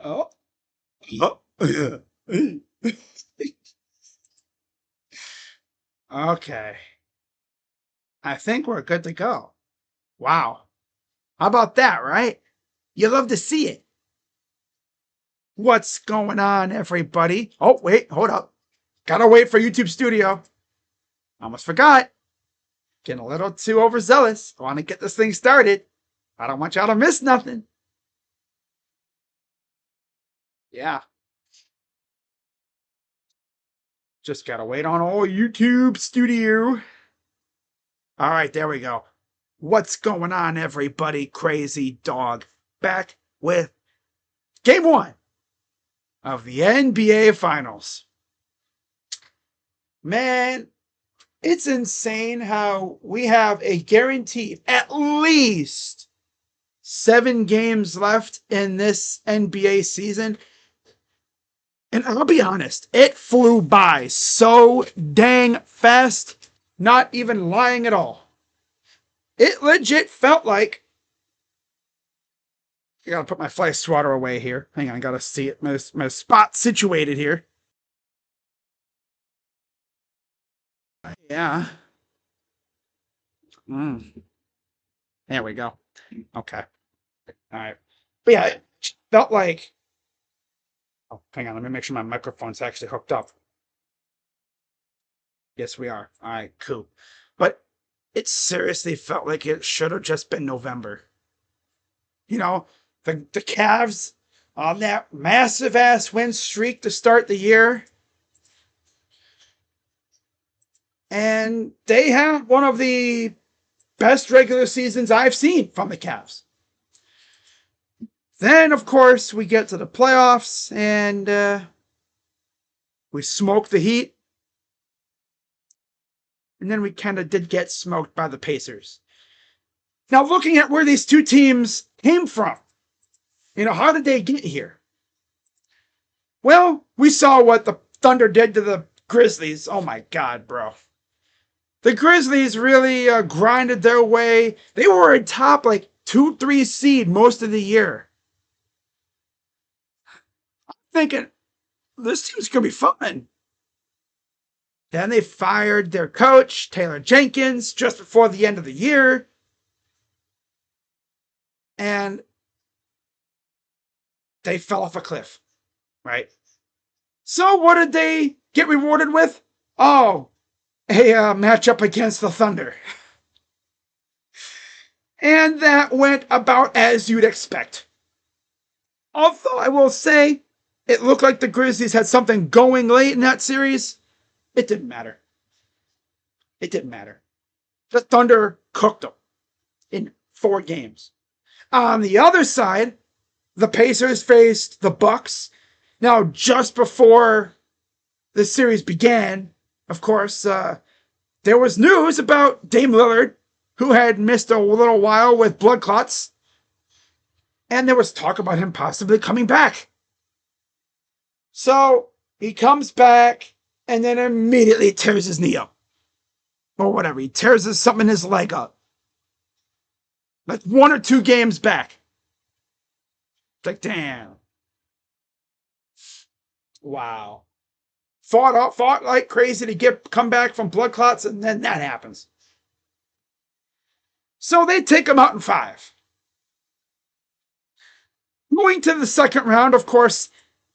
Oh, oh, yeah. Okay. I think we're good to go. Wow. How about that, right? You love to see it. What's going on, everybody? Oh, wait, hold up. Gotta wait for YouTube Studio. Almost forgot. Getting a little too overzealous. I want to get this thing started. I don't want y'all to miss nothing. Yeah. Just gotta wait on old YouTube Studio. All right, there we go. What's going on, everybody? Crazy Dog back with game one of the NBA Finals. Man, it's insane how we have a guaranteed at least 7 games left in this NBA season. And I'll be honest, it flew by so dang fast, not even lying at all. It legit felt like, I gotta put my fly swatter away here. Hang on, I gotta see it. My spot situated here. Yeah. There we go. Okay. All right. But yeah, it felt like. Oh, hang on. Let me make sure my microphone's actually hooked up. Yes, we are. All right, cool. But it seriously felt like it should have just been November. You know, the Cavs on that massive ass win streak to start the year. And they have one of the best regular seasons I've seen from the Cavs. Then, of course, we get to the playoffs and we smoke the Heat. And then we kind of did get smoked by the Pacers. Now, looking at where these two teams came from, how did they get here? Well, we saw what the Thunder did to the Grizzlies. Oh my God, bro. The Grizzlies really grinded their way. They were a top 2-3 seed most of the year. I'm thinking, this team's going to be fun. Then they fired their coach, Taylor Jenkins, just before the end of the year. And they fell off a cliff, right? So what did they get rewarded with? Oh, a matchup against the Thunder. And that went about as you'd expect. Although I will say, it looked like the Grizzlies had something going late in that series. It didn't matter. It didn't matter. The Thunder cooked them in 4 games. On the other side, the Pacers faced the Bucks. Now, just before the series began, of course, there was news about Dame Lillard, who had missed a little while with blood clots. And there was talk about him possibly coming back. So he comes back and then immediately tears his knee up. Or whatever. He tears something in his leg up. Like 1 or 2 games back. It's like, damn. Wow. Fought like crazy to come back from blood clots, and then that happens. So they take him out in 5. Going to the second round, of course,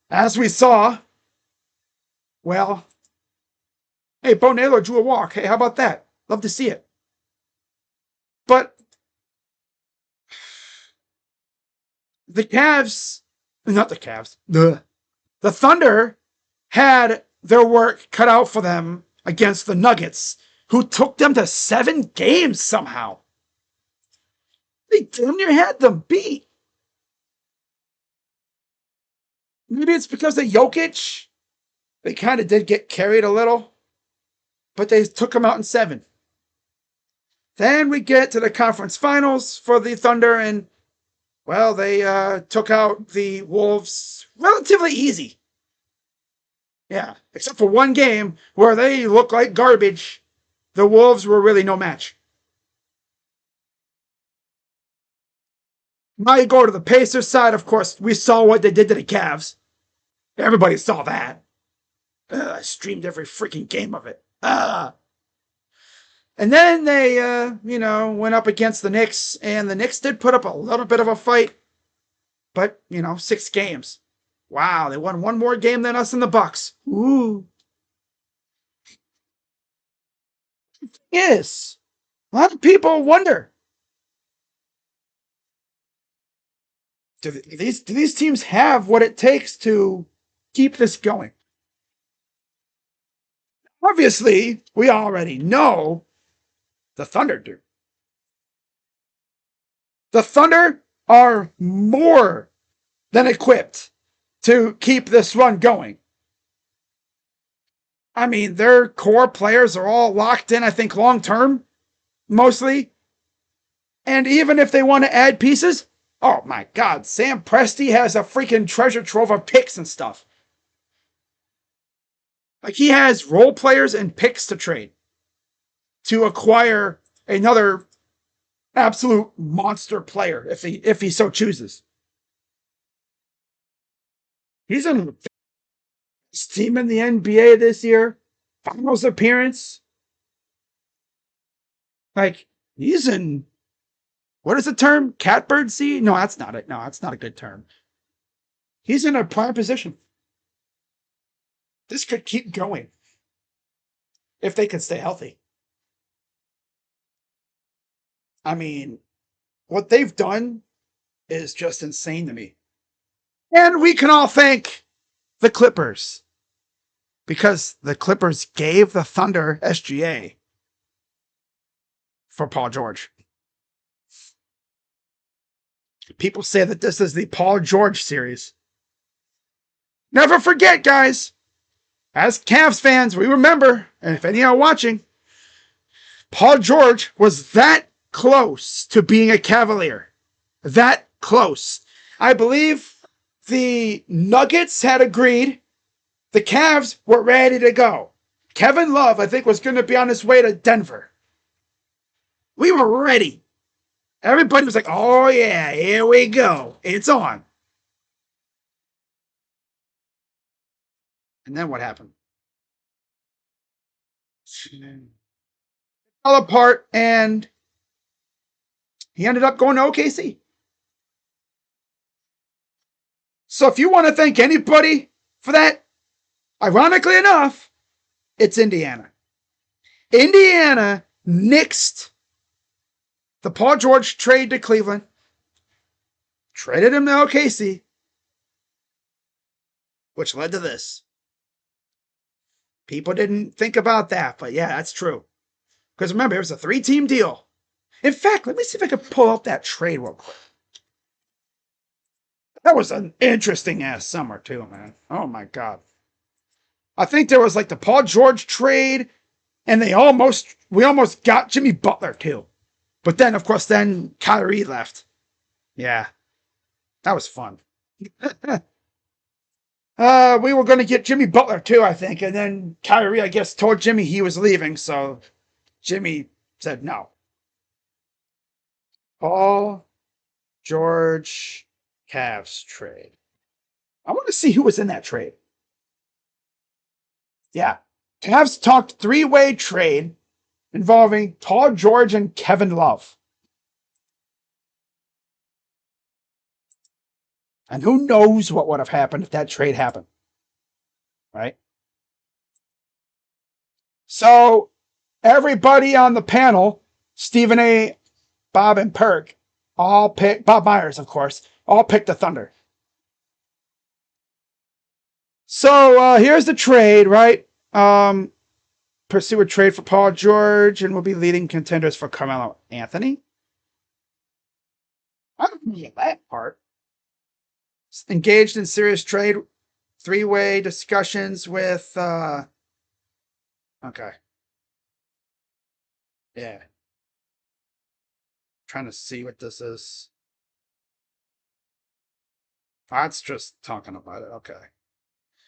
as we saw, well, hey, Bo Naylor drew a walk. Hey, how about that? Love to see it. But the Thunder had their work cut out for them against the Nuggets, who took them to 7 games somehow. They damn near had them beat. Maybe it's because of Jokic. They kind of did get carried a little, but they took them out in 7. Then we get to the conference finals for the Thunder, and, well, they took out the Wolves relatively easy. Yeah, except for 1 game where they looked like garbage. The Wolves were really no match. Now you go to the Pacers side, of course, we saw what they did to the Cavs. Everybody saw that. I streamed every freaking game of it. And then they, went up against the Knicks, and the Knicks did put up a little bit of a fight. But, 6 games. Wow, they won one more game than us in the Bucks. Ooh. Yes. A lot of people wonder, do these teams have what it takes to keep this going? Obviously, we already know the Thunder do. The Thunder are more than equipped to keep this run going. I mean, their core players are all locked in, I think, long term, mostly. And even if they want to add pieces, oh my God, Sam Presti has a freaking treasure trove of picks and stuff. Like, he has role players and picks to trade to acquire another absolute monster player if he so chooses. He's in the best team in the NBA this year. Finals appearance. Like, he's in, what is the term? Catbird seat? No, that's not it. No, that's not a good term. He's in a prime position. This could keep going if they could stay healthy. I mean, what they've done is just insane to me. And we can all thank the Clippers, because the Clippers gave the Thunder SGA for Paul George. People say that this is the Paul George series. Never forget, guys, as Cavs fans, we remember, and if any are watching, Paul George was that close to being a Cavalier. That close. I believe the Nuggets had agreed. The Cavs were ready to go. Kevin Love, I think, was going to be on his way to Denver. We were ready. Everybody was like, oh yeah, here we go. It's on. And then what happened? Fell apart, and he ended up going to OKC. So if you want to thank anybody for that, ironically enough, it's Indiana. Indiana nixed the Paul George trade to Cleveland, traded him to OKC, which led to this. People didn't think about that, but yeah, that's true. Because remember, it was a 3-team deal. In fact, let me see if I can pull up that trade real quick. That was an interesting ass summer too, man. Oh my God. I think there was like the Paul George trade, and we almost got Jimmy Butler too. But then, of course, Kyrie left. Yeah, that was fun. We were going to get Jimmy Butler too, I think. And then Kyrie, I guess, told Jimmy he was leaving. So Jimmy said no. Paul George Cavs trade. I want to see who was in that trade. Yeah. Cavs talked 3-way trade involving Paul George and Kevin Love. And who knows what would have happened if that trade happened. Right? So everybody on the panel, Stephen A., Bob, and Perk, all picked, Bob Myers, of course, all picked the Thunder. So here's the trade, right? Pursue a trade for Paul George, and will be leading contenders for Carmelo Anthony. I don't know that part. Engaged in serious trade, 3-way discussions with, okay. Yeah. Trying to see what this is. That's just talking about it. Okay.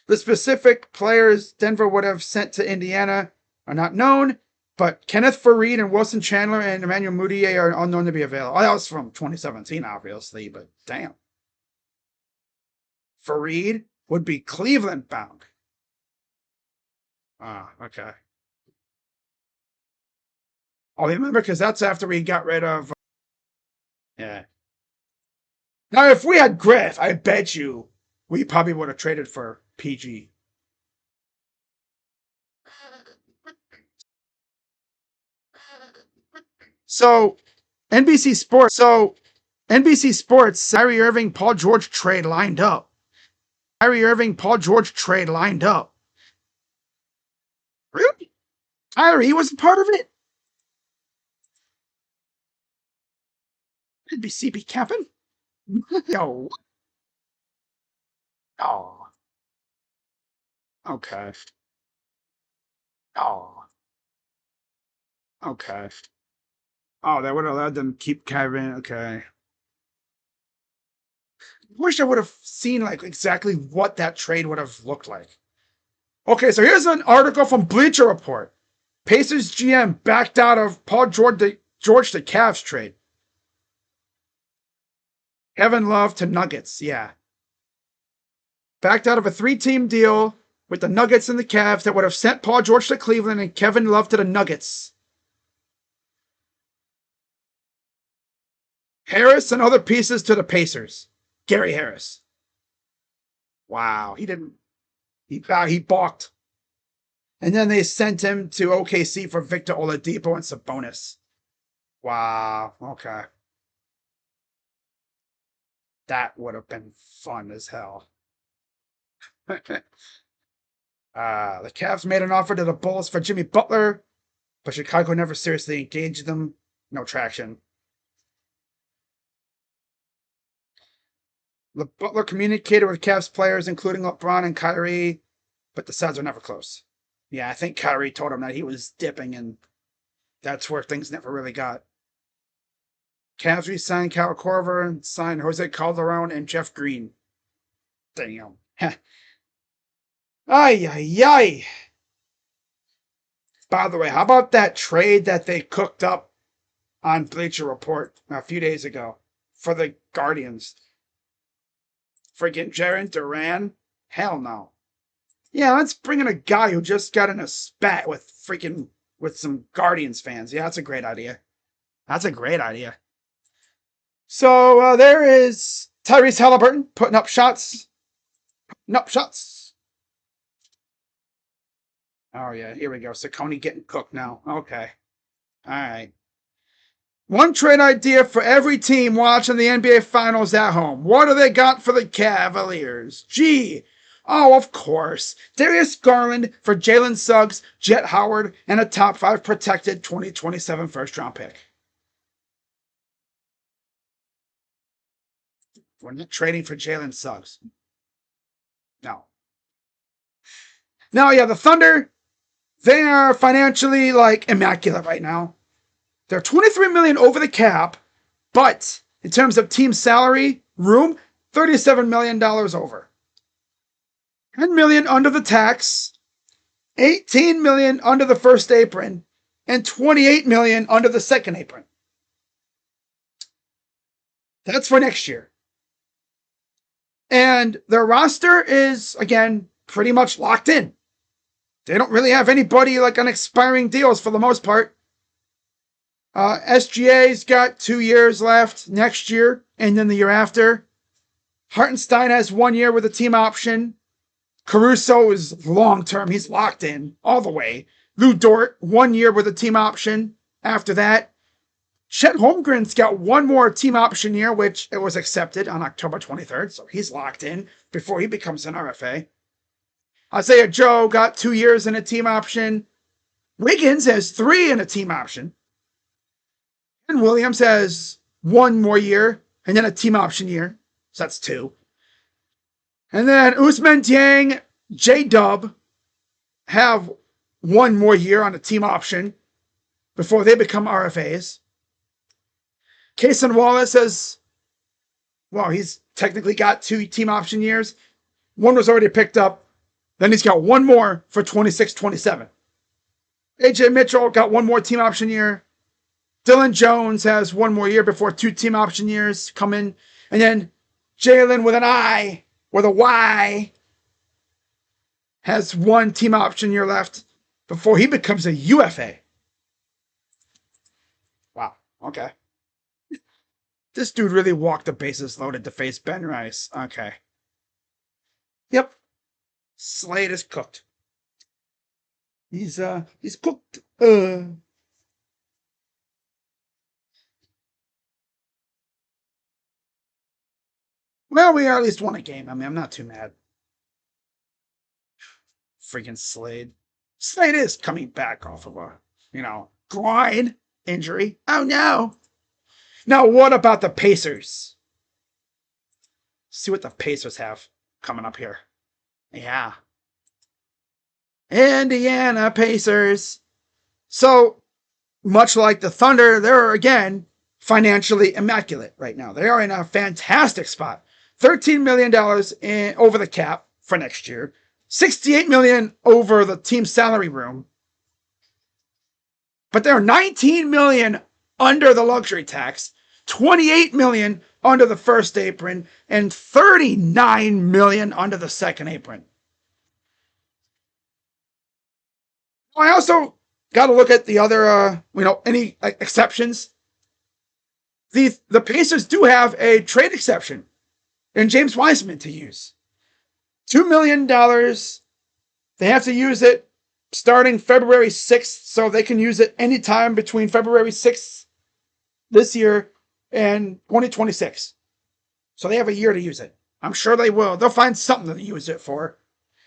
The specific players Denver would have sent to Indiana are not known. But Kenneth Farid and Wilson Chandler and Emmanuel Mudiay are unknown to be available. Oh, that was from 2017, obviously, but damn. Farid would be Cleveland bound. Ah, okay. Oh, remember, because that's after we got rid of. Yeah. Now, if we had Griff, I bet you we probably would have traded for PG. So, NBC Sports, Kyrie Irving, Paul George trade lined up. Kyrie Irving, Paul George trade lined up. Really? Kyrie was a part of it? NBC be capping? Yo. Oh. Okay. Oh. Okay. Oh, that would have allowed them to keep Kyrie. Okay. Wish I would have seen like exactly what that trade would have looked like. Okay, so here's an article from Bleacher Report. Pacers GM backed out of Paul George the Cavs trade. Kevin Love to Nuggets, yeah. Backed out of a 3-team deal with the Nuggets and the Cavs that would have sent Paul George to Cleveland and Kevin Love to the Nuggets. Harris and other pieces to the Pacers. Gary Harris. Wow, he didn't. He balked. And then they sent him to OKC for Victor Oladipo and Sabonis. Wow, okay. That would have been fun as hell. The Cavs made an offer to the Bulls for Jimmy Butler, but Chicago never seriously engaged them. No traction. The Butler communicated with Cavs players, including LeBron and Kyrie, but the sides were never close. Yeah, I think Kyrie told him that he was dipping, and that's where things never really got. Cavs re-signed Kyle Korver and signed Jose Calderon and Jeff Green. Damn. Ay, ay, ay. By the way, how about that trade that they cooked up on Bleacher Report a few days ago for the Guardians? Freaking Jaren Duran? Hell no. Yeah, let's bring in a guy who just got in a spat with some Guardians fans. Yeah, that's a great idea. That's a great idea. So there is Tyrese Halliburton putting up shots. Oh, yeah, here we go. Saucony getting cooked now. Okay. All right. One trade idea for every team watching the NBA Finals at home. What do they got for the Cavaliers? Gee. Oh, of course. Darius Garland for Jalen Suggs, Jet Howard, and a top 5 protected 2027 first-round pick. We're not trading for Jalen Suggs. No. Now, yeah, the Thunder, they are financially, immaculate right now. They're $23 million over the cap, but in terms of team salary room, $37 million over. $10 million under the tax, $18 million under the first apron, and $28 million under the second apron. That's for next year. And their roster is, again, pretty much locked in. They don't really have anybody on expiring deals for the most part. SGA's got 2 years left next year and then the year after. Hartenstein has 1 year with a team option. Caruso is long-term. He's locked in all the way. Lou Dort, 1 year with a team option. After that, Chet Holmgren's got 1 more team option year, which it was accepted on October 23rd, so he's locked in before he becomes an RFA. Isaiah Joe got 2 years in a team option. Wiggins has 3 in a team option. And Williams has 1 more year and then a team option year. So that's 2. And then Ousmane Dieng, J-Dub have 1 more year on a team option before they become RFAs. Cason Wallace has, he's technically got 2 team option years. 1 was already picked up. Then he's got 1 more for 26-27. AJ Mitchell got one more team option year. Dylan Jones has one more year before 2 team option years come in. And then Jalen with an I, with a Y, has 1 team option year left before he becomes a UFA. Wow. Okay. This dude really walked the bases loaded to face Ben Rice. Okay. Yep. Slade is cooked. He's cooked. Well, we at least won a game. I mean, I'm not too mad. Freaking Slade. Slade is coming back off of a, groin injury. Oh no. Now, what about the Pacers? See what the Pacers have coming up here. Yeah. Indiana Pacers. So, much like the Thunder, they're again financially immaculate right now. They are in a fantastic spot. $13 million over the cap for next year. $68 million over the team salary room. But they're $19 million under the luxury tax, $28 million under the first apron, and $39 million under the second apron. I also got to look at the other, any exceptions. The Pacers do have a trade exception in James Wiseman to use. $2 million. They have to use it starting February 6th, so they can use it anytime between February 6th this year and 2026. So they have a year to use it. I'm sure they will. They'll find something to use it for.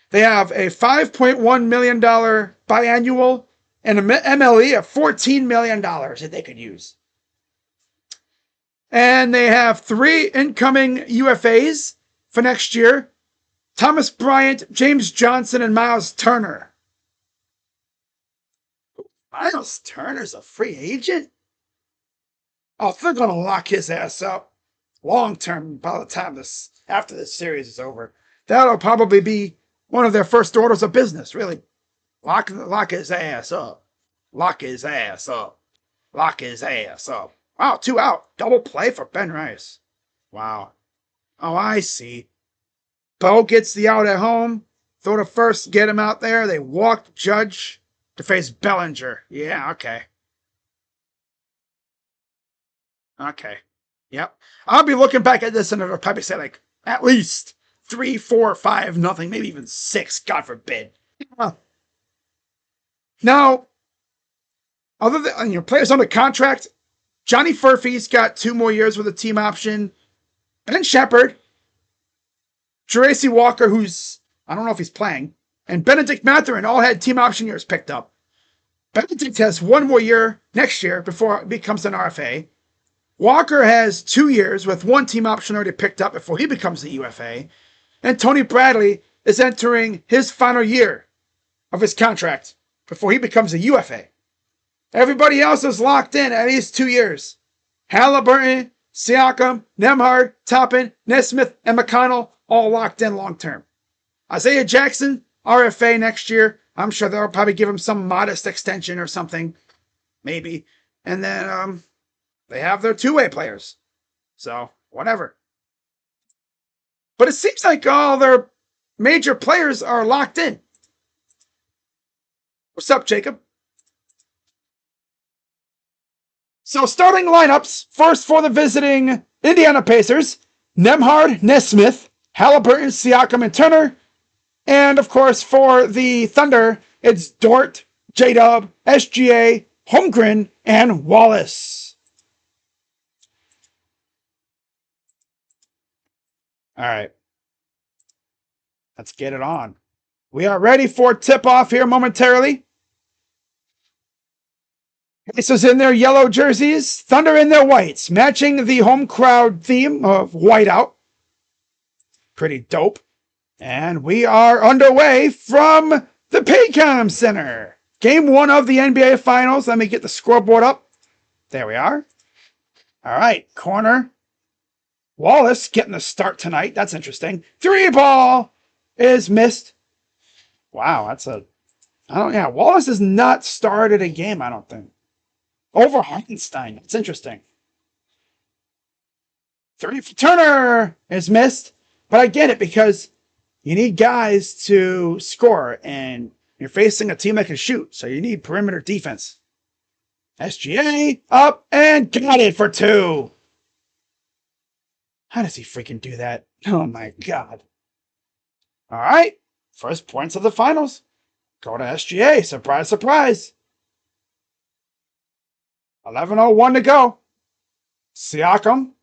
They have a $5.1 million biannual and an MLE of $14 million that they could use. And they have 3 incoming UFAs for next year. Thomas Bryant, James Johnson, and Miles Turner. Miles Turner's a free agent? Oh, they're going to lock his ass up long term by the time after this series is over. That'll probably be one of their first orders of business, really. Lock his ass up. Lock his ass up. Lock his ass up. Wow, 2 out. Double play for Ben Rice. Wow. Oh, I see. Bo gets the out at home. Throw to first, get him out there. They walk Judge to face Bellinger. Yeah, okay. Okay. Yep. I'll be looking back at this and it'll probably say at least 3, 4, 5, nothing, maybe even 6, God forbid. Now, other than players under contract, Johnny Furphy's got 2 more years with a team option. Ben Shepherd, Juracy Walker, who's, I don't know if he's playing, and Benedict Mathurin all had team option years picked up. Benedict has 1 more year next year before it becomes an RFA. Walker has 2 years with 1 team option already picked up before he becomes the UFA. And Tony Bradley is entering his final year of his contract before he becomes a UFA. Everybody else is locked in at least 2 years. Halliburton, Siakam, Nembhard, Toppin, Nesmith, and McConnell all locked in long term. Isaiah Jackson, RFA next year. I'm sure they'll probably give him some modest extension or something. Maybe. And then they have their 2-way players. So, whatever. But it seems like all their major players are locked in. What's up, Jacob? So starting lineups, first for the visiting Indiana Pacers, Nembhard, Nesmith, Halliburton, Siakam, and Turner. And of course for the Thunder, it's Dort, J-Dub, SGA, Holmgren, and Wallace. All right. Let's get it on. We are ready for tip-off here momentarily. Pacers in their yellow jerseys, Thunder in their whites, matching the home crowd theme of whiteout. Pretty dope. And we are underway from the Paycom Center. Game 1 of the NBA Finals. Let me get the scoreboard up. There we are. All right, corner. Wallace getting the start tonight. That's interesting. 3 ball is missed. Wow, that's a Yeah, Wallace has not started a game, I don't think. Over Hartenstein. That's interesting. 3 for Turner is missed, but I get it because you need guys to score, and you're facing a team that can shoot, so you need perimeter defense. SGA up and got it for 2. How does he freaking do that? Oh my god. All right, first points of the finals. Go to SGA. Surprise, surprise. 11:01 to go. Siakam.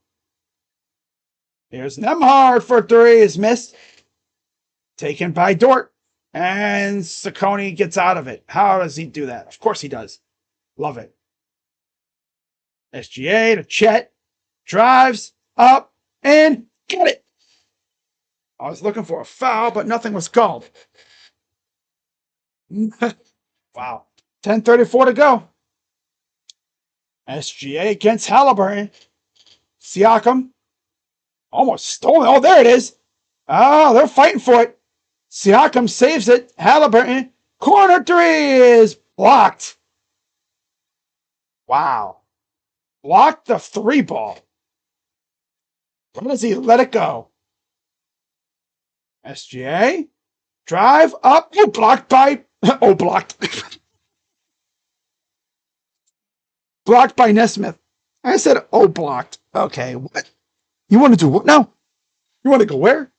Here's Nembhard for 3 is missed. Taken by Dort. And Saccone gets out of it. How does he do that? Of course he does. Love it. SGA to Chet. Drives up and got it. I was looking for a foul, but nothing was called. Wow. 10:34 to go. SGA against Halliburton. Siakam. Almost stolen. Oh, there it is. Oh, they're fighting for it. Siakam saves it. Halliburton. Corner 3 is blocked. Wow. Blocked the 3 ball. Where does he let it go? SGA. Drive up. Oh, blocked by. Oh, blocked. Blocked by Nesmith. I said, oh, blocked. Okay, what? You want to do what now? You want to go where?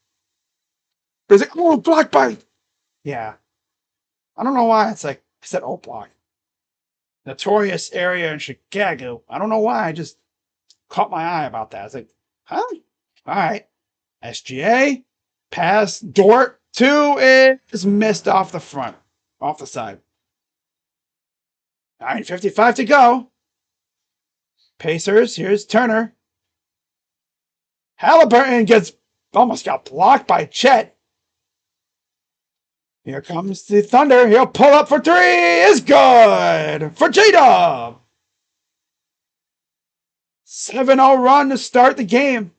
But it's like, oh, blocked by. Yeah. I don't know why. It's like, I said, oh, block. Notorious area in Chicago. I don't know why. I just caught my eye about that. It's like, huh? All right. SGA. Pass. Dort. 2 is missed off the front. Off the side. 9:55 to go. Pacers. Here's Turner. Halliburton almost got blocked by Chet. Here comes the Thunder. He'll pull up for 3. Is good for J-Dub. 7-0 run to start the game.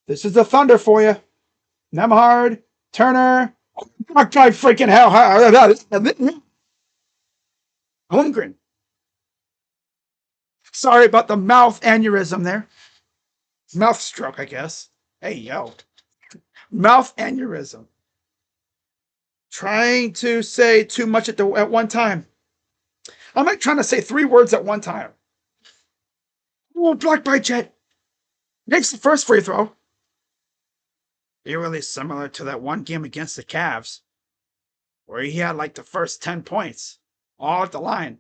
This is the Thunder for you. Nembhard, Turner. Blocked by freaking hell. Holmgren. Sorry about the mouth aneurysm there. Mouth stroke, I guess. Hey, yo. Mouth aneurysm. Trying to say too much at one time. I'm like trying to say 3 words at one time. Oh, blocked by Chet. Makes the first free throw. Eerily similar to that one game against the Cavs, where he had like the first 10 points, all at the line.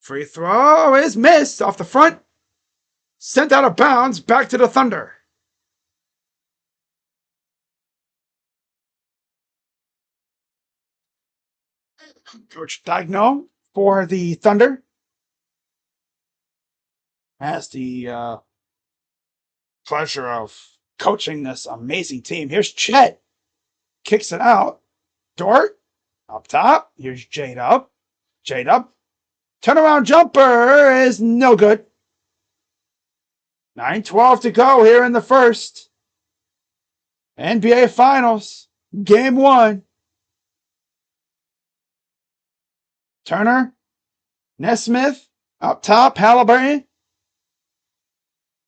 Free throw is missed off the front. Sent out of bounds back to the Thunder. Coach Dagno for the Thunder has the pleasure of coaching this amazing team. Here's Chet. Kicks it out. Dort up top. Here's J-Dub. J-Dub. Turnaround jumper is no good. 9:12 to go here in the first. NBA Finals. Game 1. Turner. Nesmith. Up top. Halliburton.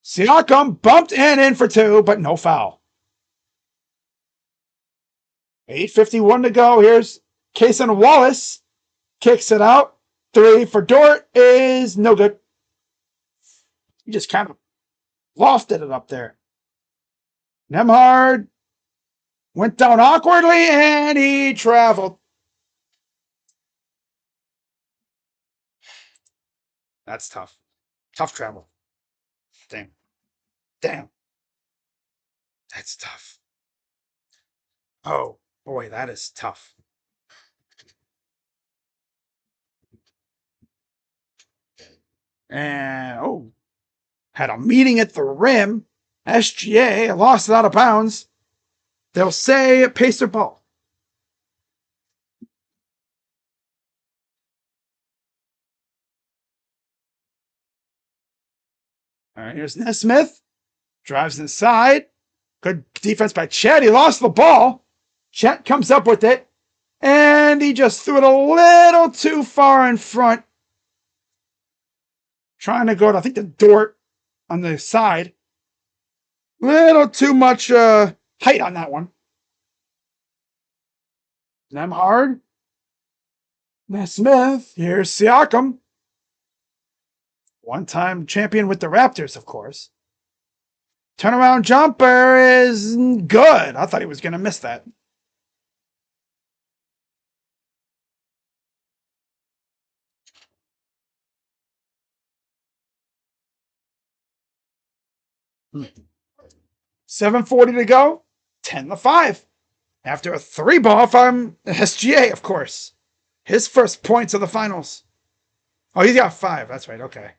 Siakam bumped in for 2, but no foul. 8:51 to go. Here's Cason Wallace. Kicks it out. 3 for Dort is no good. He just kind of lofted it up there. Nembhard went down awkwardly and he traveled. That's tough. Tough travel. Damn. Damn. That's tough. Oh, boy, that is tough. And, oh, had a meeting at the rim. SGA lost it out of bounds. They'll say Pacer ball. All right, here's Nesmith. Drives inside. Good defense by Chet. He lost the ball. Chet comes up with it. And he just threw it a little too far in front. Trying to go to, I think, the Dort on the side. Little too much height on that one. Nembhard. Smith. Here's Siakam. One-time champion with the Raptors, of course. Turnaround jumper is good. I thought he was going to miss that. Hmm. 7:40 to go. 10-5. After a 3-ball from SGA, of course. His first points of the finals. Oh, he's got 5. That's right. Okay.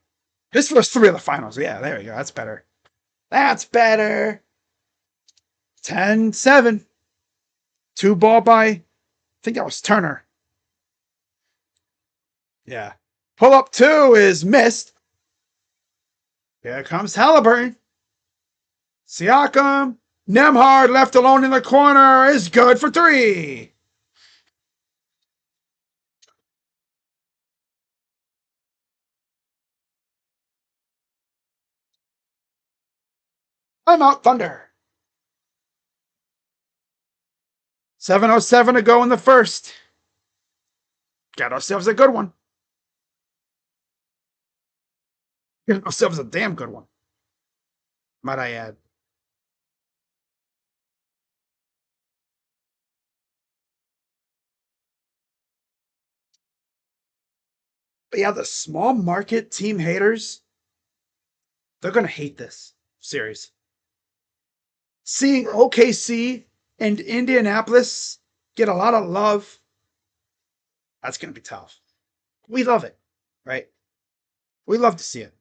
His first 3 of the finals. Yeah, there we go. That's better. That's better. 10-7. 2-ball by, I think that was Turner. Yeah. Pull up 2 is missed. Here comes Halliburton. Siakam. Nembhard left alone in the corner is good for 3. I'm out, Thunder. 7:07 to go in the first. Got ourselves a good one. Got ourselves a damn good one, might I add. But yeah, the small market team haters, they're going to hate this series. Seeing OKC and Indianapolis get a lot of love, that's going to be tough. We love it, right? We love to see it.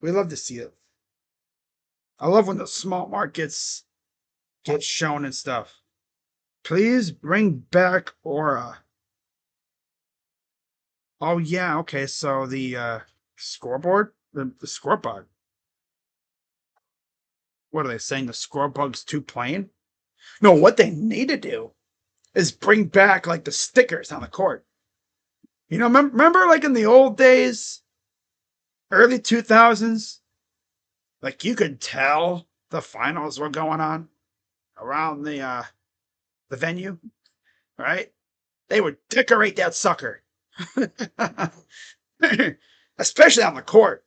We love to see it. I love when the small markets get shown and stuff. Please bring back Aura. Oh, yeah. Okay. So the scoreboard, the scorebug. What are they saying? The scorebug's too plain? No, what they need to do is bring back like the stickers on the court. You know, remember like in the old days, early 2000s, like you could tell the finals were going on around the venue, right? They would decorate that sucker. Especially on the court.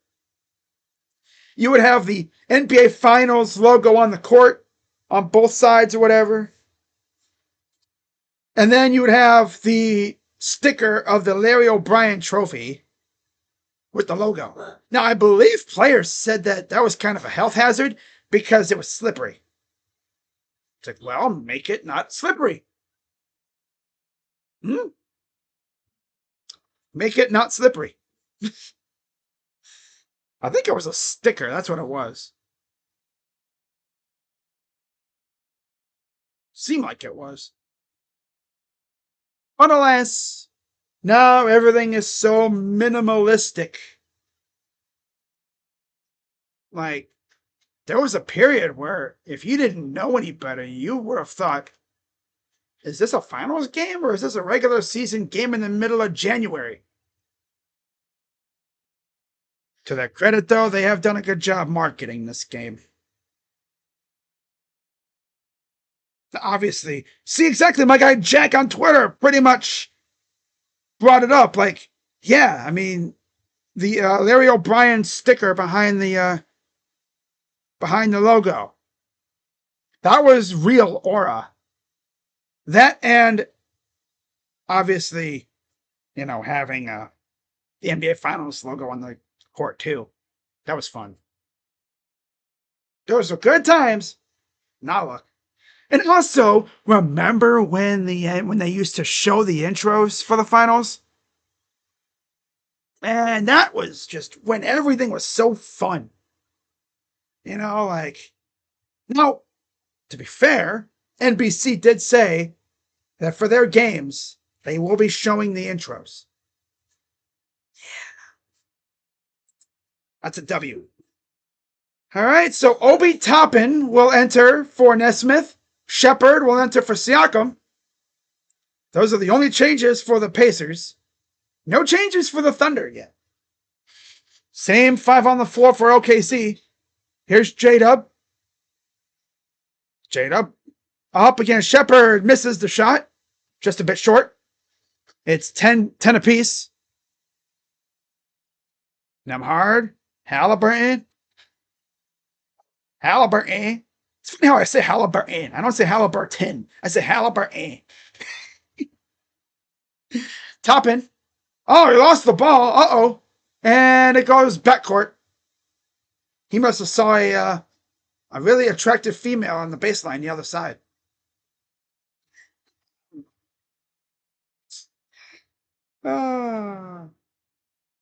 You would have the NBA Finals logo on the court on both sides or whatever. And then you would have the sticker of the Larry O'Brien trophy with the logo. Now, I believe players said that that was kind of a health hazard because it was slippery. It's like, well, make it not slippery. Make it not slippery. I think it was a sticker. That's what it was. Seemed like it was. But alas, now everything is so minimalistic. Like, there was a period where if you didn't know any better, you would have thought, is this a finals game or is this a regular season game in the middle of January? To their credit, though, they have done a good job marketing this game. Obviously, see exactly my guy Jack on Twitter pretty much brought it up. Like, yeah, I mean, the Larry O'Brien sticker behind the logo, that was real Aura. That and obviously, you know, having the NBA Finals logo on the court too. That was fun. Those were good times. Now look. And also, remember when they used to show the intros for the finals? Man, that was just when everything was so fun. You know, like, now, to be fair, NBC did say that for their games, they will be showing the intros. Yeah. That's a W. All right, so Obi Toppin will enter for Nesmith. Shepard will enter for Siakam. Those are the only changes for the Pacers. No changes for the Thunder yet. Same 5 on the floor for OKC. Here's J-Dub. J-Dub up against Shepard. Misses the shot. Just a bit short. It's 10 apiece. Nembhard. Halliburton. It's funny how I say Halliburton. I don't say Halliburton. I say Halliburton. Toppin. Oh, he lost the ball. Uh-oh. And it goes backcourt. He must have saw a really attractive female on the baseline the other side.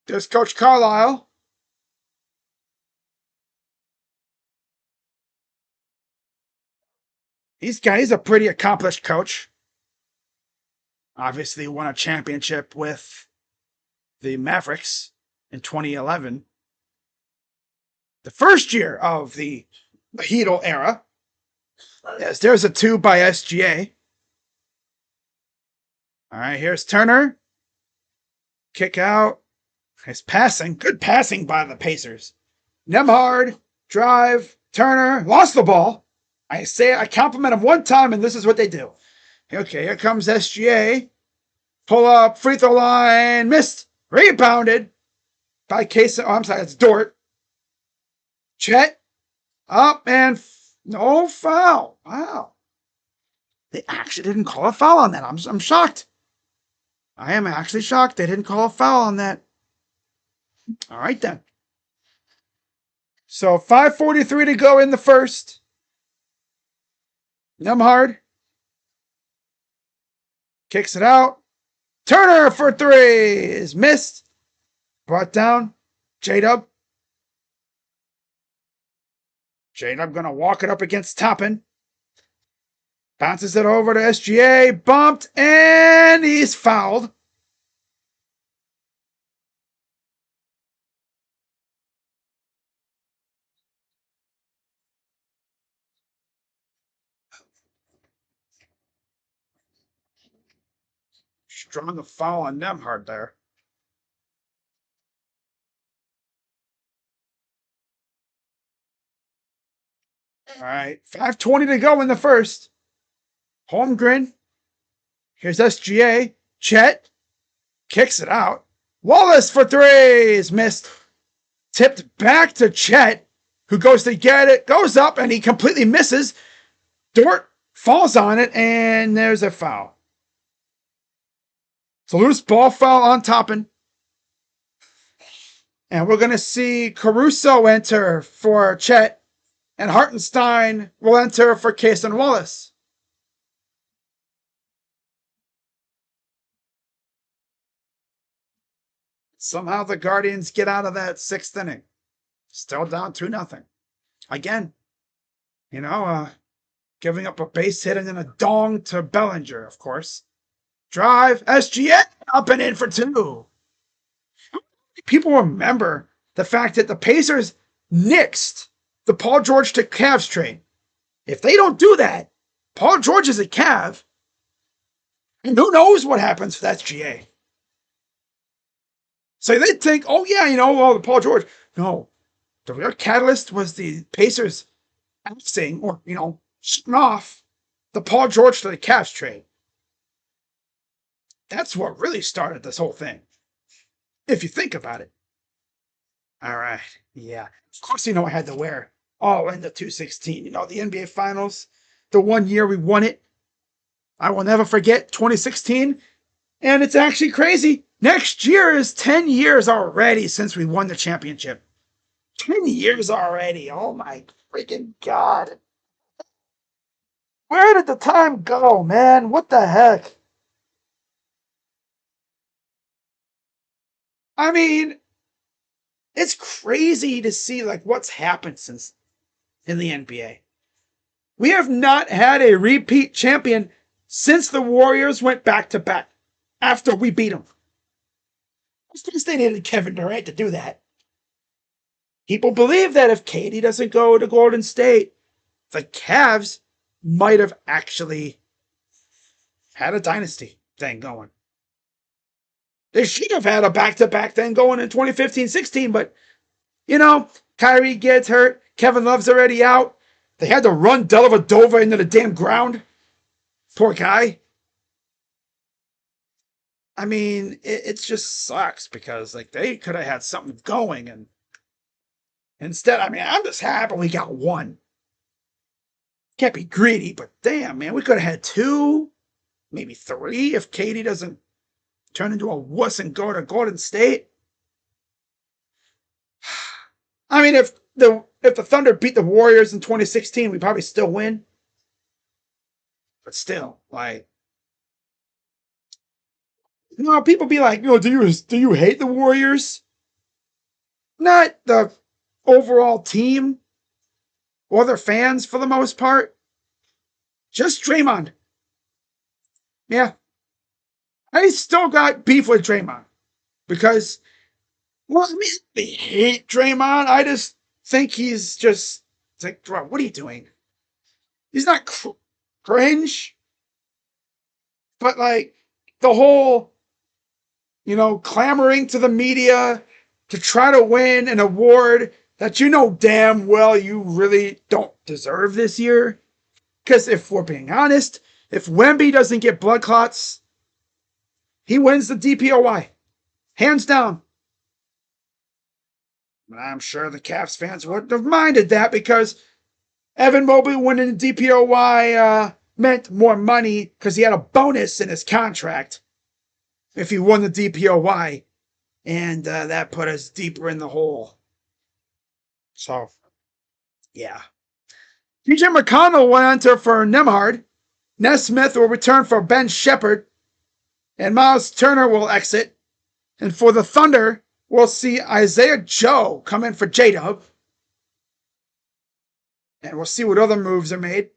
There's Coach Carlisle. He's a pretty accomplished coach. Obviously won a championship with the Mavericks in 2011. The first year of the Heedle era. Yes, there's a 2 by SGA. All right, here's Turner. Kick out. Nice passing. Good passing by the Pacers. Nembhard. Drive. Turner. Lost the ball. I compliment them one time, and this is what they do. Okay, here comes SGA. Pull up. Free throw line. Missed. Rebounded by Case. Oh, I'm sorry. It's Dort. Chet. Up and no foul. Wow. They actually didn't call a foul on that. I'm shocked. I am actually shocked they didn't call a foul on that. All right, then. So 5:43 to go in the first. Nembhard kicks it out. Turner for 3 is missed. Brought down. J-Dub. J-Dub going to walk it up against Toppin. Bounces it over to SGA. Bumped. And he's fouled. Strong foul on Nembhard there. All right. 5:20 to go in the first. Holmgren. Here's SGA. Chet. Kicks it out. Wallace for 3 is missed. Tipped back to Chet, who goes to get it. Goes up, and he completely misses. Dort falls on it, and there's a foul. It's a loose ball foul on Toppin. And we're going to see Caruso enter for Chet. And Hartenstein will enter for Cason Wallace. Somehow the Guardians get out of that 6th inning. Still down 2-0. Again, giving up a base hit and then a dong to Bellinger, of course. Drive, SGA, up and in for 2. People remember the fact that the Pacers nixed the Paul George to Cavs trade. If they don't do that, Paul George is a Cav, and who knows what happens with SGA. So they think, the Paul George. No, the real catalyst was the Pacers axing or, shutting off the Paul George to the Cavs trade. That's what really started this whole thing, if you think about it. All right, yeah. Of course, I had to wear all in the 216. The NBA Finals, the 1 year we won it. I will never forget 2016. And it's actually crazy. Next year is 10 years already since we won the championship. 10 years already. Oh my freaking God. Where did the time go, man? What the heck? I mean, it's crazy to see what's happened since in the NBA. We have not had a repeat champion since the Warriors went back to back after we beat them. Of course, they needed Kevin Durant to do that. People believe that if KD doesn't go to Golden State, the Cavs might have actually had a dynasty thing going. They should have had a back-to-back thing going in 2015-16, but, Kyrie gets hurt. Kevin Love's already out. They had to run Dellavedova into the damn ground. Poor guy. I mean, it just sucks because, they could have had something going, and instead, I'm just happy we got one. Can't be greedy, but damn, man, we could have had two, maybe three if KD doesn't turn into a wuss and go to Golden State. If the Thunder beat the Warriors in 2016, we probably still win. But still, people be like, do you hate the Warriors? Not the overall team or their fans for the most part. Just Draymond. Yeah. I still got beef with Draymond because, they hate Draymond. I just think he's just, it's like, bro, what are you doing? He's not cringe, but the whole, clamoring to the media to try to win an award that damn well you really don't deserve this year. Because if we're being honest, if Wemby doesn't get blood clots, he wins the DPOY. Hands down. But I'm sure the Cavs fans wouldn't have minded that because Evan Mobley winning the DPOY meant more money because he had a bonus in his contract if he won the DPOY. And that put us deeper in the hole. So, yeah. TJ McConnell will enter for Nembhard. Nesmith will return for Ben Shepherd. And Miles Turner will exit. And for the Thunder, we'll see Isaiah Joe come in for J-Dub. And we'll see what other moves are made.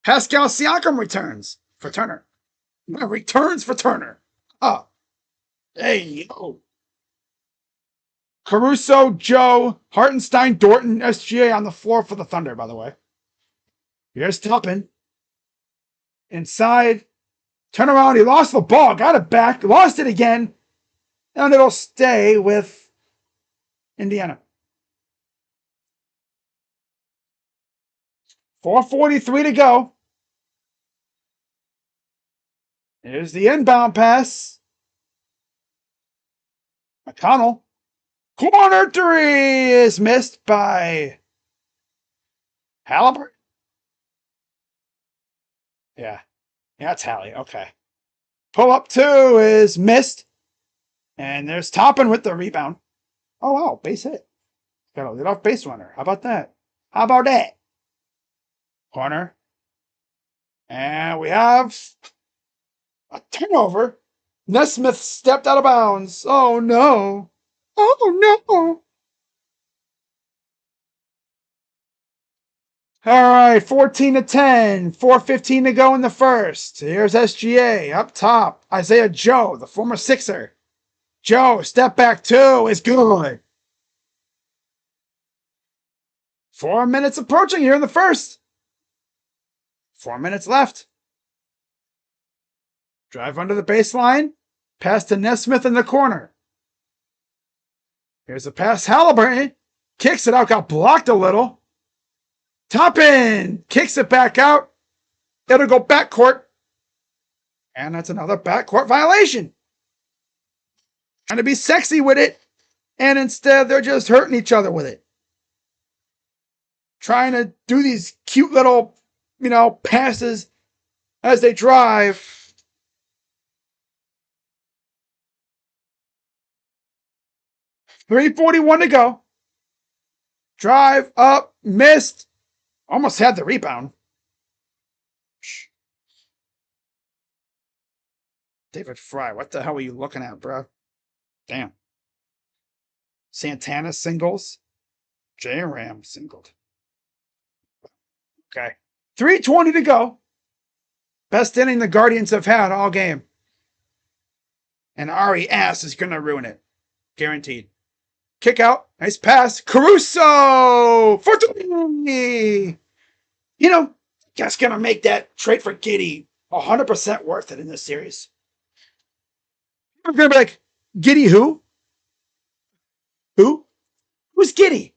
Pascal Siakam returns for Turner. Returns for Turner. Oh. Hey, yo. Caruso, Joe, Hartenstein, Dorton, SGA on the floor for the Thunder, by the way. Here's Toppin. Inside. Turn around. He lost the ball. Got it back. Lost it again. And it'll stay with Indiana. 4:43 to go. Here's the inbound pass. McConnell. Corner three is missed by Halliburton. Yeah, it's Hallie. Okay. Pull up two is missed. And there's Toppin with the rebound. Oh, wow. Base hit. Got a leadoff base runner. How about that? Corner. And we have a turnover. Nesmith stepped out of bounds. Oh, no. Oh, no. All right, 14-10. 4:15 to go in the first. Here's SGA up top. Isaiah Joe, the former Sixer. Joe, step back two is good. 4 minutes approaching here in the first. 4 minutes left. Drive under the baseline. Pass to Nesmith in the corner. Here's a pass. Halliburton kicks it out. Got blocked a little. Toppin kicks it back out. It'll go backcourt. And that's another backcourt violation. Trying to be sexy with it. And instead, they're just hurting each other with it. Trying to do these cute little, passes as they drive. .341 to go. Drive up, missed. Almost had the rebound. David Fry, what the hell were you looking at, bro? Damn. Santana singles. J. Ram singled. Okay. 3:20 to go. Best inning the Guardians have had all game. And Ari Ass is going to ruin it. Guaranteed. Kick out. Nice pass. Caruso! Fortuny! You know, that's going to make that trade for Giddy 100% worth it in this series. I'm going to be like, Giddy who? Who? Who's Giddy?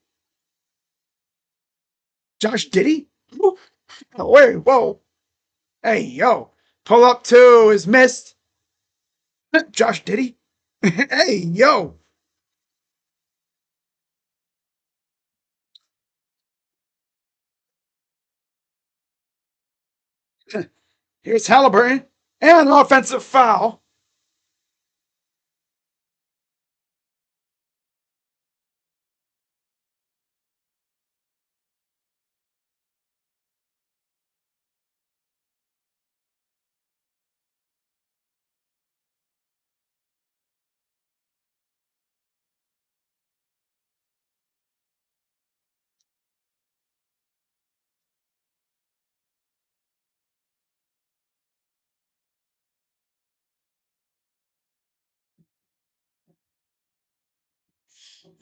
Josh Giddey? Oh, wait, whoa. Hey, yo. Pull up two is missed. Josh Giddey? Hey, yo. Here's Halliburton. And an offensive foul.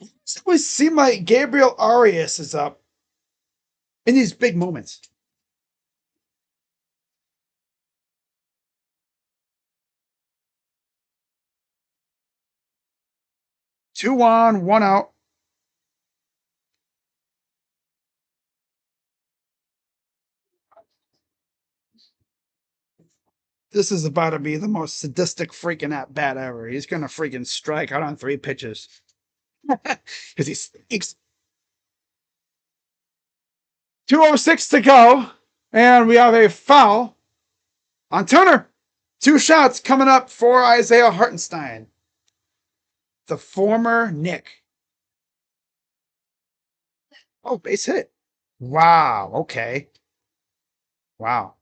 It always seems like Gabriel Arias is up in these big moments. Two on, one out. This is about to be the most sadistic freaking at bat ever. He's gonna freaking strike out on 3 pitches. Because he's 2:06 to go. And we have a foul on Turner. 2 shots coming up for Isaiah Hartenstein, the former Knick. Oh, base hit. Wow. Okay. Wow.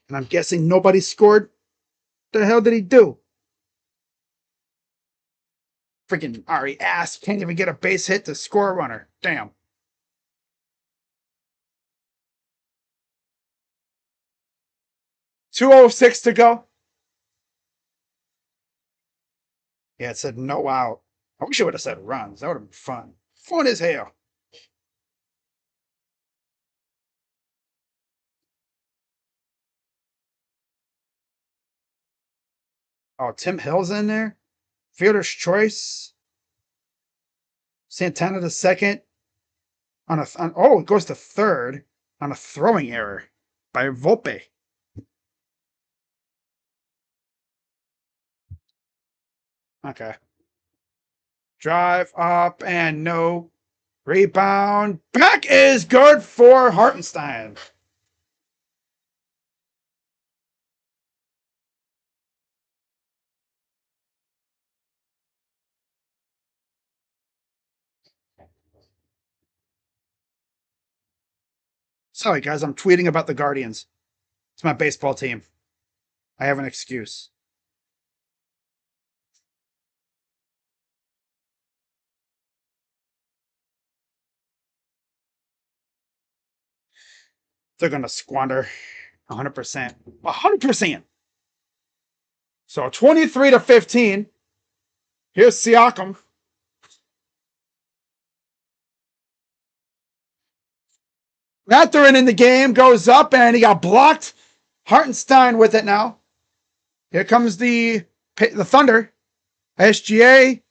And I'm guessing nobody scored. The hell did he do? Freaking Ari ass can't even get a base hit to score a runner. Damn. .206 to go. Yeah, it said no out. I wish it would have said runs. That would have been fun. Fun as hell. Oh, Tim Hill's in there. Fielder's choice. Santana the second. It goes to third on a throwing error by Volpe. Okay. Drive up and no rebound. Back is good for Hartenstein. Sorry, guys, I'm tweeting about the Guardians. It's my baseball team. I have an excuse. They're going to squander 100%. 100%. So 23-15. Here's Siakam. Mathurin in the game goes up and he got blocked. Hartenstein with it now. Here comes the Thunder. SGA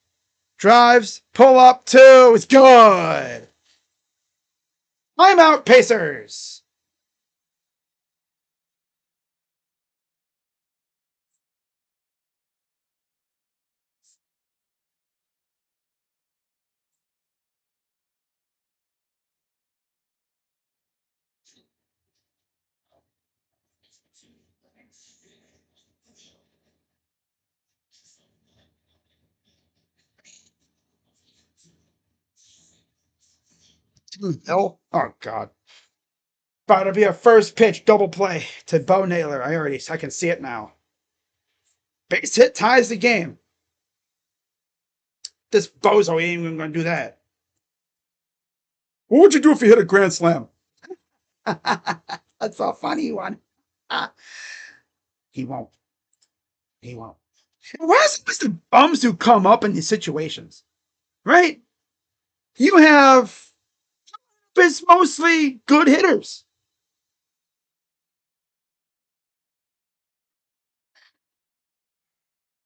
drives, pull up two. It's good. Timeout Pacers. Oh God. About to be a first pitch double play to Bo Naylor. I can see it now. Base hit ties the game. This bozo ain't even gonna do that. What would you do if you hit a grand slam? That's a funny one. He won't. He won't. Why is it always the bums who come up in these situations? Right? You have it's mostly good hitters.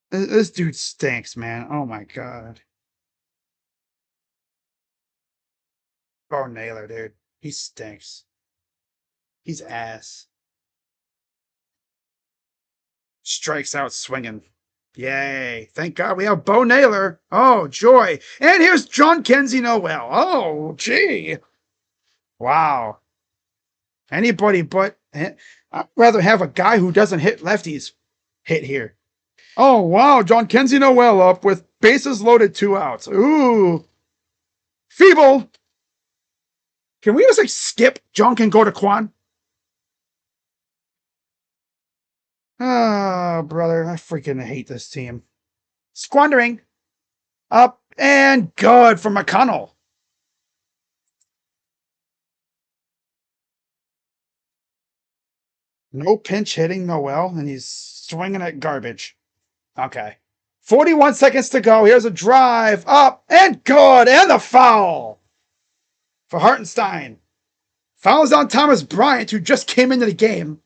This dude stinks, man. Oh my god. Bo Naylor, dude. He stinks. He's ass. Strikes out swinging. Yay. Thank God we have Bo Naylor. Oh, joy. And here's Jhonkensy Noel. Oh, gee. Wow. Anybody but... I'd rather have a guy who doesn't hit lefties hit here. Oh, wow. Jhonkensy Noel up with bases loaded, 2 outs. Ooh. Feeble. Can we just like skip Junk and go to Kwan? Ah, brother, I freaking hate this team. Squandering. Up and good for McConnell. No pinch hitting Noel, and he's swinging at garbage. Okay. 41 seconds to go. Here's a drive. Up and good. And the foul for Hartenstein. Fouls on Thomas Bryant, who just came into the game.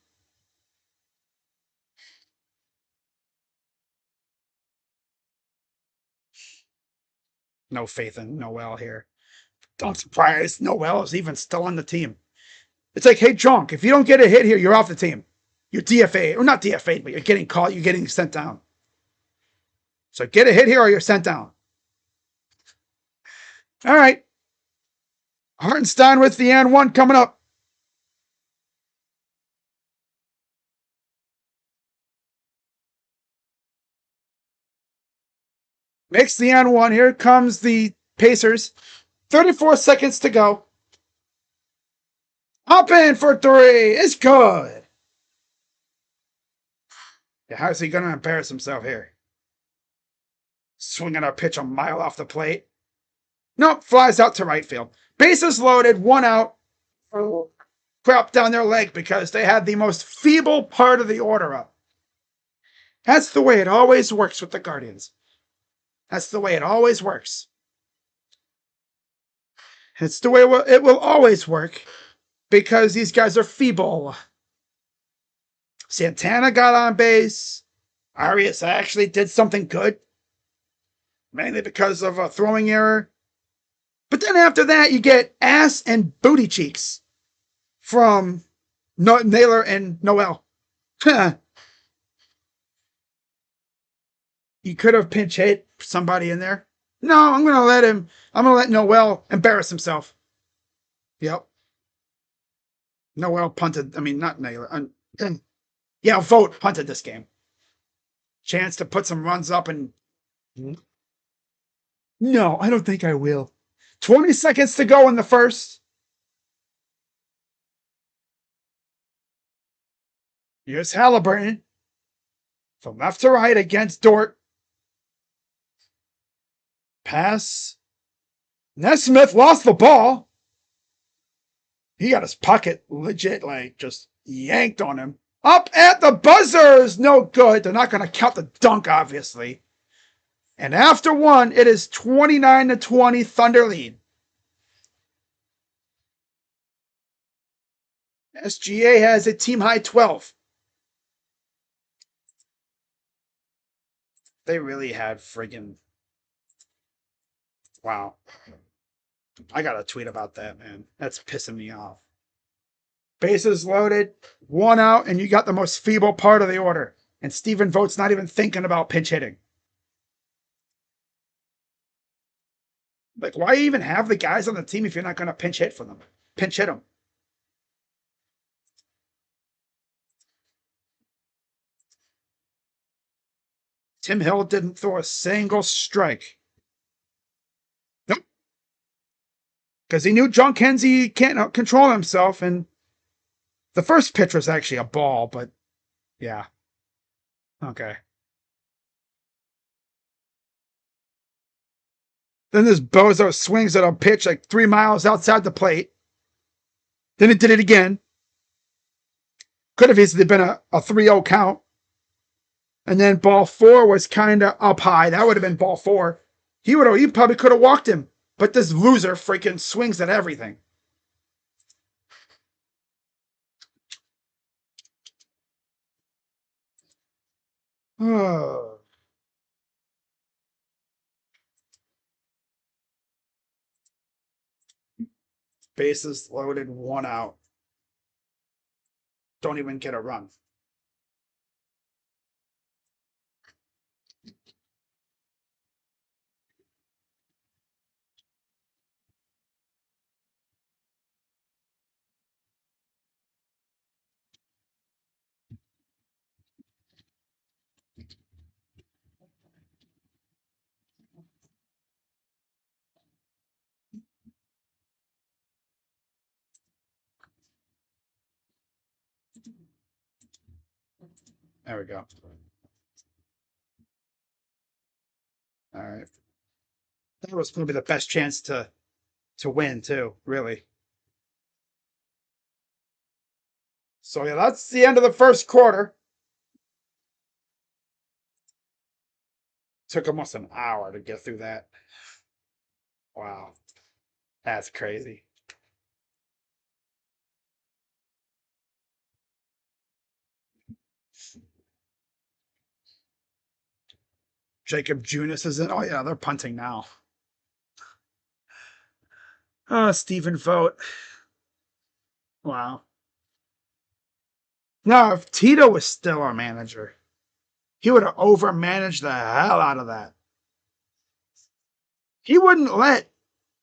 No faith in Noel here. I'm surprised Noel is even still on the team. It's like, hey, Junk, if you don't get a hit here, you're off the team. You're DFA, or not DFA, but you're getting caught. You're getting sent down. So get a hit here or you're sent down. All right. Hartenstein with the and 1 coming up. Makes the and 1. Here comes the Pacers. 34 seconds to go. Up in for 3. It's good. Yeah, how's he going to embarrass himself here? Swinging a pitch a mile off the plate. Nope, flies out to right field. Bases loaded, 1 out. Crap down their leg because they had the most feeble part of the order up. That's the way it always works with the Guardians. That's the way it always works. It's the way it will always work because these guys are feeble. Santana got on base. Arias actually did something good, mainly because of a throwing error. But then after that, you get ass and booty cheeks from Naylor and Noel. You could have pinch hit somebody in there. No, I'm going to let Noel embarrass himself. Yep. Noel punted. I mean, not Naylor. Yeah, Vogt punted this game. Chance to put some runs up and... No, I don't think I will. 20 seconds to go in the first. Here's Halliburton. From left to right against Dort. Pass. Nesmith lost the ball. He got his pocket legit, like, just yanked on him. Up at the buzzers! No good. They're not going to count the dunk, obviously. And after 1, it is 29-20 Thunder lead. SGA has a team high 12. They really had friggin'... Wow. I got a tweet about that, man. That's pissing me off. Bases loaded, 1 out, and you got the most feeble part of the order. And Stephen Vogt's not even thinking about pinch hitting. Like, why even have the guys on the team if you're not going to pinch hit for them? Pinch hit them. Tim Hill didn't throw a single strike. Nope. Because he knew Jhonkensy can't control himself, and the first pitch was actually a ball, but yeah. Okay. Then this bozo swings at a pitch like 3 miles outside the plate. Then it did it again. Could have easily been a 3-0 count. And then ball 4 was kind of up high. That would have been ball 4. He probably could have walked him. But this loser freaking swings at everything. Oh. Bases loaded, 1 out. Don't even get a run. There we go. All right. That was going to be the best chance to win, too, really. So, yeah, that's the end of the first quarter. Took almost an hour to get through that. Wow. That's crazy. Jacob Junis is in. Oh, yeah, they're punting now. Stephen Vogt. Wow. Now, if Tito was still our manager, he would have overmanaged the hell out of that. He wouldn't let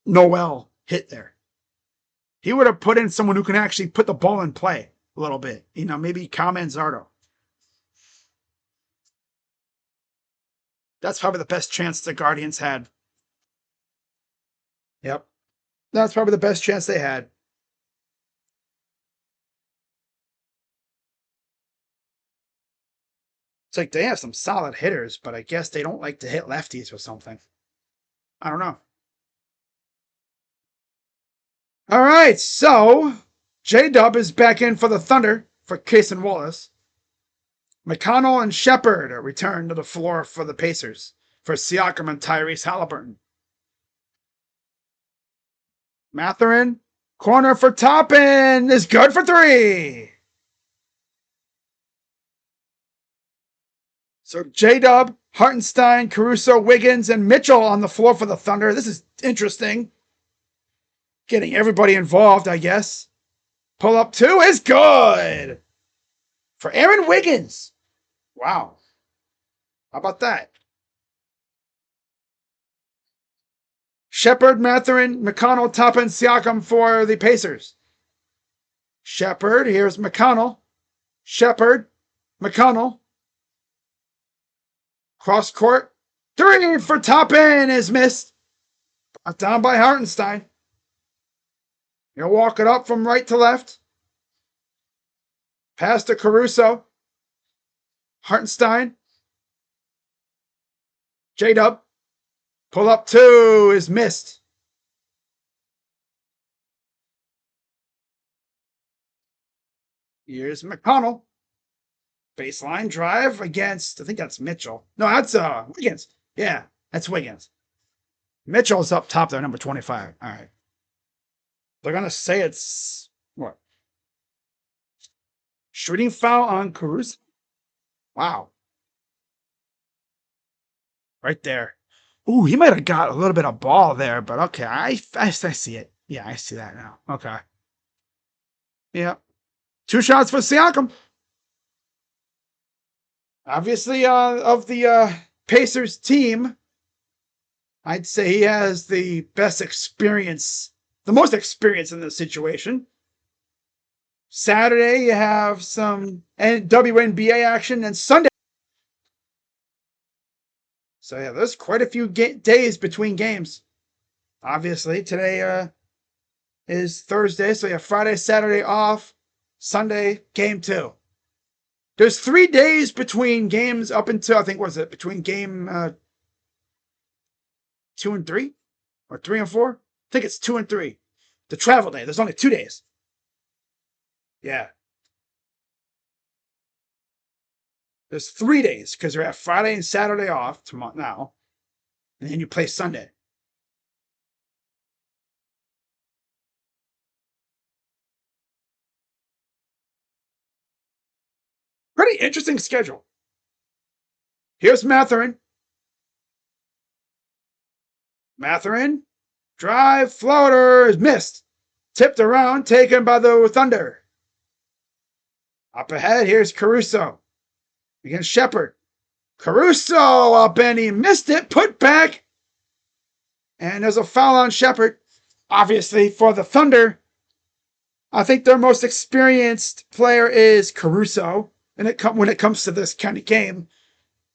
Noel hit there. He would have put in someone who can actually put the ball in play a little bit. Maybe Kyle Manzardo. That's probably the best chance the Guardians had. Yep. That's probably the best chance they had. It's like they have some solid hitters, but I guess they don't like to hit lefties or something. I don't know. All right, so J-Dub is back in for the Thunder for Cason Wallace. McConnell and Shepard return to the floor for the Pacers for Siakam and Tyrese Halliburton. Mathurin, corner for Toppin, is good for 3. So J-Dub, Hartenstein, Caruso, Wiggins, and Mitchell on the floor for the Thunder. This is interesting. Getting everybody involved, I guess. Pull up 2 is good for Aaron Wiggins. Wow. How about that? Shepard, Mathurin, McConnell, Toppin, Siakam for the Pacers. Shepard, here's McConnell. Shepard, McConnell. Cross court. 3 for Toppin is missed. Brought down by Hartenstein. He'll walk it up from right to left. Pass to Caruso. Hartenstein. J-Dub. Pull up 2 is missed. Here's McConnell. Baseline drive against, I think that's Mitchell. No, that's Wiggins. Yeah, that's Wiggins. Mitchell's up top there, number 25. All right. They're going to say it's, what? Shooting foul on Caruso? Wow. Right there. Ooh, he might have got a little bit of ball there, but okay. I see it. Yeah, I see that now. Okay. Yeah. 2 shots for Siakam. Obviously, of the Pacers team, I'd say he has the best experience, the most experience in this situation. Saturday, you have some WNBA action, and Sunday. So, yeah, there's quite a few days between games. Obviously, today is Thursday, so you have Friday, Saturday off. Sunday, game 2. There's 3 days between games up until, I think, was it between game 2 and 3? Or 3 and 4? I think it's 2 and 3. The travel day. There's only 2 days. Yeah. There's 3 days because you have Friday and Saturday off tomorrow now, and then you play Sunday. Pretty interesting schedule. Here's Mathurin. Mathurin. Drive. Floater is missed. Tipped around. Taken by the Thunder. Up ahead, here's Caruso. Against Shepard. Caruso up and he missed it. Put back. And there's a foul on Shepard. Obviously, for the Thunder, I think their most experienced player is Caruso when it comes to this kind of game,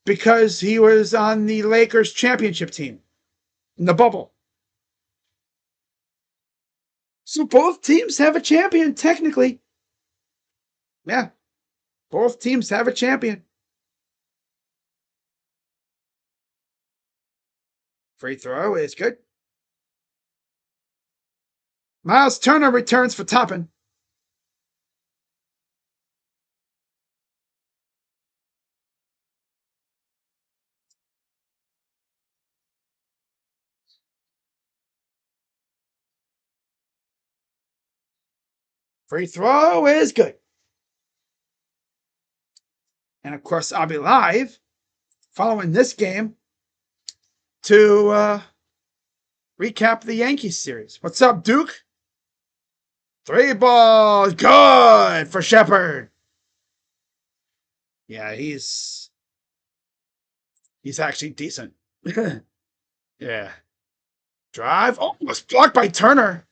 because he was on the Lakers championship team in the bubble. So both teams have a champion, technically. Yeah, both teams have a champion. Free throw is good. Miles Turner returns for Toppin. Free throw is good. And of course, I'll be live following this game to recap the Yankees series. What's up, Duke? 3 balls. Good for Shepard. Yeah, he's actually decent. Yeah. Drive. Oh, was blocked by Turner.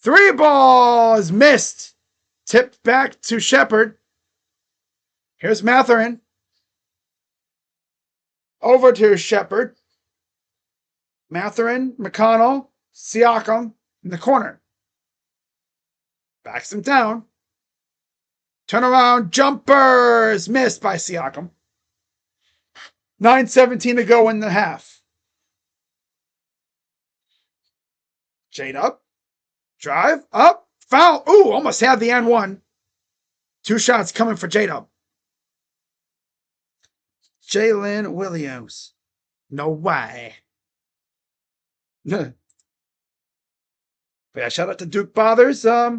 3 balls missed. Tipped back to Shepard. Here's Mathurin. Over to Shepard. Mathurin, McConnell, Siakam in the corner. Backs him down. Turnaround jumpers missed by Siakam. 9:17 to go in the half. Jade up. Drive. Up. Foul. Ooh, almost had the N1. 2 shots coming for Jade up. Jalen Williams. No way. But yeah, shout out to Duke Bothers. I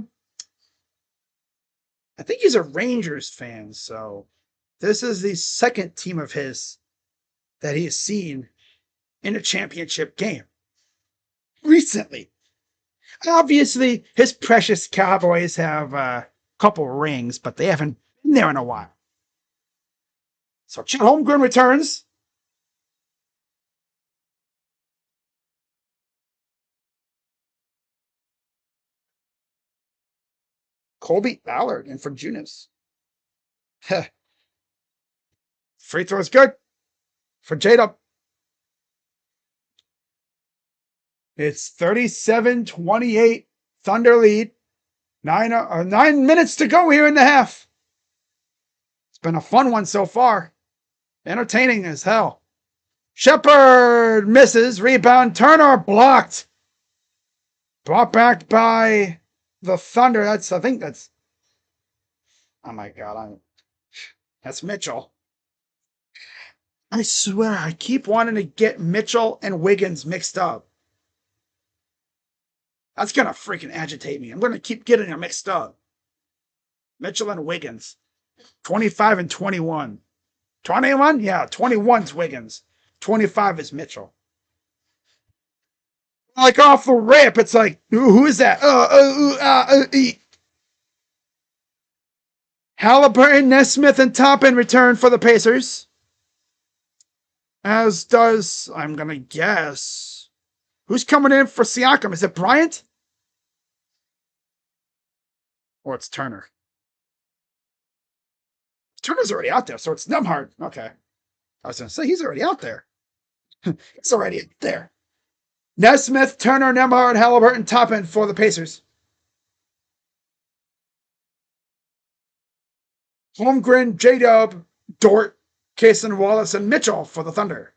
think he's a Rangers fan, so this is the second team of his that he has seen in a championship game recently. Obviously, his precious Cowboys have a couple rings, but they haven't been there in a while. So Chet Holmgren returns. Colby Allard in for Junis. Free throw is good for J-Dub. It's 37-28 Thunder lead. 9 minutes to go here in the half. It's been a fun one so far. Entertaining as hell. Shepard misses. Rebound. Turner blocked. Brought back by the Thunder. I think that's. Oh my God. That's Mitchell. I swear, I keep wanting to get Mitchell and Wiggins mixed up. That's going to freaking agitate me. I'm going to keep getting them mixed up. Mitchell and Wiggins. 25 and 21. 21? Yeah, 21's Wiggins. 25 is Mitchell. Like off the rip, it's like, who is that? Halliburton, Nesmith, and Toppin return for the Pacers. As does, I'm going to guess. Who's coming in for Siakam? Is it Bryant? Or it's Turner? Turner's already out there, so it's Nembhard. Okay. I was going to say, he's already out there. He's already out there. Nesmith, Turner, Nembhard, Halliburton, Toppin for the Pacers. Holmgren, J-Dub, Dort, Kaysen Wallace, and Mitchell for the Thunder.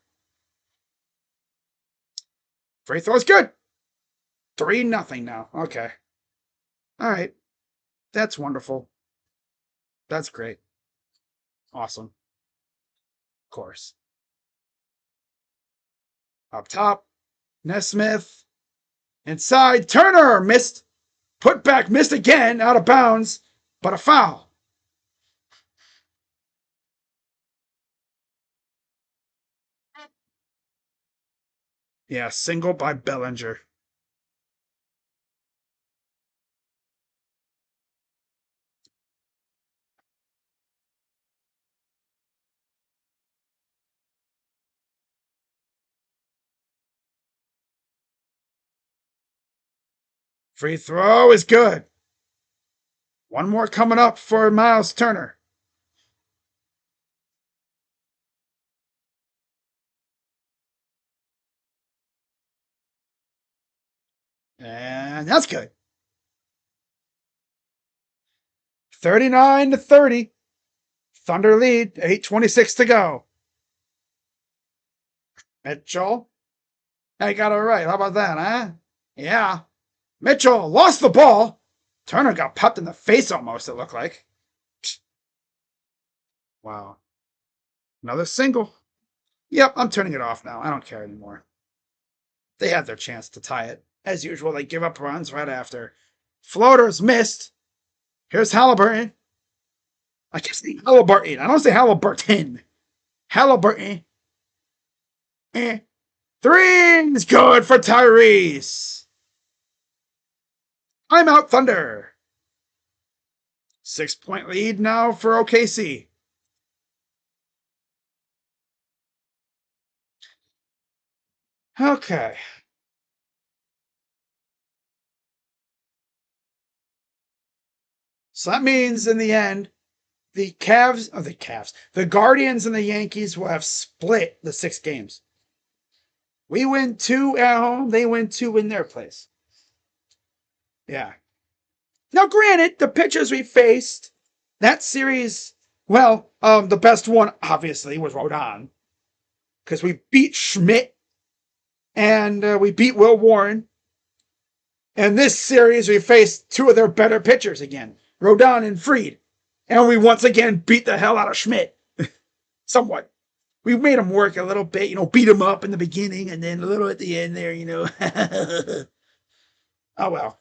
Free throw is good. 3-0 now. Okay. All right. That's wonderful. That's great. Awesome. Of course. Up top, Nesmith. Inside, Turner missed. Put back, missed again, out of bounds, but a foul. Yeah, single by Bellinger. Free throw is good. One more coming up for Miles Turner. And that's good. 39-30. Thunder lead, 8:26 to go. Mitchell. I got it right. How about that, huh? Yeah. Mitchell lost the ball. Turner got popped in the face almost, it looked like. Wow. Another single. Yep, I'm turning it off now. I don't care anymore. They had their chance to tie it. As usual, they give up runs right after. Floaters missed. Here's Halliburton. I keep saying Halliburton. I don't say Halliburton. Halliburton. Three's good for Tyrese. I'm out Thunder. 6-point lead now for OKC. Okay. So that means in the end, the Guardians and the Yankees will have split the 6 games. We win 2 at home, they win 2 in their place. Yeah. Now, granted, the pitchers we faced, that series, well, the best one, obviously, was Rodon. Because we beat Schmidt and we beat Will Warren. And this series, we faced 2 of their better pitchers again, Rodon and Fried. And we once again beat the hell out of Schmidt. Somewhat. We made him work a little bit, beat him up in the beginning and then a little at the end there, Oh, well.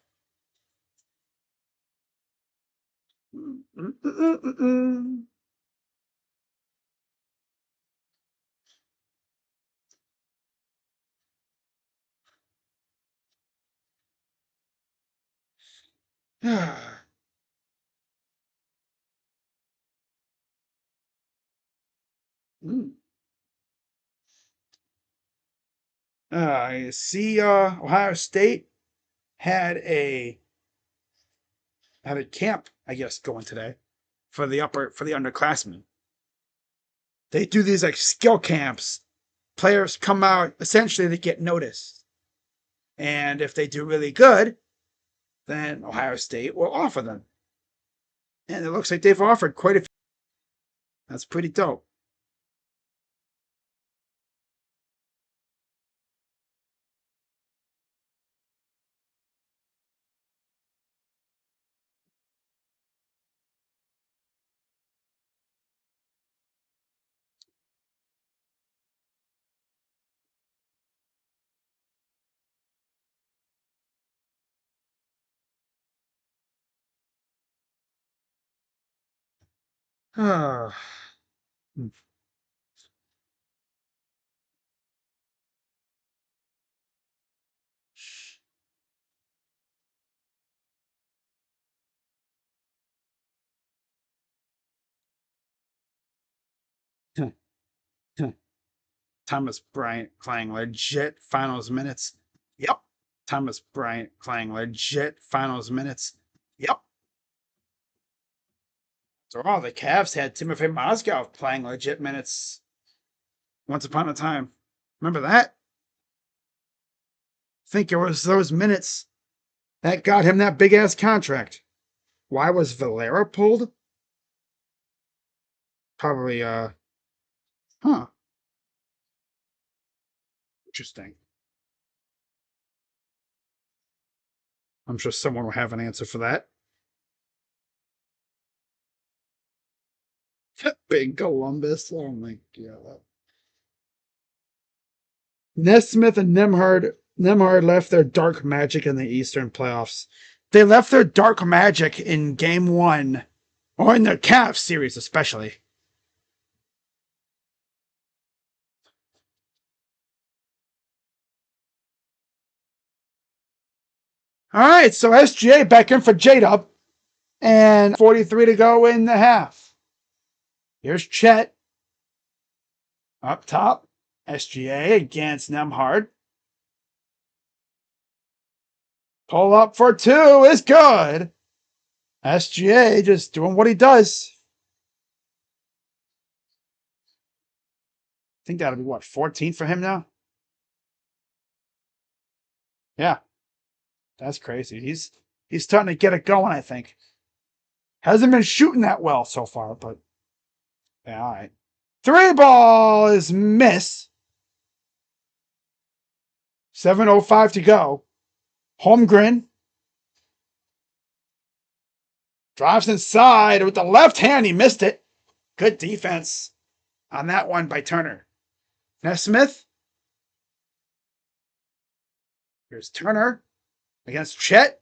I see Ohio State had a camp, I guess, going today for the underclassmen. They do these like skill camps. Players come out essentially to get noticed. And if they do really good, then Ohio State will offer them. And it looks like they've offered quite a few. That's pretty dope. Ah. Thomas Bryant playing legit finals minutes. Yep. Thomas Bryant playing legit finals minutes. Yep. So all the Cavs had Timothy Mozgov playing legit minutes once upon a time. Remember that? I think it was those minutes that got him that big ass contract. Why was Valera pulled? Probably huh. Interesting. I'm sure someone will have an answer for that. Big Columbus. Oh my god. Nesmith and Nemhard left their dark magic in the Eastern playoffs. They left their dark magic in game 1, or in the Cavs series especially. All right, so SGA back in for J-Dub, and 43 to go in the half. Here's Chet up top. SGA against Nemhard. Pull up for 2 is good. SGA just doing what he does. I think that'll be what, 14 for him now? Yeah. That's crazy. He's starting to get it going, I think. Hasn't been shooting that well so far, but yeah, all right. 3 ball is miss. 7:05 to go. Holmgren drives inside with the left hand. He missed it. Good defense on that one by Turner. Nesmith. Here's Turner against Chet.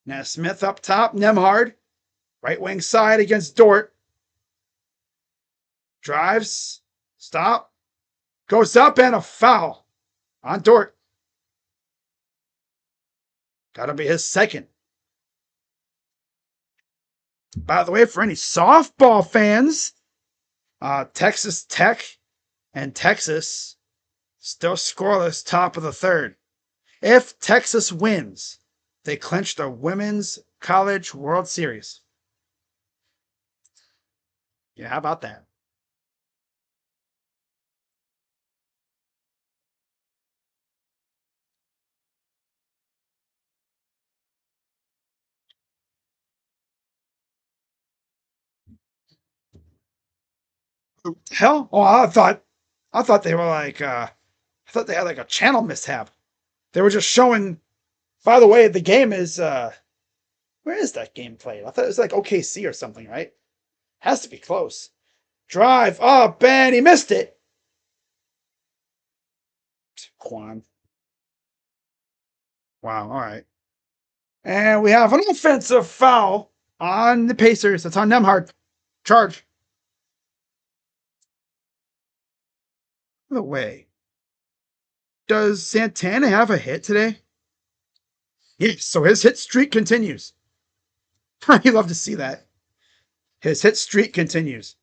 Nesmith up top. Nemhard. Right wing side against Dort. Drives. Stop. Goes up and a foul on Dort. Gotta be his second. By the way, for any softball fans, Texas Tech and Texas still scoreless, top of the third. If Texas wins, they clinch the Women's College World Series. Yeah, how about that? Hell, oh, I thought they were like, I thought they had like a channel mishap. They were just showing. By the way, the game is where is that game played? I thought it was like OKC or something, right? Has to be close. Drive up and he missed it. Quan. Wow, all right. And we have an offensive foul on the Pacers. That's on Nemhard. Charge. By the way, does Santana have a hit today? Yes, so his hit streak continues. You love to see that. His hit streak continues.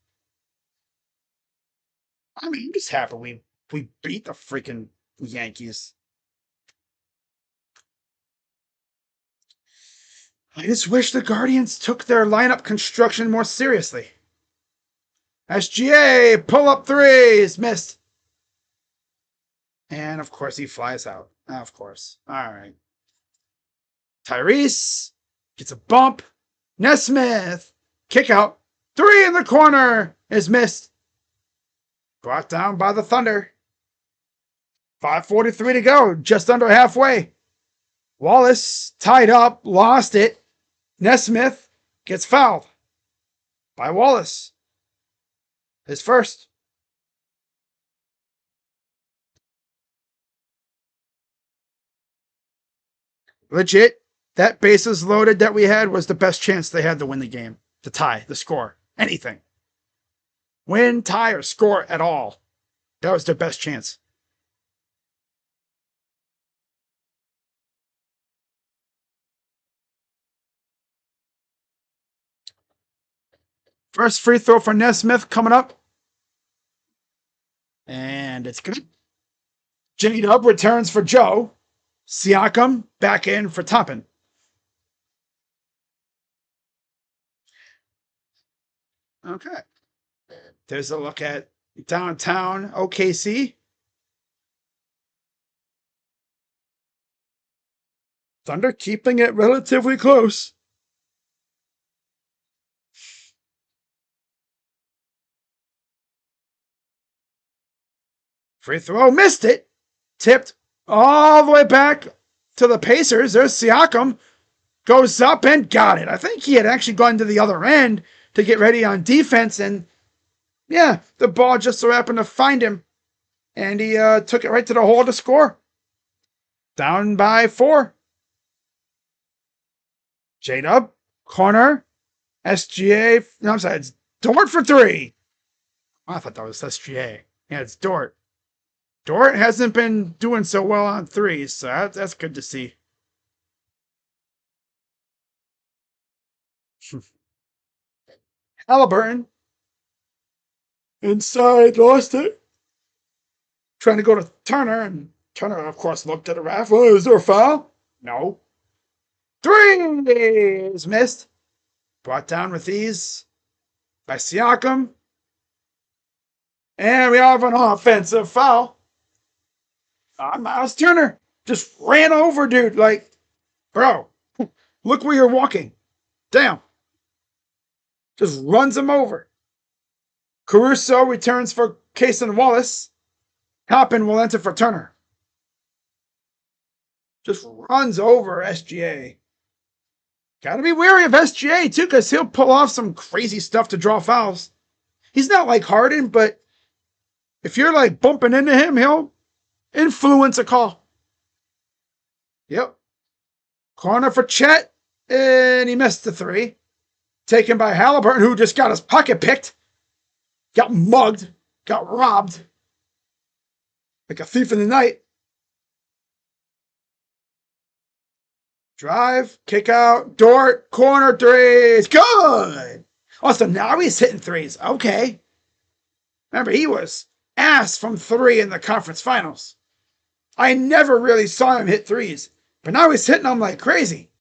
I mean, I'm just happy we beat the freaking Yankees. I just wish the Guardians took their lineup construction more seriously. SGA, pull up threes, missed. And of course he flies out. Of course. All right. Tyrese gets a bump. Nesmith, kick out. 3 in the corner is missed. Brought down by the Thunder. 5:43 to go, just under halfway. Wallace tied up, lost it. Nesmith gets fouled by Wallace. His first. Legit, that bases loaded that we had was the best chance they had to win the game, to tie, the score, anything. Win, tie, or score at all. That was their best chance. First free throw for Nesmith coming up. And it's good. J-Dub returns for Joe. Siakam back in for Toppin. Okay. There's a look at downtown OKC. Thunder keeping it relatively close. Free throw, missed it. Tipped all the way back to the Pacers. There's Siakam. Goes up and got it. I think he had actually gone to the other end to get ready on defense, and Yeah, the ball just so happened to find him, and he took it right to the hole to score. Down by 4. J-Dub, corner, SGA. No, I'm sorry, it's Dort for 3. I thought that was SGA. Yeah, it's Dort. Dort hasn't been doing so well on threes, so that's good to see. Halliburton inside, lost it. Trying to go to Turner, and Turner, of course, looked at the ref. Oh, is there a foul? No. 3 is missed. Brought down with ease by Siakam. And we have an offensive foul. Miles Turner just ran over, dude. Like, bro, look where you're walking. Damn. Just runs him over. Caruso returns for Cason Wallace. Toppin will enter for Turner. Just runs over SGA. Gotta be wary of SGA, too, because he'll pull off some crazy stuff to draw fouls. He's not like Harden, but if you're like bumping into him, he'll influence a call. Yep. Corner for Chet, and he missed the 3. Taken by Halliburton, who just got his pocket picked. Got mugged. Got robbed. Like a thief in the night. Drive, kick out, Dort, corner 3. Good. Also, now he's hitting 3s. Okay. Remember, he was ass from 3 in the conference finals. I never really saw him hit 3s, but now he's hitting them like crazy.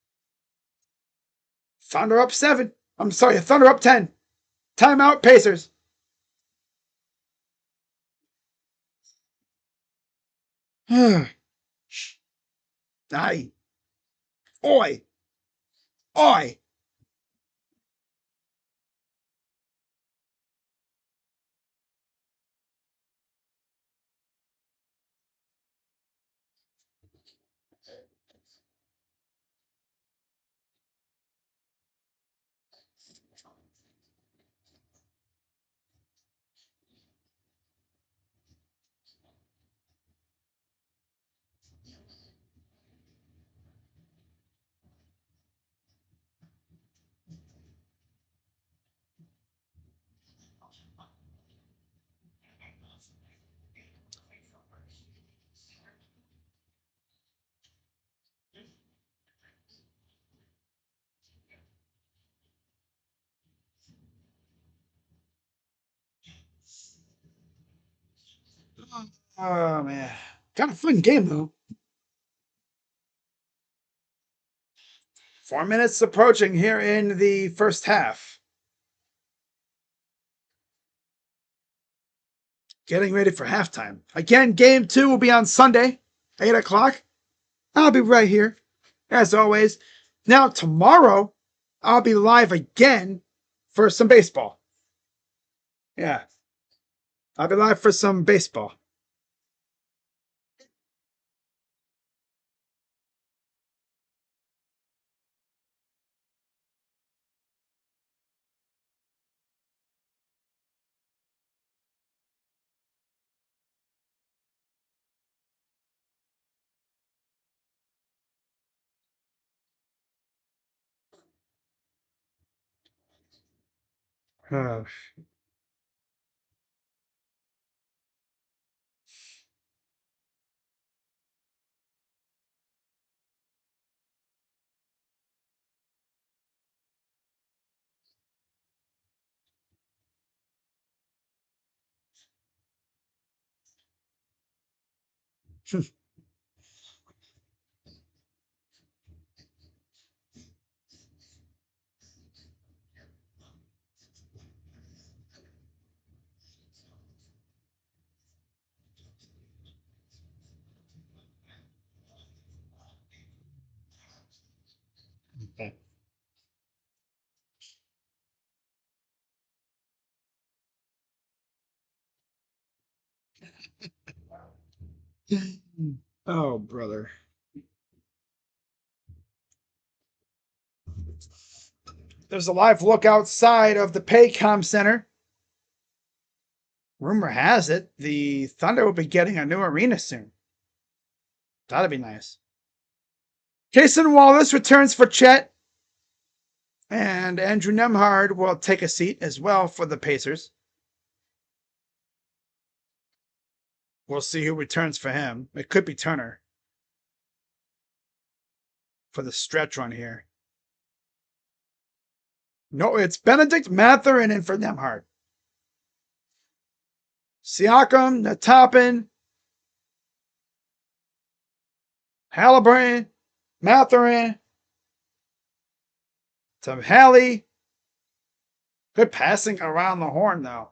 Thunder up 7. I'm sorry, Thunder up 10. Timeout, Pacers. Aye. Oi. Oi. Oh, man. Kind of fun game, though. 4 minutes approaching here in the first half. Getting ready for halftime. Again, game 2 will be on Sunday, 8 o'clock. I'll be right here, as always. Now, tomorrow, I'll be live again for some baseball. Yeah, I'll be live for some baseball. Uh, oh, brother. There's a live look outside of the Paycom Center. Rumor has it the Thunder will be getting a new arena soon. That'd be nice. Jason Wallace returns for Chet. And Andrew Nemhard will take a seat as well for the Pacers. We'll see who returns for him. It could be Turner for the stretch run here. No, it's Benedict Mathurin in for Nemhard. Siakam, Natapin, Halliburton, Mathurin, to Halley. Good passing around the horn, though.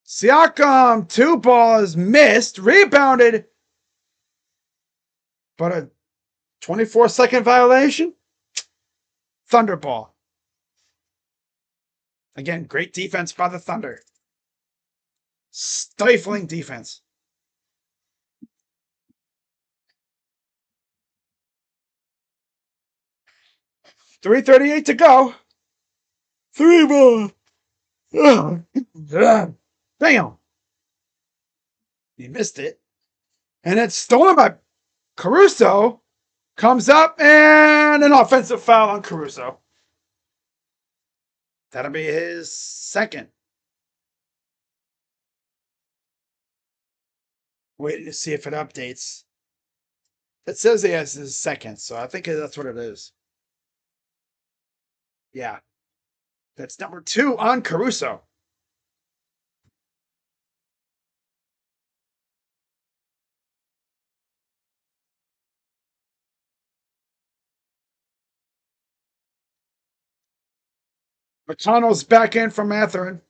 Siakam, 2 balls missed, rebounded, but a 24-second violation? Thunderball. Again, great defense by the Thunder. Stifling defense. .338 to go. 3 ball. Bam. He missed it. And it's stolen by Caruso. Comes up and an offensive foul on Caruso. That'll be his second. Waiting to see if it updates. It says he has his second, so I think that's what it is. Yeah. That's number 2 on Caruso. McConnell's back in for Mathurin.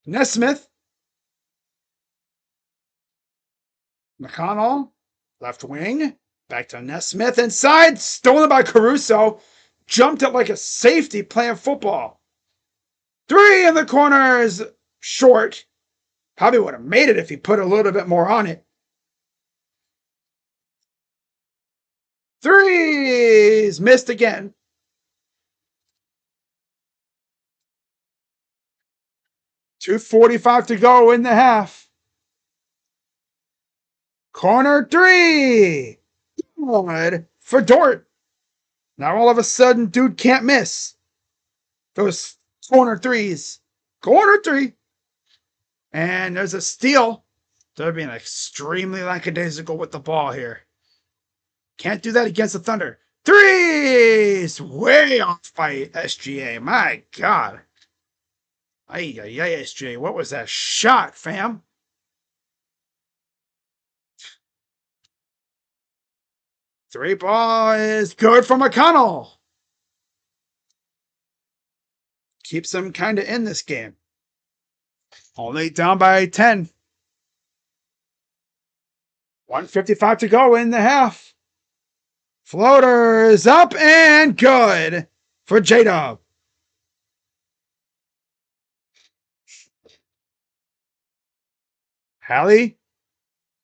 Nesmith. McConnell. Left wing. Back to Nesmith. Inside. Stolen by Caruso. Jumped it like a safety playing football. 3 in the corner is short. Probably would have made it if he put a little bit more on it. 3's missed again. .245 to go in the half. Corner 3. Good for Dort. Now all of a sudden, dude can't miss. Those corner 3's. Corner 3. And there's a steal. They're being extremely lackadaisical with the ball here. Can't do that against the Thunder. 3's way off by SGA. My God. Ay, SGA. What was that shot, fam? Three ball is good for McConnell. Keeps them kind of in this game. Only down by 10. 1:55 to go in the half. Floater is up and good for J-Dub. Hallie.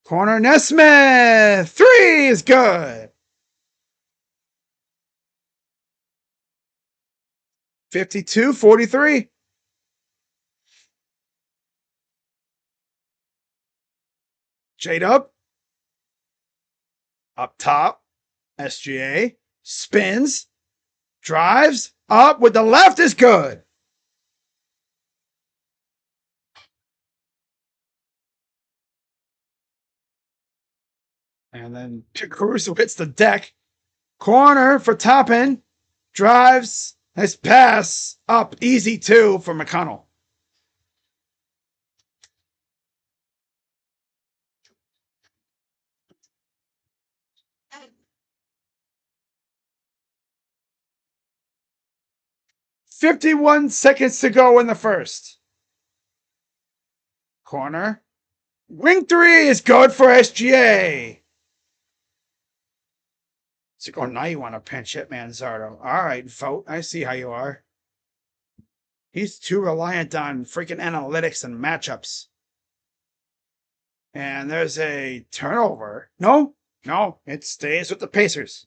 Corner Nesmith. 3 is good. 52-43. J-Dub. Up top. SGA. Spins. Drives. Up with the left is good. And then Caruso hits the deck. Corner for Toppin. Drives. Nice pass. Up. Easy 2 for McConnell. .51 seconds to go in the first. Corner. Wing 3 is good for SGA. So, oh, now you want to pinch hit Manzardo. All right, Vogt. I see how you are. He's too reliant on freaking analytics and matchups. And there's a turnover. No, it stays with the Pacers.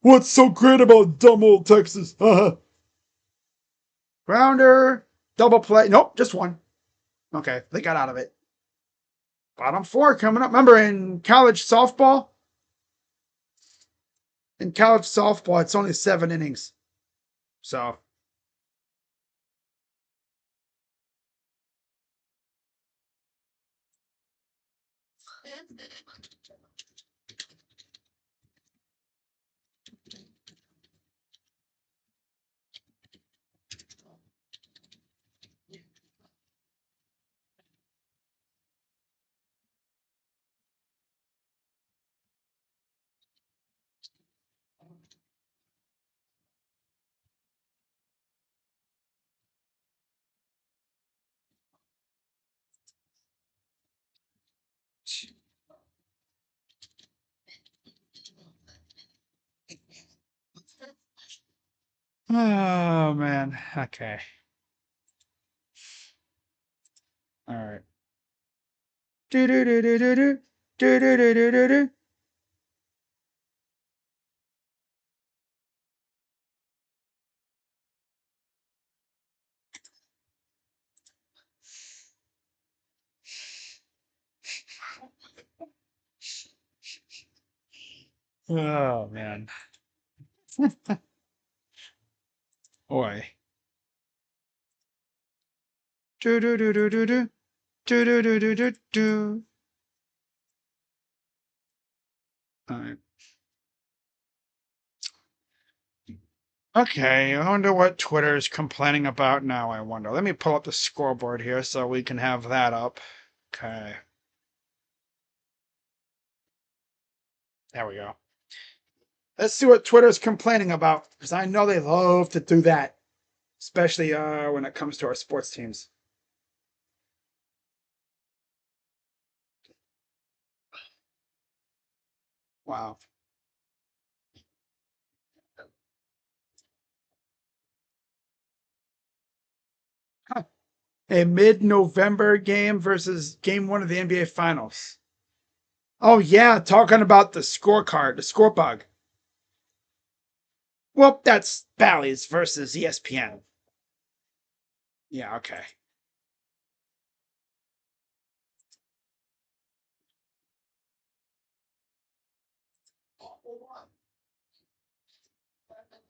What's so great about dumb old Texas? Grounder, double play. Nope, just one. Okay, they got out of it. Bottom four coming up. Remember in college softball? In college softball, it's only 7 innings. So. Oh, man. Okay. All right. Do do do do do do do do do do do do. Oh man. Boy. Do do do do do do do do do do do do. All right. Okay, I wonder what Twitter's complaining about now, I wonder. Let me pull up the scoreboard here so we can have that up. Okay. There we go. Let's see what Twitter's complaining about, because I know they love to do that, especially when it comes to our sports teams. Wow. Huh. A mid-November game versus game 1 of the NBA Finals. Oh yeah, talking about the scorecard, the score bug. Well, that's Bally's versus ESPN. Yeah, okay.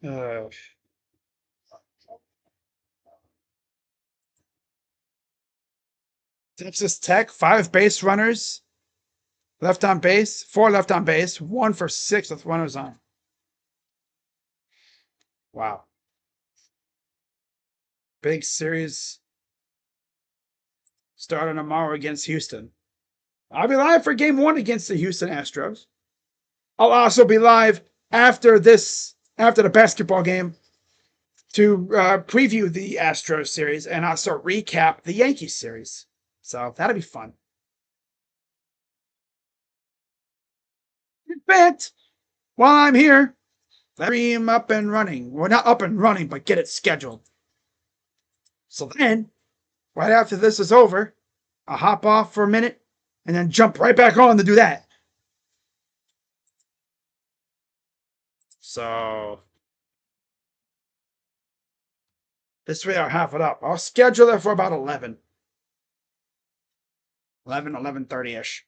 Uh, Texas Tech, 5 base runners, left on base, 4 left on base, 1 for 6 with runners on. Wow. Big series starting tomorrow against Houston. I'll be live for game 1 against the Houston Astros. I'll also be live after the basketball game, to preview the Astros series and also recap the Yankees series. So that'll be fun. In fact, while I'm here, let stream up and running. Well, not up and running, but get it scheduled. So then, right after this is over, I'll hop off for a minute and then jump right back on to do that. So this way I'll half it up. I'll schedule it for about 11. 11:30ish.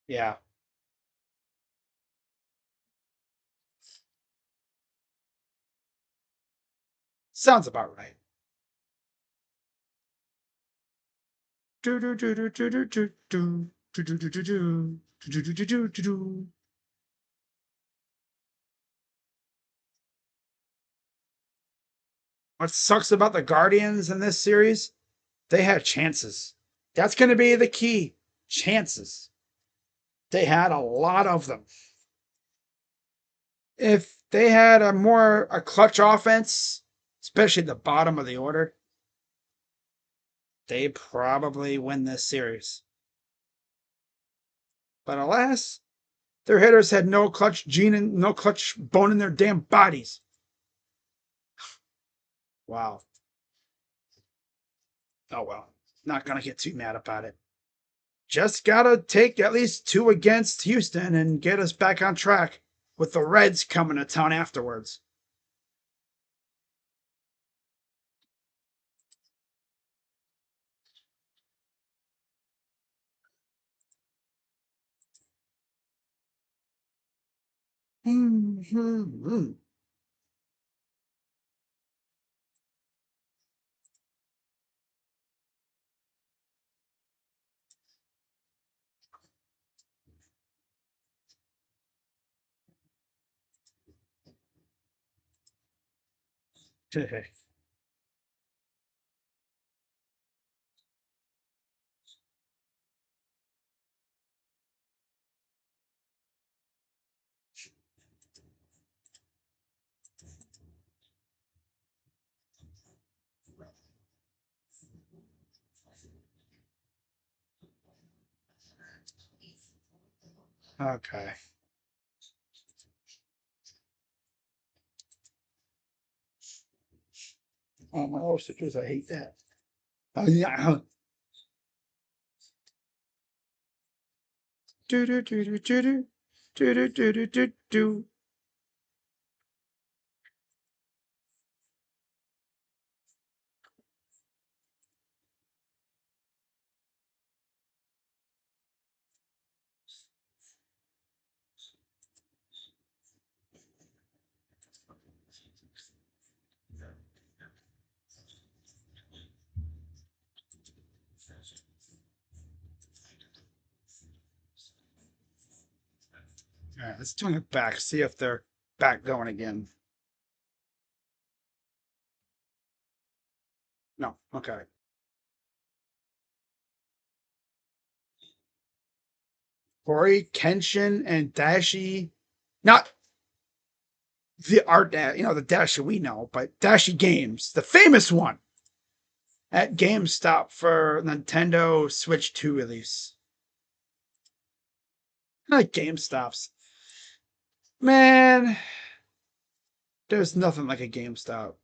Yeah. Sounds about right. Do do do do do do do do do do do do do do do do do. What sucks about the Guardians in this series? They had chances. That's going to be the key. Chances. They had a lot of them. If they had a clutch offense, especially the bottom of the order, they probably win this series. But alas, their hitters had no clutch gene and no clutch bone in their damn bodies. Wow. Oh well. Not gonna get too mad about it. Just gotta take at least 2 against Houston and get us back on track. with the Reds coming to town afterwards. Mm-hmm. Okay. Oh, my ostriches, I hate that. Oh, yeah. Do do do do do do do do do do do. All right, let's turn it back. See if they're back going again. No. Okay. Corey, Kenshin, and Dashi. Not the art, the Dashi we know, but Dashi Games, the famous one at GameStop for Nintendo Switch 2 release. I like GameStops. Man, there's nothing like a GameStop.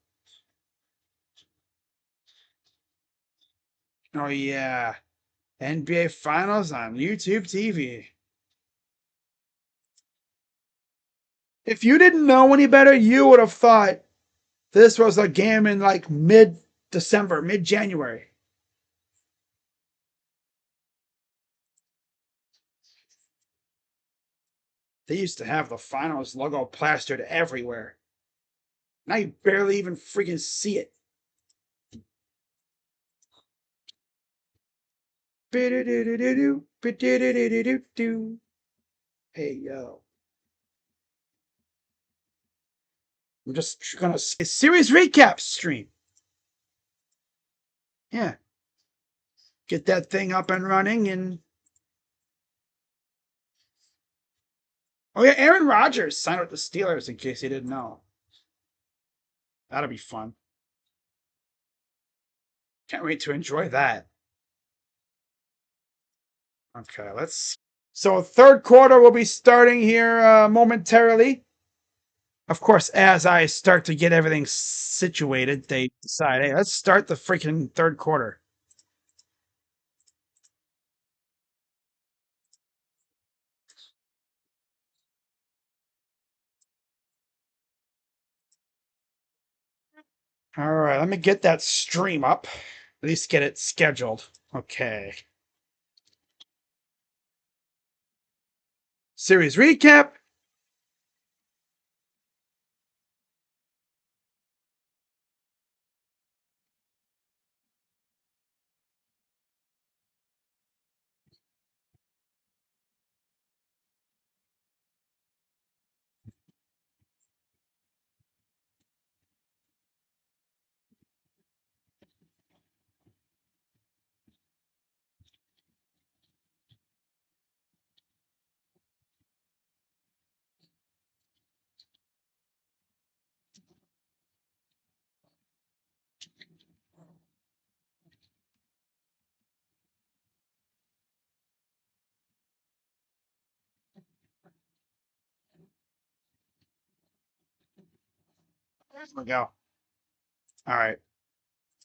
Oh, yeah. NBA Finals on YouTube TV. If you didn't know any better, you would have thought this was a game in like mid December, mid January. They used to have the finals logo plastered everywhere. Now you barely even freaking see it. Hey, yo. I'm just gonna say series recap stream. Yeah. Get that thing up and running and oh yeah, Aaron Rodgers signed with the Steelers in case you didn't know. That'll be fun. Can't wait to enjoy that. Okay, let's. So third quarter will be starting here momentarily. Of course, as I start to get everything situated, they decide, hey, let's start the freaking third quarter. All right, let me get that stream up. At least get it scheduled. Okay. Series recap. There we go. All right.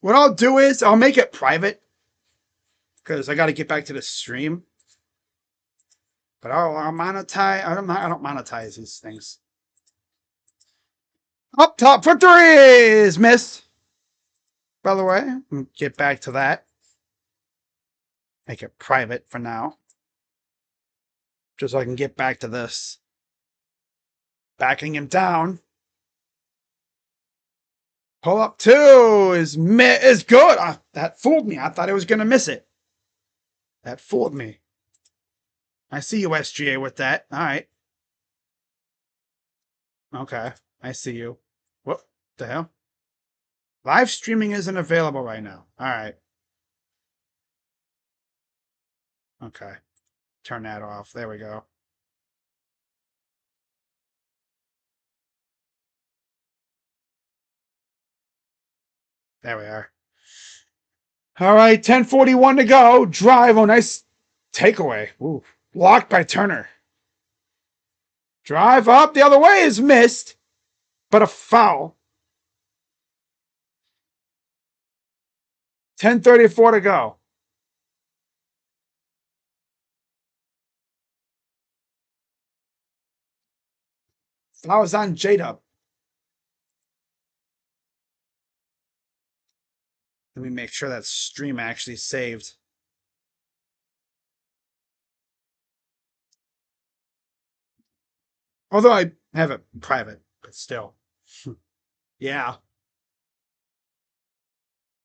What I'll do is I'll make it private because I got to get back to the stream. But I'll monetize. I don't monetize these things. Up top for threes. Missed. By the way, get back to that. Make it private for now. Just so I can get back to this. Backing him down. Pull up two is good. That fooled me. I thought I was going to miss it. That fooled me. I see you, SGA, with that. All right. Okay. I see you. What the hell? Live streaming isn't available right now. All right. Okay. Turn that off. There we go. There we are. All right, 10:41 to go. Drive. Oh, nice takeaway. Ooh. Blocked by Turner. Drive up the other way is missed, but a foul. 10:34 to go. Foul is on J-Dub. Let me make sure that stream actually saved. Although I have it private, but still. Yeah.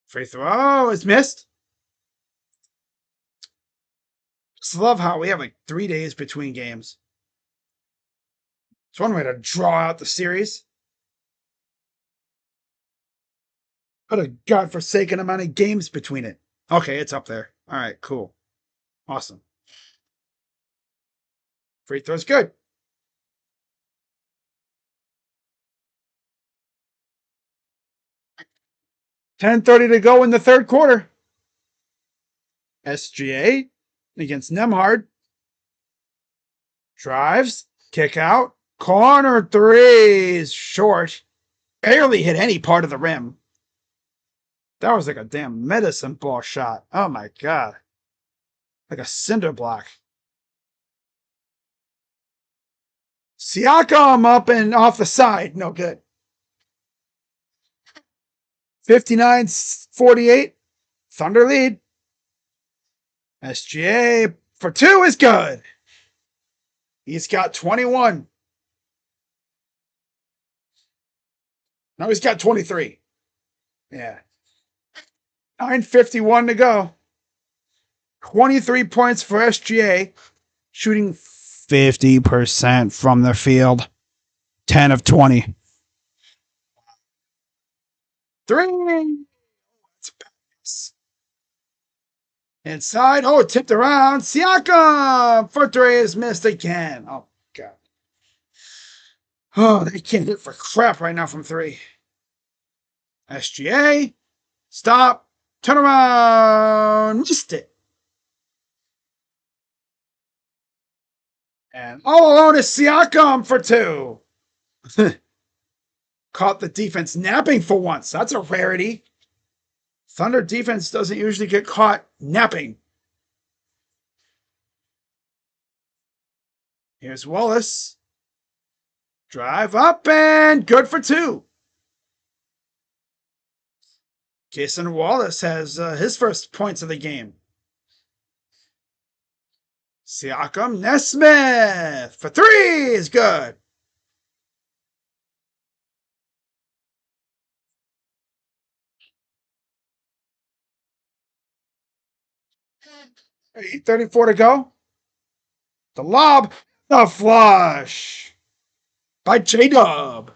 Free throw is missed. Just love how we have like 3 days between games. It's one way to draw out the series. What a godforsaken amount of games between it. Okay, it's up there. All right, cool. Awesome. Free throw's good. $10:30 to go in the third quarter. SGA against Nembhard. Drives, kick out, corner threes, short. Barely hit any part of the rim. That was like a damn medicine ball shot. Oh my god. Like a cinder block. Siakam up and off the side. No good. 59-48. Thunder lead. SGA for two is good. He's got 21. No, he's got 23. Yeah. 9:51 to go. 23 points for SGA. Shooting 50% from the field. 10 of 20. Three. Inside. Oh, tipped around. Siakam for three is missed again. Oh, God. Oh, they can't hit for crap right now from three. SGA. Stop. Turn around. Missed it. And all alone is Siakam for two. Caught the defense napping for once. That's a rarity. Thunder defense doesn't usually get caught napping. Here's Wallace. Drive up and good for two. Jason Wallace has his first points of the game. Siakam Nesmith for three is good. $8:34 to go. The lob, the flush by J-Dub.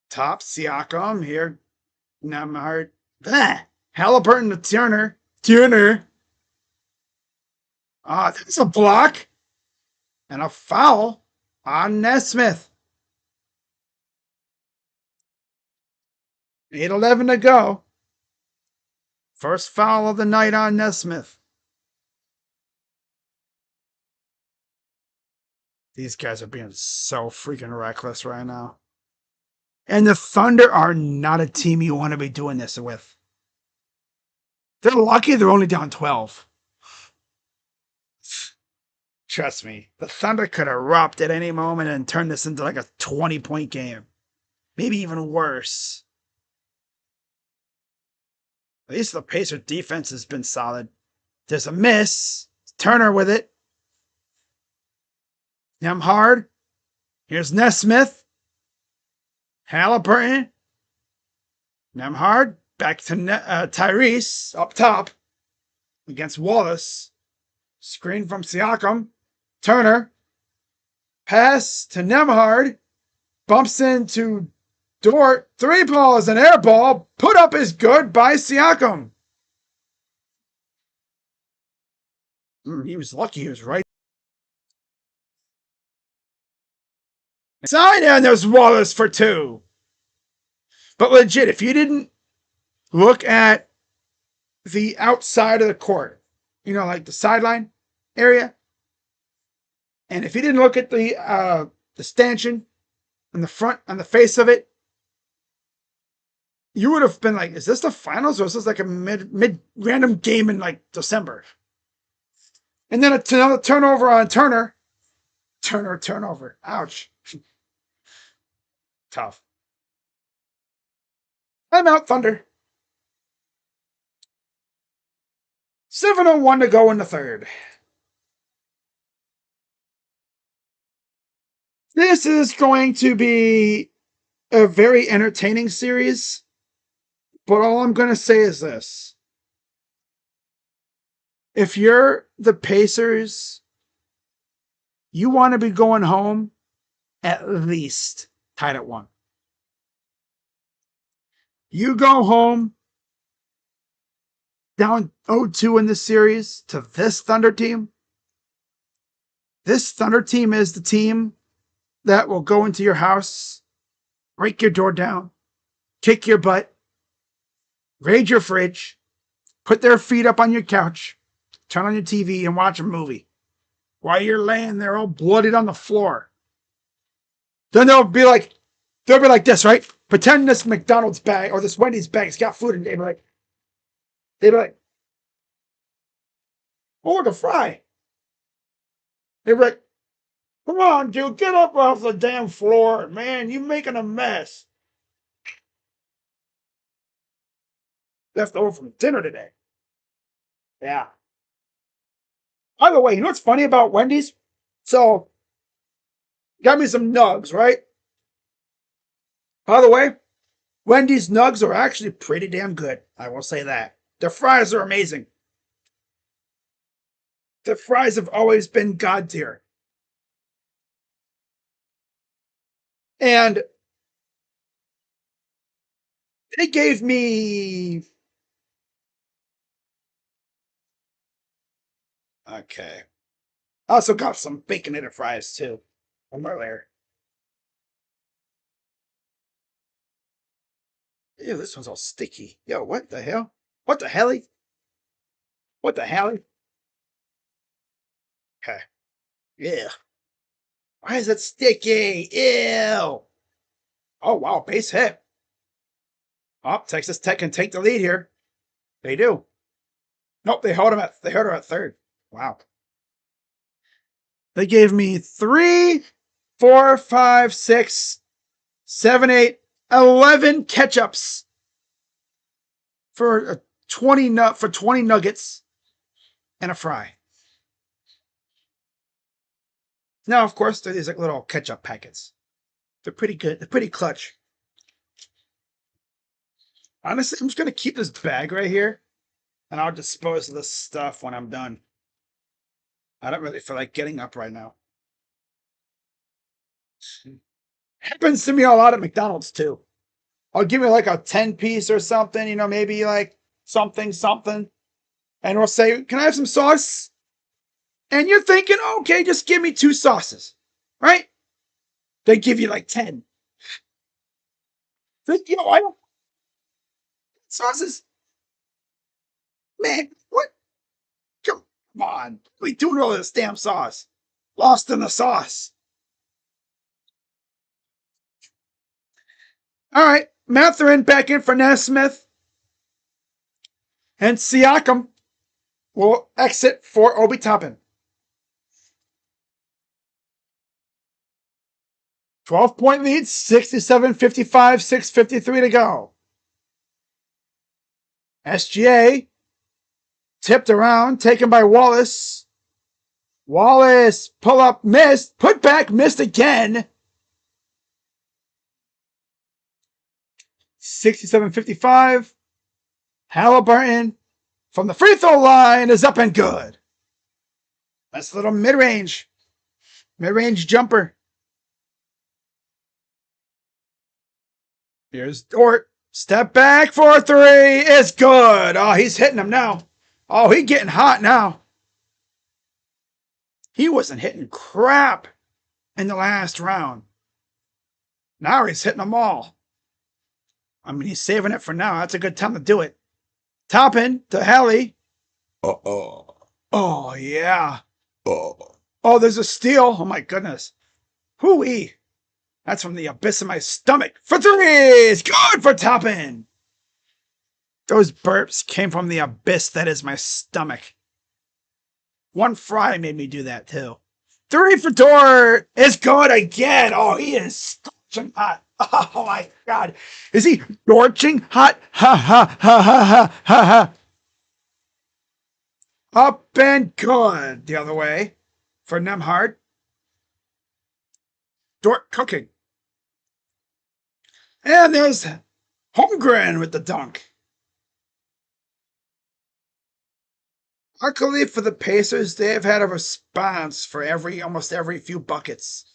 Top Siakam here. Nembhard. Halliburton to Turner. That's a block. And a foul on Nesmith. 8:11 to go. First foul of the night on Nesmith. These guys are being so freaking reckless right now. And the Thunder are not a team you want to be doing this with. They're lucky they're only down 12. Trust me, the Thunder could erupt at any moment and turn this into like a 20-point game. Maybe even worse. At least the Pacer defense has been solid. There's a miss. Turner with it. Nembhard. Here's Nesmith. Halliburton. Nembhard. Back to Tyrese up top against Wallace. Screen from Siakam. Turner. Pass to Nembhard. Bumps into Dort. 3 balls, an air ball. Put up is good by Siakam. He was lucky he was right. Side, and there's Wallace for 2. But legit, if you didn't look at the outside of the court, like the sideline area, and if you didn't look at the stanchion on the front, on the face of it, you would have been like, is this the finals or is this like a mid random game in like December? And then another turnover on Turner. Turnover. Ouch. Tough. I'm out, Thunder. 7:01 to go in the third. This is going to be a very entertaining series, but all I'm going to say is this. If you're the Pacers, you want to be going home at least tied at 1. You go home down 0-2 in this series to this Thunder team. This Thunder team is the team that will go into your house, break your door down, kick your butt, raid your fridge, put their feet up on your couch, turn on your TV and watch a movie while you're laying there all bloodied on the floor. Then they'll be like this, right? Pretend this McDonald's bag or this Wendy's bag has got food in it. They'd be like, oh, look, a fry. They'd be like, come on, dude, get up off the damn floor. Man, you making a mess. Left over from dinner today. Yeah. By the way, you know what's funny about Wendy's? So, got me some nugs, right? By the way, Wendy's nugs are actually pretty damn good. I will say that. Their fries are amazing. Their fries have always been god tier. And they gave me... Okay. I also got some baconated fries, too, from earlier. Ew, this one's all sticky. Yo, what the hell? What the hell? What the hell? Okay. Yeah. Why is it sticky? Ew. Oh, wow. Base hit. Oh, Texas Tech can take the lead here. They do. Nope, they held her at third. Wow. They gave me 3, 4, 5, 6, 7, 8, 11 ketchups for 20 nuggets and a fry. Now, of course, they're these like little ketchup packets. They're pretty good. They're pretty clutch. Honestly, I'm just going to keep this bag right here, and I'll dispose of this stuff when I'm done. I don't really feel like getting up right now. Happens to me a lot at McDonald's, too. I'll give me like a 10-piece or something, maybe like something. And we'll say, can I have some sauce? And you're thinking, okay, just give me 2 sauces, right? They give you like 10. I don't... Sauces? Man, what? Come on. What are we doing all this damn sauce? Lost in the sauce. All right. Mathurin back in for Nesmith. And Siakam will exit for Obi Toppin. 12-point lead, 67-55, 6:53 to go. SGA tipped around, taken by Wallace. Wallace, pull up, missed, put back, missed again. 67-55. Halliburton from the free throw line is up and good. That's a little mid-range jumper. Here's Dort. Step back for three is good. Oh, he's hitting them now. Oh, he's getting hot now. He wasn't hitting crap in the last round. Now he's hitting them all. I mean, he's saving it for now. That's a good time to do it. Toppin to Hallie. Oh, yeah. Oh, there's a steal. Oh, my goodness. Hoo-wee. That's from the abyss of my stomach. For threes. Good for Toppin. Those burps came from the abyss that is my stomach. One fry made me do that, too. Three for Dort is good again. Oh, he is scorching hot. Oh, my God. Is he scorching hot? Ha, ha, ha, ha, ha, ha, ha. Up and good the other way for Nembhard. Dort cooking. And there's Holmgren with the dunk. Luckily for the Pacers, they have had a response for almost every few buckets.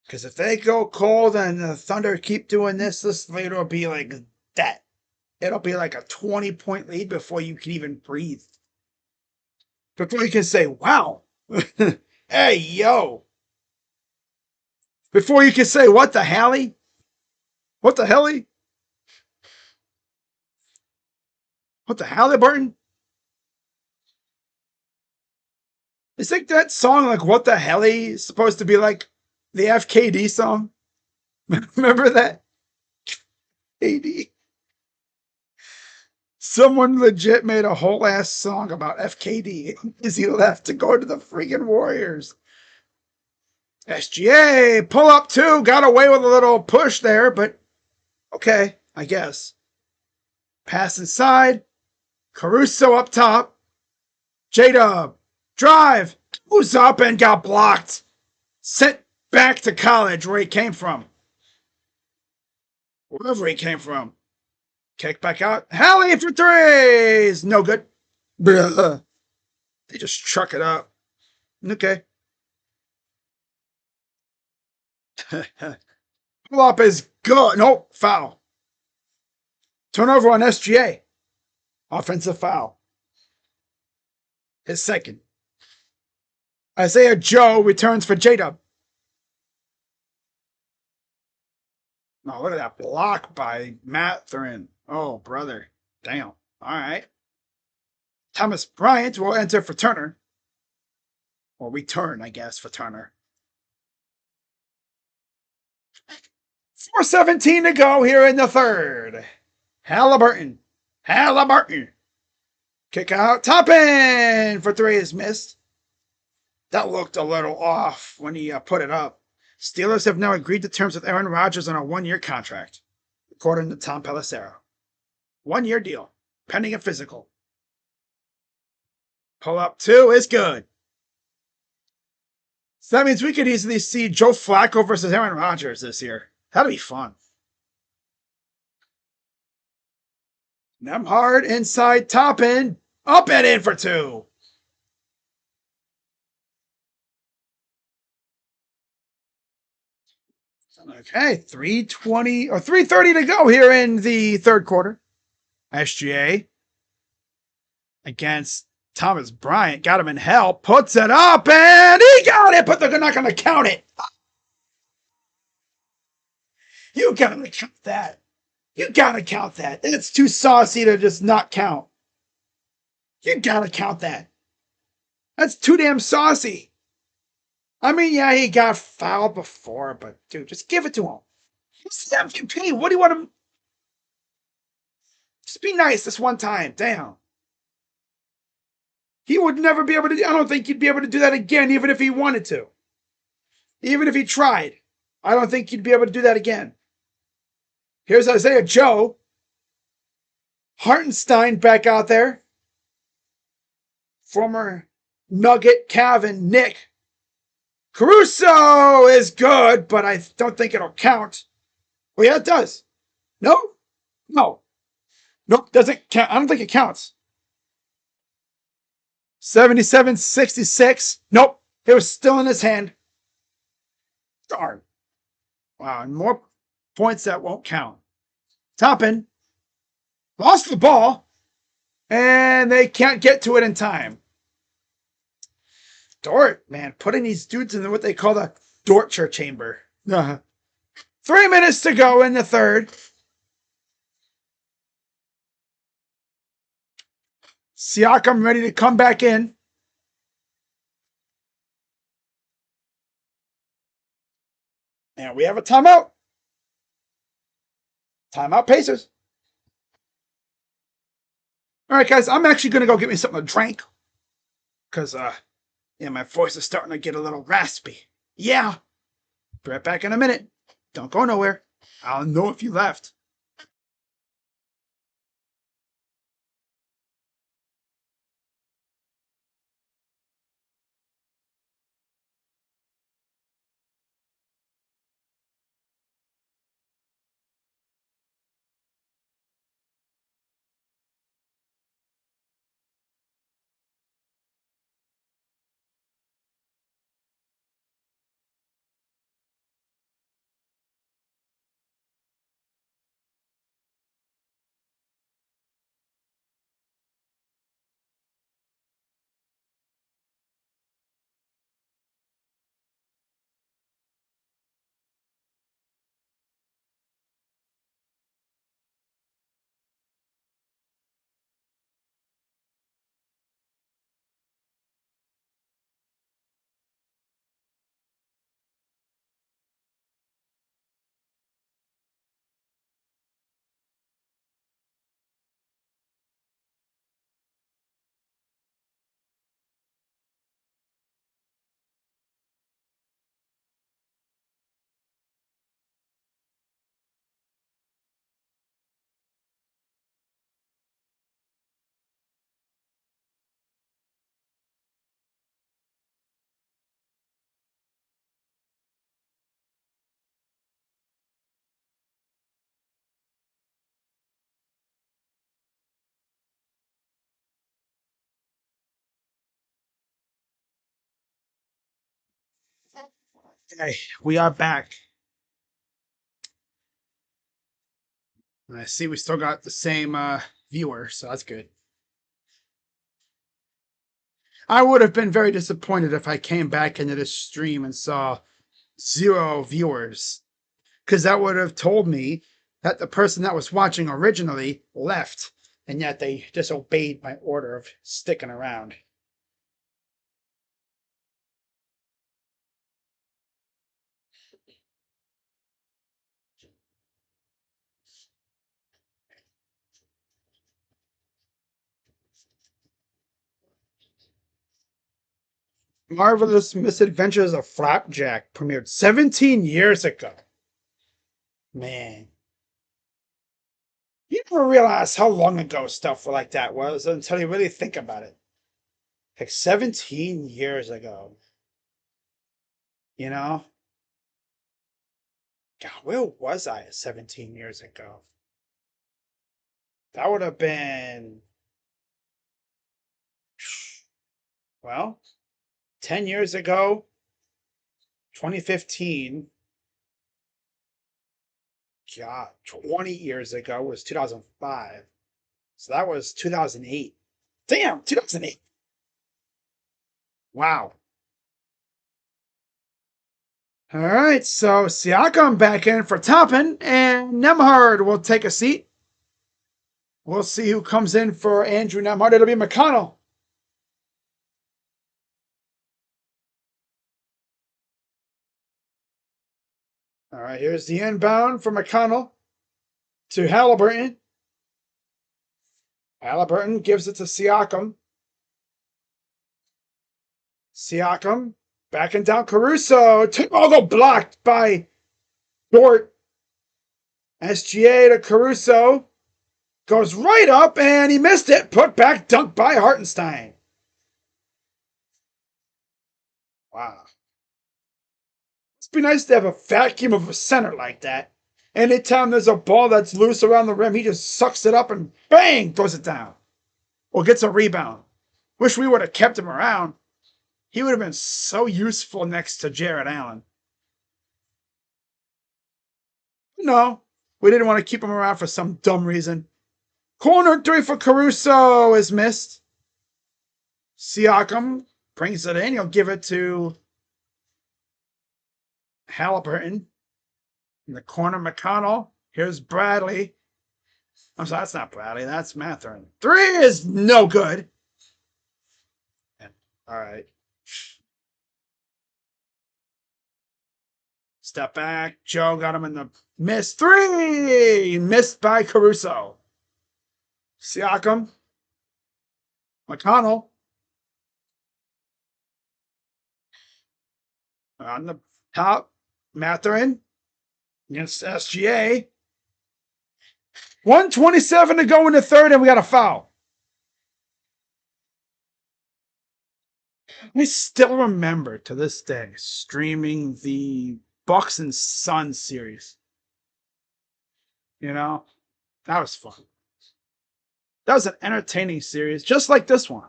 Because if they go cold and the Thunder keep doing this lead will be like that. It'll be like a 20-point lead before you can even breathe. Before you can say, wow. Hey, yo. Before you can say, what the helly? What the helly? What the Halliburton? Is like that song like What the Helly is supposed to be like the FKD song? Remember that? AD. Someone legit made a whole ass song about FKD as he left to go to the freaking Warriors. SGA, pull up two, got away with a little push there, but okay, I guess. Pass inside. Caruso up top. J-Dub. Drive. Who's up and got blocked. Sent back to college where he came from. Wherever he came from. Kick back out. Hallie for threes. No good. Blah. They just truck it up. Okay. Pull up is good. Nope. Foul. Turnover on SGA. Offensive foul. His second. Isaiah Joe returns for J-Dub. Oh, look at that block by Mathurin. Oh, brother. Damn. All right. Thomas Bryant will enter for Turner. Or return, I guess, for Turner. 4:17 to go here in the third. Halliburton. Kick out. Toppin for three is missed. That looked a little off when he put it up. Steelers have now agreed to terms with Aaron Rodgers on a one-year contract, according to Tom Pelissero. 1-year deal, pending a physical. Pull up two is good. So that means we could easily see Joe Flacco versus Aaron Rodgers this year. That'll be fun. Nembhard inside Toppin. Up and in for two. Okay, 3:20 or 3:30 to go here in the third quarter. SGA against Thomas Bryant. Got him in hell. Puts it up and he got it, but they're not going to count it. You got to count that. You got to count that. It's too saucy to just not count. You got to count that. That's too damn saucy. I mean, yeah, he got fouled before, but dude, just give it to him. He's the MVP. What do you want him? Just be nice this one time. Damn. He would never be able to. I don't think he'd be able to do that again, even if he wanted to. Even if he tried. I don't think you'd be able to do that again. Here's Isaiah Joe. Hartenstein back out there. Former Nugget, Cav, and Nick. Caruso is good, but I don't think it'll count. Oh, yeah, it does. No? No. Nope, doesn't count. I don't think it counts. 77-66. Nope, it was still in his hand. Darn. Wow, and more points that won't count. Toppin lost the ball, and they can't get to it in time. Dort, man, putting these dudes in what they call the torture chamber. 3 minutes to go in the third. Siakam ready to come back in. And we have a timeout. Timeout, Pacers. All right, guys, I'm actually going to go get me something to drink. Because, my voice is starting to get a little raspy. Yeah. Be right back in a minute. Don't go nowhere. I'll know if you left. Okay, we are back. I see we still got the same viewer, so that's good. I would have been very disappointed if I came back into this stream and saw 0 viewers. Because that would have told me that the person that was watching originally left, and yet they disobeyed my order of sticking around. Marvelous Misadventures of Flapjack premiered 17 years ago. Man. You never realize how long ago stuff like that was until you really think about it. Like 17 years ago. You know? God, where was I 17 years ago? That would have been, well, 10 years ago, 2015. God, 20 years ago was 2005. So that was 2008. Damn, 2008. Wow. All right, so Siakam back in for Toppin, and Nembhard will take a seat. We'll see who comes in for Andrew Nembhard. It'll be McConnell. All right, here's the inbound for McConnell to Halliburton. Halliburton gives it to Siakam. Siakam backing down Caruso. All blocked by Dort. SGA to Caruso. Goes right up and he missed it. Put back dunk by Hartenstein. Wow. Must be nice to have a vacuum of a center like that. Anytime there's a ball that's loose around the rim, he just sucks it up and bang, throws it down. Or gets a rebound. Wish we would have kept him around. He would have been so useful next to Jarrett Allen. No, we didn't want to keep him around for some dumb reason. Corner three for Caruso is missed. Siakam brings it in. He'll give it to Halliburton. In the corner, McConnell. Here's Bradley. I'm sorry, that's not Bradley. That's Mathurin. Three is no good. All right. Step back. Joe got him in the miss. Three! Missed by Caruso. Siakam. McConnell. On the top. Mathurin. Against SGA. 1:27 to go in the third, and we got a foul. I still remember to this day streaming the Bucks and Suns series. You know, that was fun. That was an entertaining series, just like this one.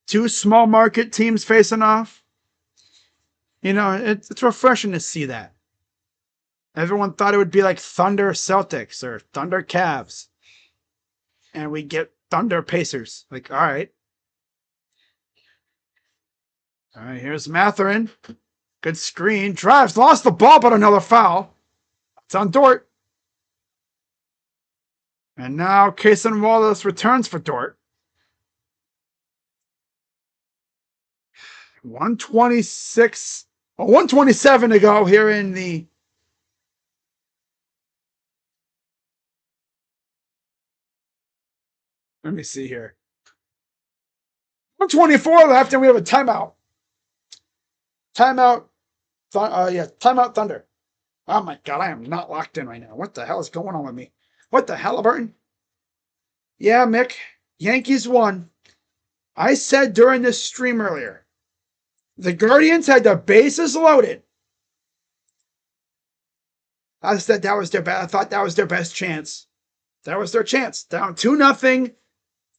Two small market teams facing off. You know, it's refreshing to see that. Everyone thought it would be like Thunder Celtics or Thunder Cavs. And we get Thunder Pacers. Like, all right. All right, here's Mathurin. Good screen. Drives, lost the ball, but another foul. It's on Dort. And now Cason Wallace returns for Dort. 127 to go here in the... Let me see here. 124 left, and we have a timeout. Timeout. Timeout Thunder. Oh my God, I am not locked in right now. What the hell is going on with me? What the hell, Halliburton? Yeah, Mick. Yankees won. I said during this stream earlier, the Guardians had the bases loaded. I said that was their I thought that was their best chance. That was their chance. Down 2-0.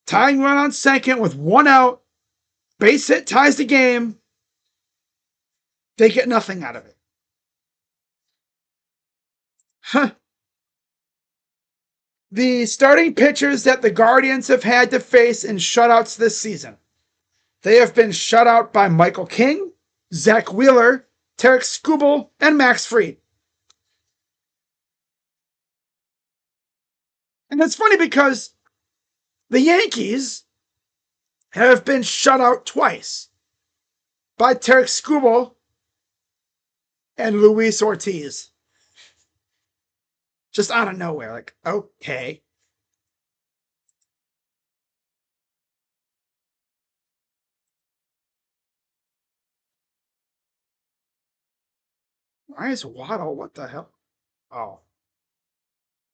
Tying run on second with one out. Base hit ties the game. They get nothing out of it. Huh. The starting pitchers that the Guardians have had to face in shutouts this season. They have been shut out by Michael King, Zach Wheeler, Tarek Skubal, and Max Fried. And it's funny because the Yankees have been shut out twice by Tarek Skubal and Luis Ortiz. Just out of nowhere. Like, okay. Why is Waddle? What the hell? Oh.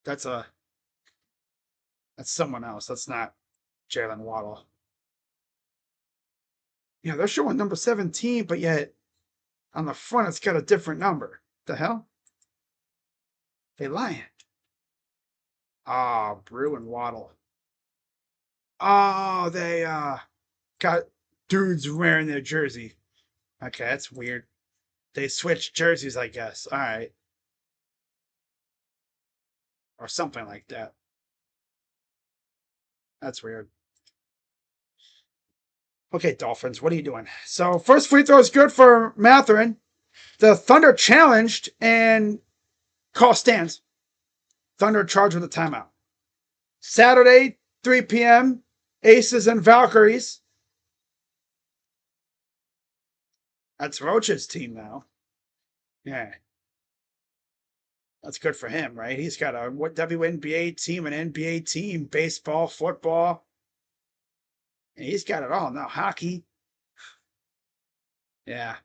That's someone else. That's not Jalen Waddle. Yeah, they're showing number 17, but yet on the front it's got a different number. The hell? They lying. Ah, Brew and Waddle. Oh, they got dudes wearing their jersey. Okay, that's weird. They switched jerseys, I guess. All right. Or something like that. That's weird. Okay, Dolphins, what are you doing? So, first free throw is good for Mathurin. The Thunder challenged and call stands. Thunder charged with a timeout. Saturday, 3 p.m., Aces and Valkyries. That's Roach's team now. Yeah. That's good for him, right? He's got a WNBA team, an NBA team, baseball, football. And he's got it all now. Hockey. Yeah.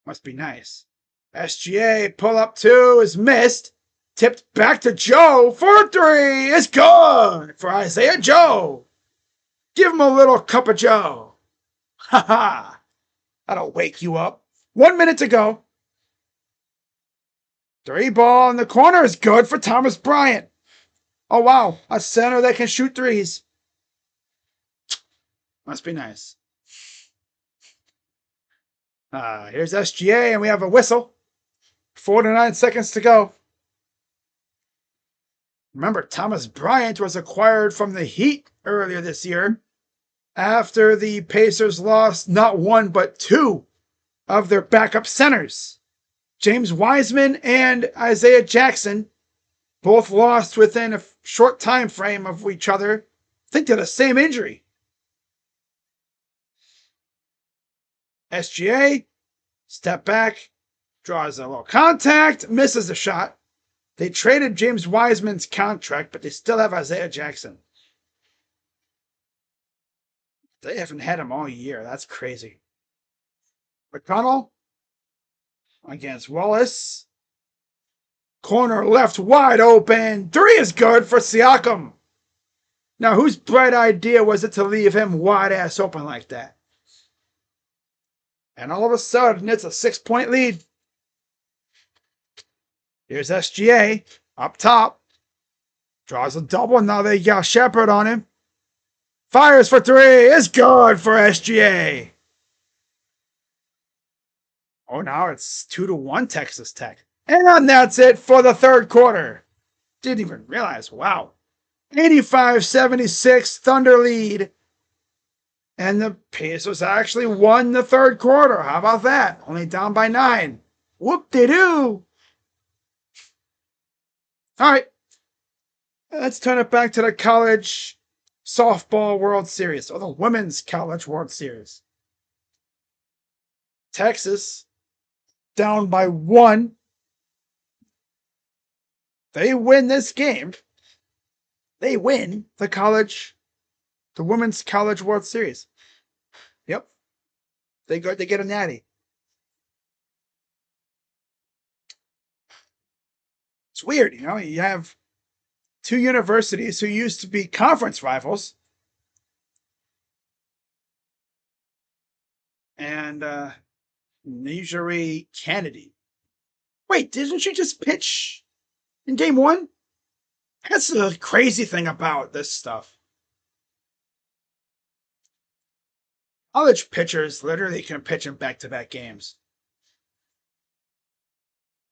Must be nice. SGA pull up 2 is missed. Tipped back to Joe for 3. It's good for Isaiah Joe. Give him a little cup of Joe. Ha ha. That'll wake you up. 1 minute to go. 3 ball in the corner is good for Thomas Bryant. Oh, wow. A center that can shoot threes. Must be nice. Here's SGA, and we have a whistle. 49 seconds to go. Remember, Thomas Bryant was acquired from the Heat earlier this year after the Pacers lost not 1 but 2 of their backup centers. James Wiseman and Isaiah Jackson both lost within a short time frame of each other. I think they're the same injury. SGA, step back, draws a little contact, misses a shot. They traded James Wiseman's contract, but they still have Isaiah Jackson. They haven't had him all year. That's crazy. McConnell against Wallace. Corner left wide open. 3 is good for Siakam. Now, whose bright idea was it to leave him wide ass open like that? And all of a sudden, it's a 6-point lead. Here's SGA up top. Draws a double. Now they got Shepard on him. Fires for 3. It's good for SGA. Oh, now it's 2-1 Texas Tech. And that's it for the third quarter. Didn't even realize. Wow. 85-76 Thunder lead. And the Pacers actually won the third quarter. How about that? Only down by 9. Whoop-de-doo. All right. Let's turn it back to the college softball World Series, or the Women's College World Series. Texas down by 1. They win this game. They win the Women's College World Series. Yep. They get a natty. It's weird, you know. You have 2 universities who used to be conference rivals. And Marjorie Kennedy. Wait, didn't she just pitch in game 1? That's the crazy thing about this stuff. College pitchers literally can pitch in back-to-back games.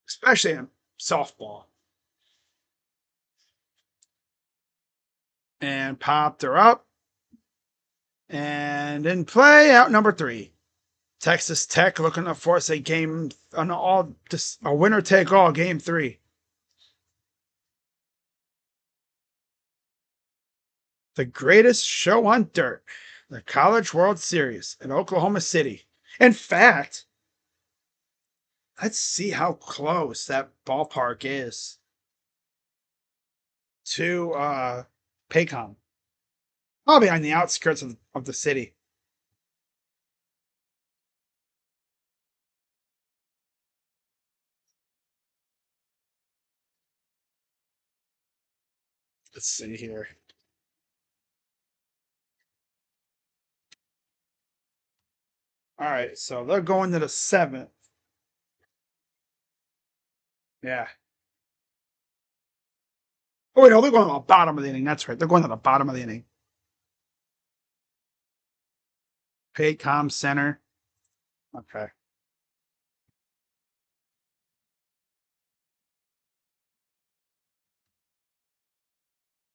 Especially in softball. And popped her up. And in play, out number 3. Texas Tech looking to force a winner-take-all game 3. The greatest show on dirt, the College World Series in Oklahoma City. In fact, let's see how close that ballpark is to Paycom. Probably on the outskirts of the city. Let's see here. All right, so they're going to the 7th. Yeah. Oh, wait, no, they're going to the bottom of the inning. That's right. They're going to the bottom of the inning. Paycom Center. Okay.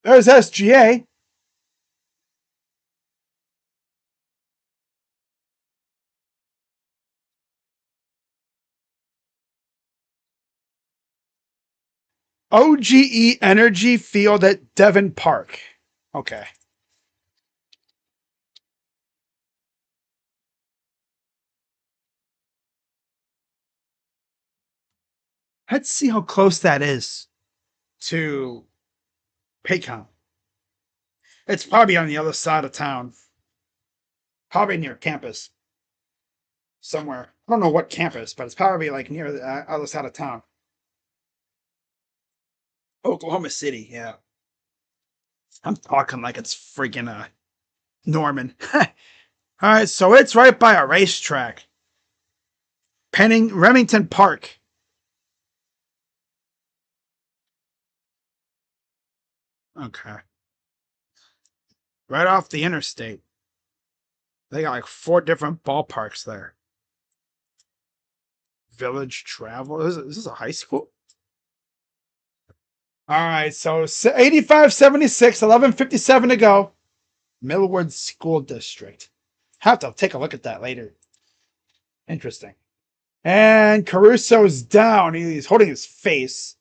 There's SGA. OGE Energy Field at Devon Park. Okay. Let's see how close that is to Paycom. It's probably on the other side of town. Probably near campus. somewhere. I don't know what campus, but it's probably like near the other side of town. Oklahoma City, yeah. I'm talking like it's freaking Norman. All right, so it's right by a racetrack. Remington Park. Okay. Right off the interstate. They got like 4 different ballparks there. Village Travel. Is this a high school? All right, so 8576, 1157 to go. Millwood School District. Have to take a look at that later. Interesting. And Caruso's down. He's holding his face.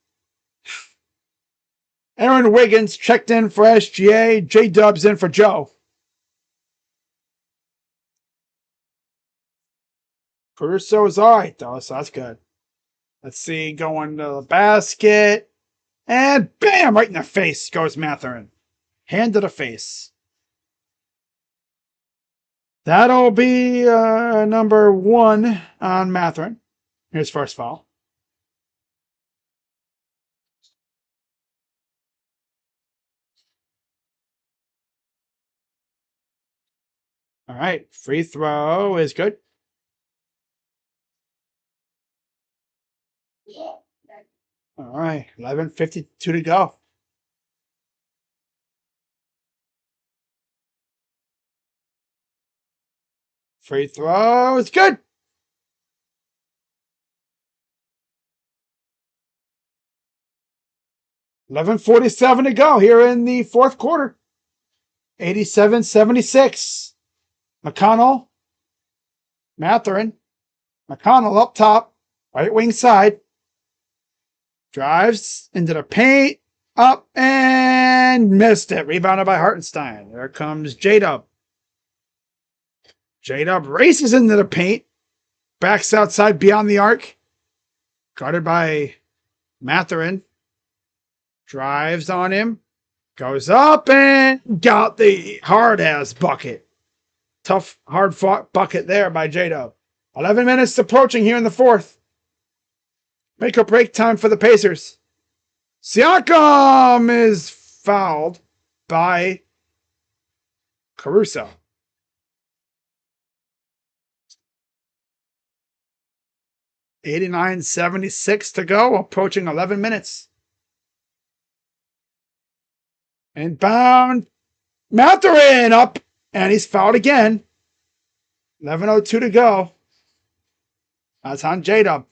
Aaron Wiggins checked in for SGA. J Dub's in for Joe. Caruso's all right, though, so that's good. Let's see, going to the basket. And bam! Right in the face goes Mathurin. Hand to the face. That'll be number 1 on Mathurin. Here's first foul. All right, free throw is good. All right, 11:52 to go. Free throw is good. 11:47 to go here in the fourth quarter. 87-76. McConnell, Mathurin. McConnell up top, right wing side. Drives into the paint, up and missed it. Rebounded by Hartenstein. There comes J-Dub. J-Dub races into the paint, backs outside beyond the arc. Guarded by Mathurin. Drives on him. Goes up and got the hard-ass bucket. Tough, hard-fought bucket there by J-Dub. 11 minutes approaching here in the fourth. Make or break time for the Pacers. Siakam is fouled by Caruso. 89-76 to go, approaching 11 minutes. Inbound. Mathurin up, and he's fouled again. 11:02 to go. That's on J-Dub.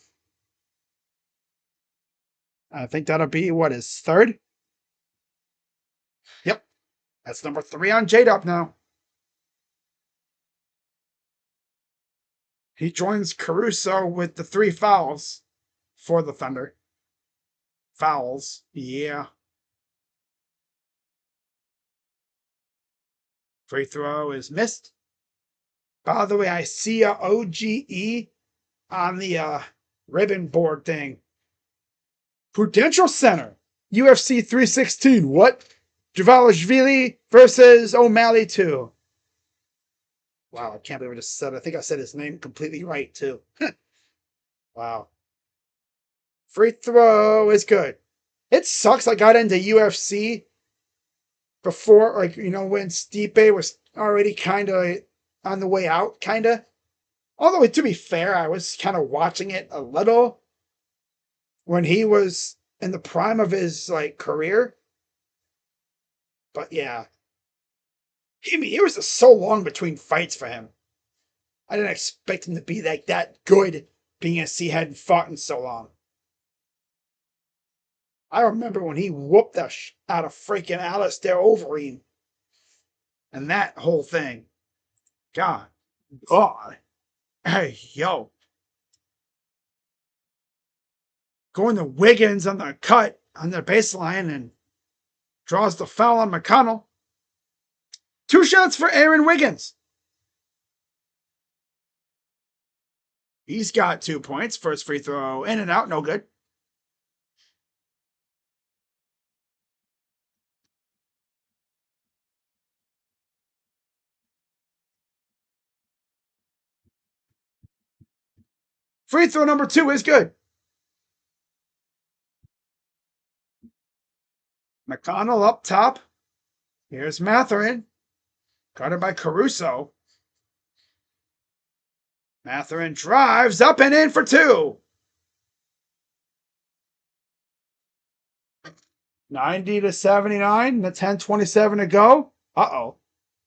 I think that'll be, what, his third? Yep. That's number 3 on J-Dub now. He joins Caruso with the 3 fouls for the Thunder. Fouls, yeah. Free throw is missed. By the way, I see a OGE on the ribbon board thing. Prudential Center, UFC 316. What? Javalishvili versus O'Malley 2. Wow, I can't believe I just said. I think I said his name completely right too. Wow. Free throw is good. It sucks. I got into UFC before, like, when Stipe was already kind of on the way out, kind of. Although, to be fair, I was kind of watching it a little when he was in the prime of his career. But yeah, it was just so long between fights for him. I didn't expect him to be that good, being as he hadn't fought in so long. I remember when he whooped the out of freaking Alistair Overeem. And that whole thing. God. God. Hey, yo. Going to Wiggins on the cut on the baseline and draws the foul on McConnell. 2 shots for Aaron Wiggins. He's got 2 points. First free throw in and out, no good. Free throw number 2 is good. McConnell up top. Here's Mathurin. Guarded by Caruso. Mathurin drives up and in for 2. 90-79. The 10:27 to go. Uh-oh.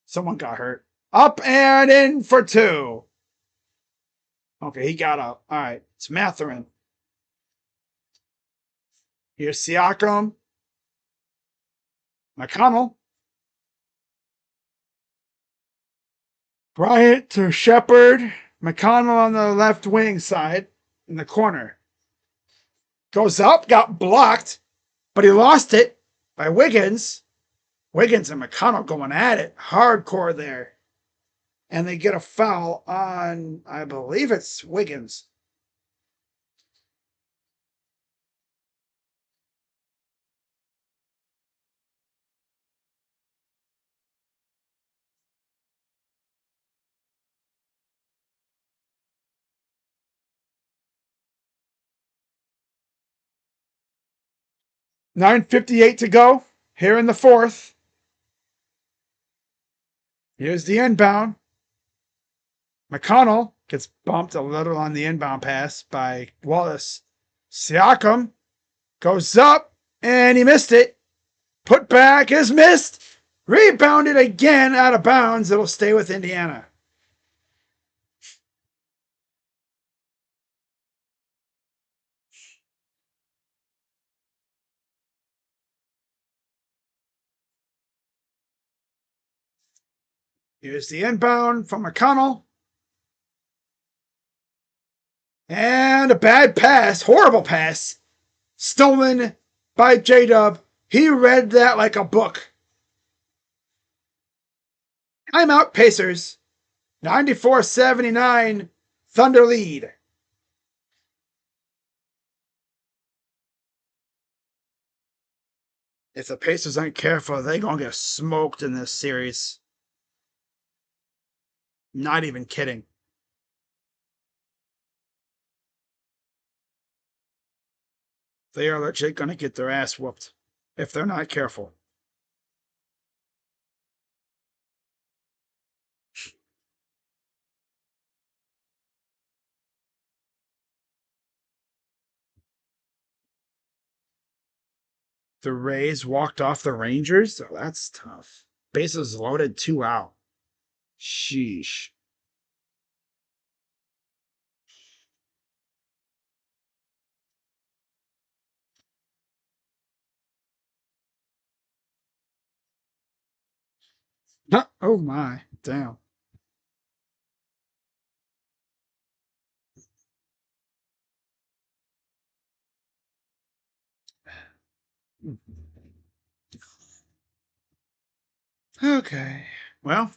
Someone got hurt. Up and in for 2. Okay, he got up. All right, it's Mathurin. Here's Siakam. McConnell. Bryant to Shepard. McConnell on the left wing side in the corner. Goes up, got blocked, but he lost it by Wiggins. Wiggins and McConnell going at it. Hardcore there. And they get a foul on, I believe it's Wiggins. $9:58 to go here in the fourth. Here's the inbound. McConnell gets bumped a little on the inbound pass by Wallace. Siakam goes up, and he missed it. Put back is missed. Rebounded again out of bounds. It'll stay with Indiana. Here's the inbound from McConnell. And a bad pass, horrible pass, stolen by J-Dub. He read that like a book. Timeout Pacers. 94-79, Thunder lead. If the Pacers aren't careful, they're going to get smoked in this series. Not even kidding. They are legit going to get their ass whooped if they're not careful. The Rays walked off the Rangers? Oh, that's tough. Bases loaded, 2 out. Sheesh. Oh my, damn. Okay, well,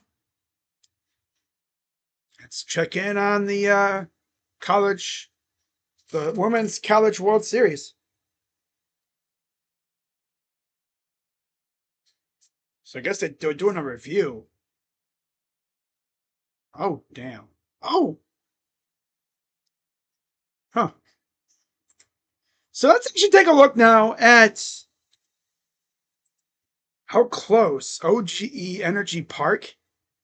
let's check in on the Women's College World Series. So I guess they're doing a review. Oh, damn. Oh! Huh. So let's actually take a look now at how close OGE Energy Park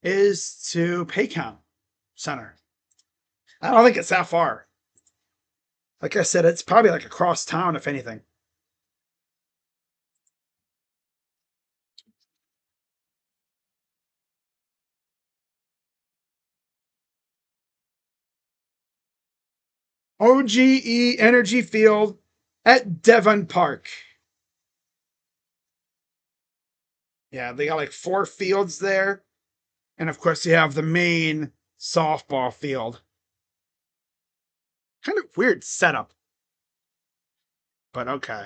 is to Paycom Center. I don't think it's that far. Like I said, it's probably like across town, if anything. OGE Energy Field at Devon Park. Yeah, they got like 4 fields there. And of course, you have the main softball field. Kind of weird setup. But okay.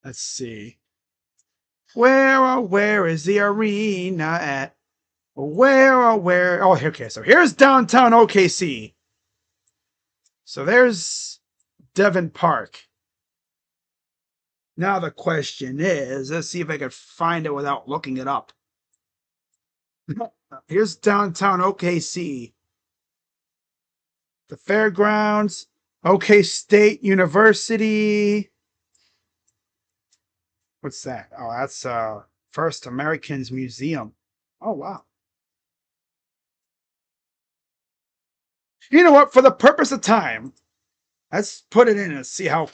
Let's see. Where is the arena at? Where? Oh, okay. So here's downtown OKC. So there's Devon Park. Now the question is, let's see if I can find it without looking it up. Here's downtown OKC. The fairgrounds. OK State University. What's that? Oh, that's First Americans Museum. Oh, wow. You know what? For the purpose of time, let's put it in and see how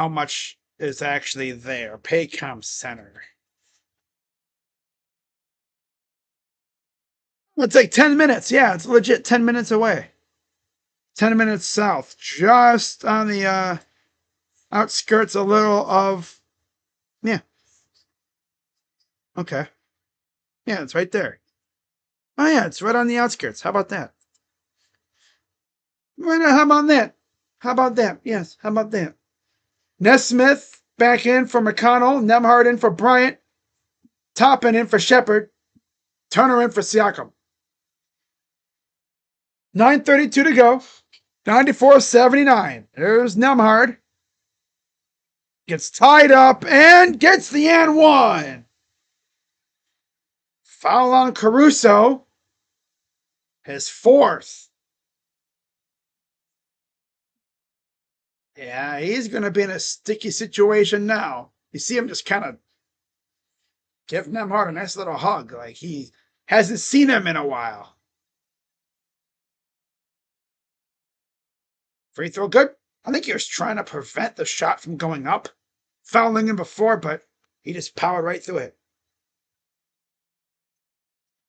much is actually there. Paycom Center. It's like 10 minutes. Yeah, it's legit 10 minutes away. 10 minutes south. Just on the outskirts a little of... Yeah. Okay. Yeah, it's right there. Oh, yeah, it's right on the outskirts. How about that? How about that? How about that? Yes, how about that? Nesmith back in for McConnell. Nembhard in for Bryant. Toppin in for Shepard. Turner in for Siakam. 9:32 to go. 94-79. There's Nembhard. Gets tied up and gets the and one. Foul on Caruso. His fourth. Yeah, he's going to be in a sticky situation now. You see him just kind of give Nembhard a nice little hug, like he hasn't seen him in a while. Free throw good. I think he was trying to prevent the shot from going up. Fouling him before, but he just powered right through it.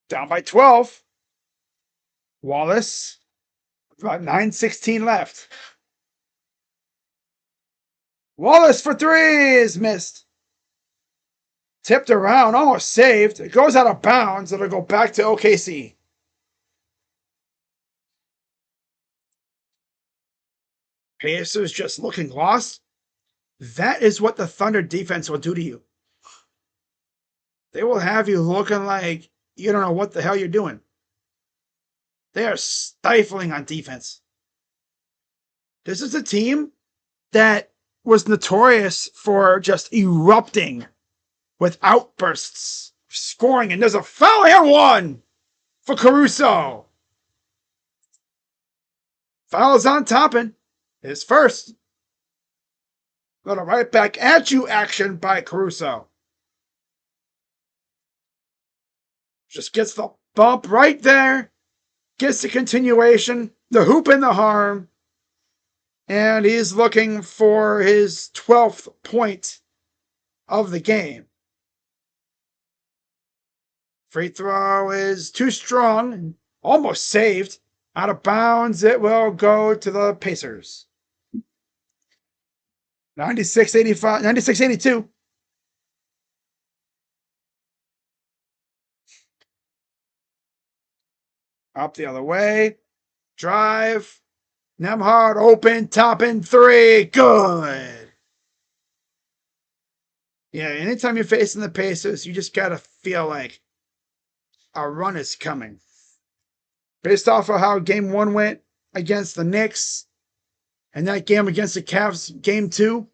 Down by 12. Wallace. About 9:16 left. Wallace for three is missed. Tipped around, almost saved. It goes out of bounds. It'll go back to OKC. Pacers just looking lost. That is what the Thunder defense will do to you. They will have you looking like you don't know what the hell you're doing. They are stifling on defense. This is a team that was notorious for just erupting with outbursts, scoring, and there's a foul and one for Caruso. Foul is on Toppin. His first. Little right back at you action by Caruso. Just gets the bump right there. Gets the continuation. The hoop and the harm. And he's looking for his 12th point of the game. Free throw is too strong. Almost saved. Out of bounds. It will go to the Pacers. 96-85, 96-82. Up the other way. Drive. Nembhard open, Toppin three. Good. Yeah, anytime you're facing the Pacers, you just got to feel like a run is coming. Based off of how game one went against the Knicks and that game against the Cavs, game two,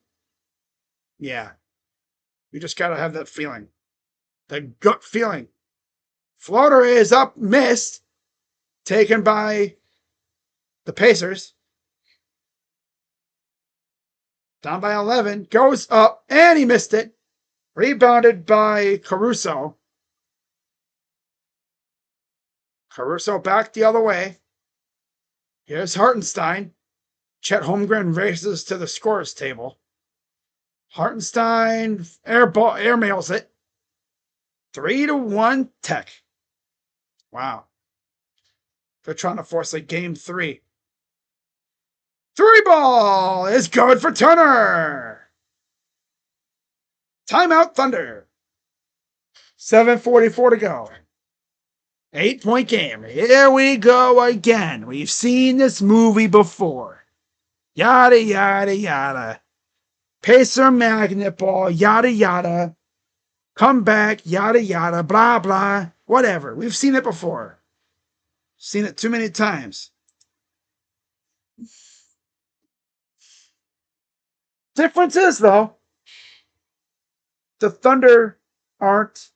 yeah, you just got to have that feeling. The gut feeling. Floater is up, missed, taken by the Pacers. Down by 11, goes up, and he missed it. Rebounded by Caruso. Caruso back the other way. Here's Hartenstein. Chet Holmgren races to the scorer's table. Hartenstein airmails it. 3-1 Tech. Wow. They're trying to force a game three. Three ball is good for Turner. Timeout Thunder. 7:44 to go. 8-point game. Here we go again. We've seen this movie before. Yada, yada, yada. Pacer magnet ball, yada, yada. Come back, yada, yada, blah, blah. Whatever. We've seen it before. Seen it too many times. Difference is, though, the Thunder aren't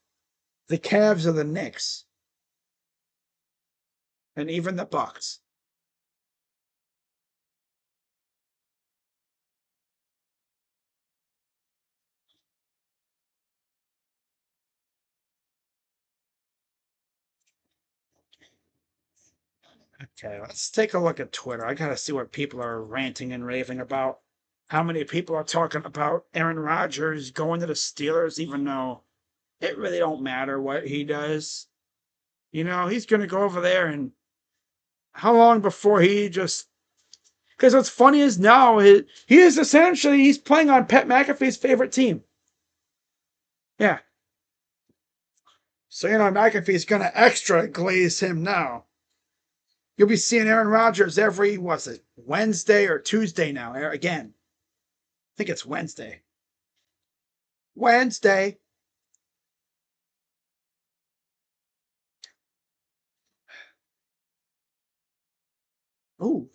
the Cavs or the Knicks. And even the Bucks. Okay, let's take a look at Twitter. I gotta see what people are ranting and raving about. How many people are talking about Aaron Rodgers going to the Steelers, even though it really don't matter what he does. You know, he's gonna go over there, and how long before he just? Because what's funny is now he is essentially he's playing on Pat McAfee's favorite team. Yeah, so McAfee's gonna extra glaze him now. You'll be seeing Aaron Rodgers every what's it Wednesday or Tuesday now again. I think it's Wednesday. Wednesday. Ooh.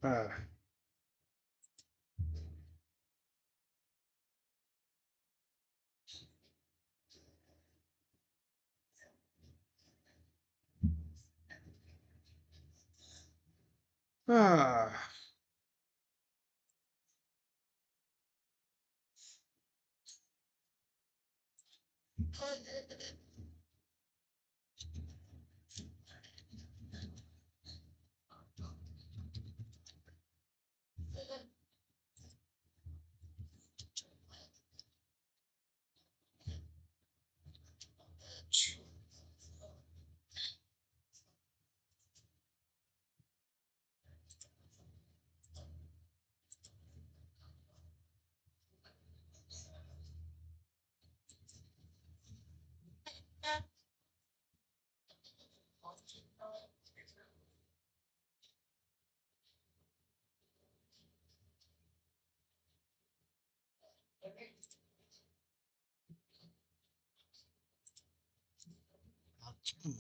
Uh, uh,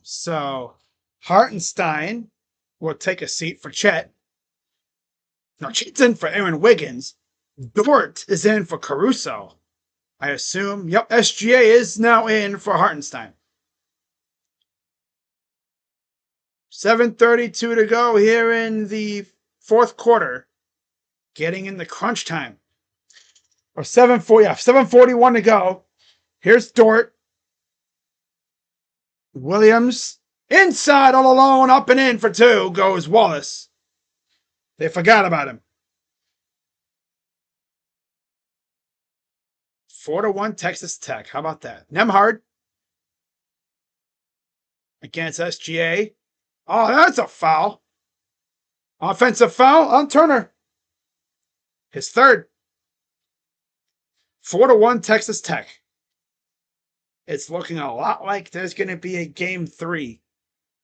so Hartenstein will take a seat for Chet. No, Chet's in for Aaron Wiggins. Dort is in for Caruso. I assume. Yep, SGA is now in for Hartenstein. 7:32 to go here in the fourth quarter. Getting in the crunch time. Or 7:41 to go. Here's Dort. Williams. Inside all alone, up and in for two goes Wallace. They forgot about him. 4-1 Texas Tech. How about that? Nembhard against SGA. Oh, that's a foul. Offensive foul on Turner. His third. 4-1 Texas Tech. It's looking a lot like there's going to be a game 3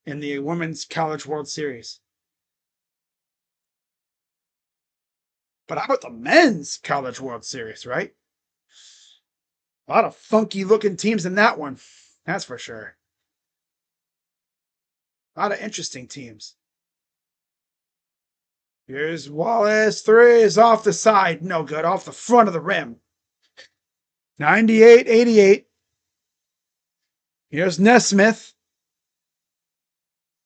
in the Women's College World Series. But how about the Men's College World Series, right? A lot of funky looking teams in that one. That's for sure. A lot of interesting teams. Here's Wallace. 3 is off the side. No good. Off the front of the rim. 98-88. Here's Nesmith.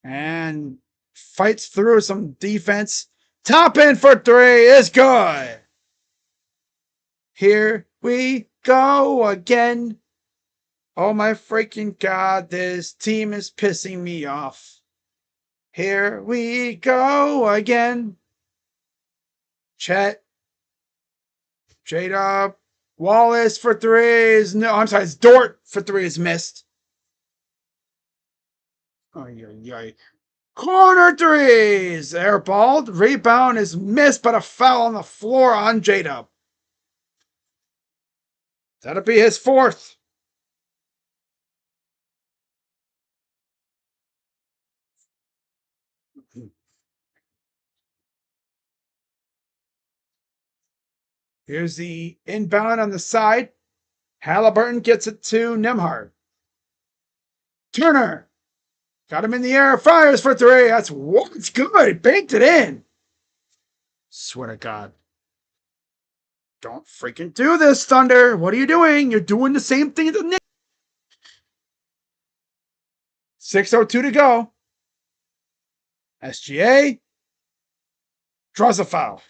And fights through some defense. Top in for 3 is good. Here we go again. Oh my freaking God, this team is pissing me off. Here we go again. Chet. J-Dub. Wallace for 3 is no, I'm sorry, it's Dort for 3 is missed. Oh, yeah. Corner 3s. Airballed. Rebound is missed, but a foul on the floor on J-Dub. That'll be his 4th. Here's the inbound on the side. Halliburton gets it to Nembhard. Turner. Got him in the air. Fires for 3. That's good. Banked it in. Swear to God. Don't freaking do this, Thunder. What are you doing? You're doing the same thing as the Knicks. 6:02 to go. SGA draws a foul.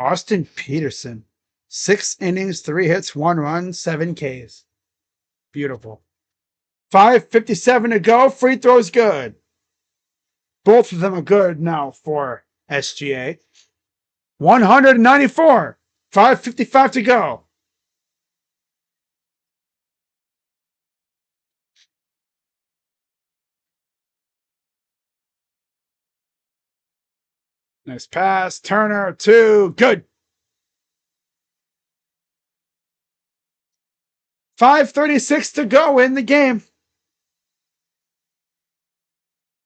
Austin Peterson. 6 innings, 3 hits, 1 run, 7 Ks. Beautiful. 5:57 to go. Free throws good. Both of them are good now for SGA. 194. 5:55 to go. Nice pass. Turner, 2. Good. 5:36 to go in the game.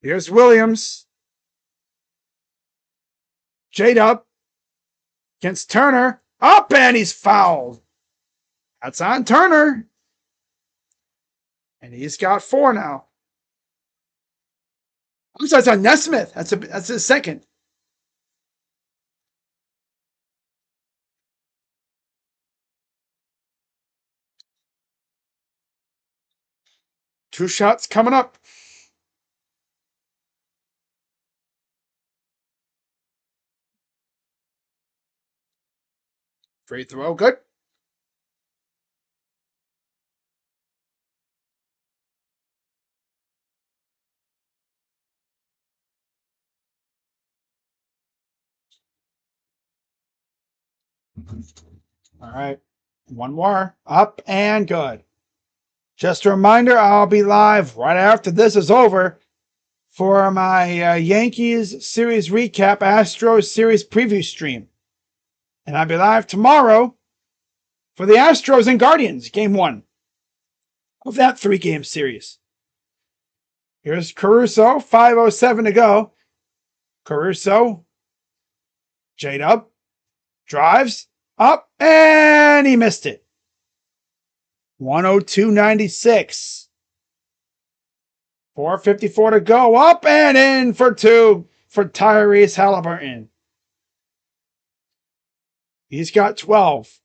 Here's Williams. J-Dub against Turner. Up, and he's fouled. That's on Turner. And he's got 4 now. I'm sorry, it's on Nesmith. That's his second. Two shots coming up. Free throw, good. All right. One more. Up and good. Just a reminder, I'll be live right after this is over for my Yankees series recap, Astros series preview stream. And I'll be live tomorrow for the Astros and Guardians, game 1 of that 3-game series. Here's Caruso, 5:07 to go. Caruso, J-Dub, drives, up, and he missed it. 102.96. 4:54 to go. Up and in for 2 for Tyrese Halliburton. He's got 12.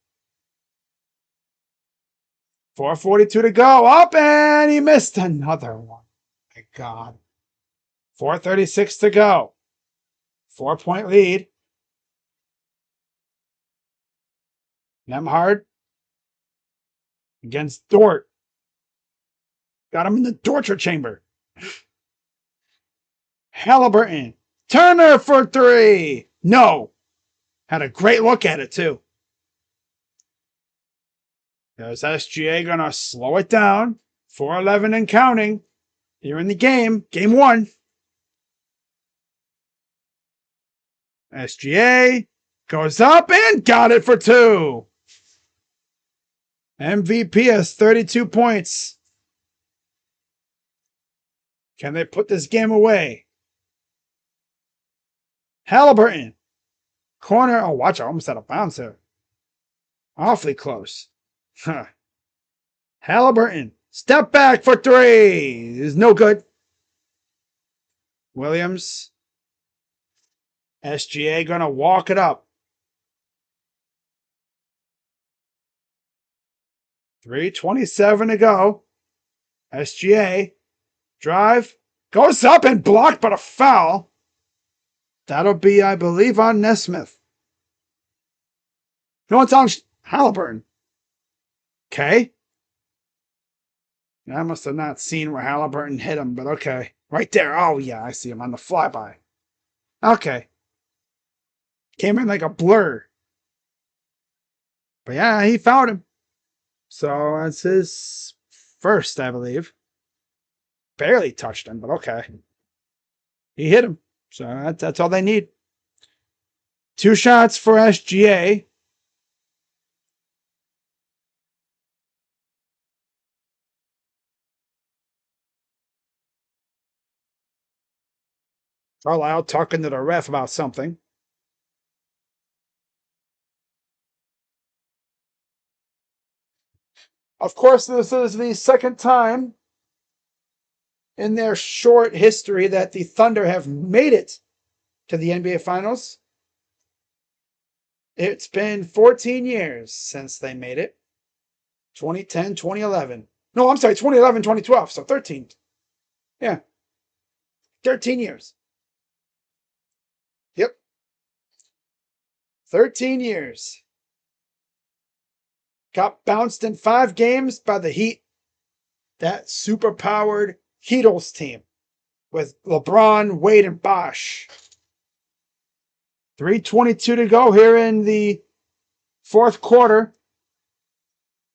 4:42 to go. Up and he missed another one. My God. 4:36 to go. 4-point lead. Nembhard against Dort. Got him in the torture chamber. Halliburton. Turner for 3. No. Had a great look at it, too. There's SGA going to slow it down. 4:11 and counting. Here in the game. Game 1. SGA goes up and got it for 2. MVP has 32 points. Can they put this game away? Halliburton. Corner. Oh, watch. I almost had a bounce there. Awfully close. Huh. Halliburton. Step back for 3. Is no good. Williams. SGA going to walk it up. 3:27 to go. SGA. Drive. Goes up and blocked, but a foul. That'll be, I believe, on Nesmith. No, it's on Halliburton. Okay. I must have not seen where Halliburton hit him, but okay. Right there. Oh, yeah, I see him on the flyby. Okay. Came in like a blur. But yeah, he fouled him. So that's his first, I believe. Barely touched him, but okay. He hit him. So that's all they need. 2 shots for SGA. Carlisle talking to the ref about something. Of course, this is the second time in their short history that the Thunder have made it to the NBA Finals. It's been 14 years since they made it. 2010, 2011. No, I'm sorry, 2011, 2012. So 13. Yeah. 13 years. Yep. 13 years. Got bounced in 5 games by the Heat. That super-powered Heatles team with LeBron, Wade, and Bosh. 3:22 to go here in the fourth quarter.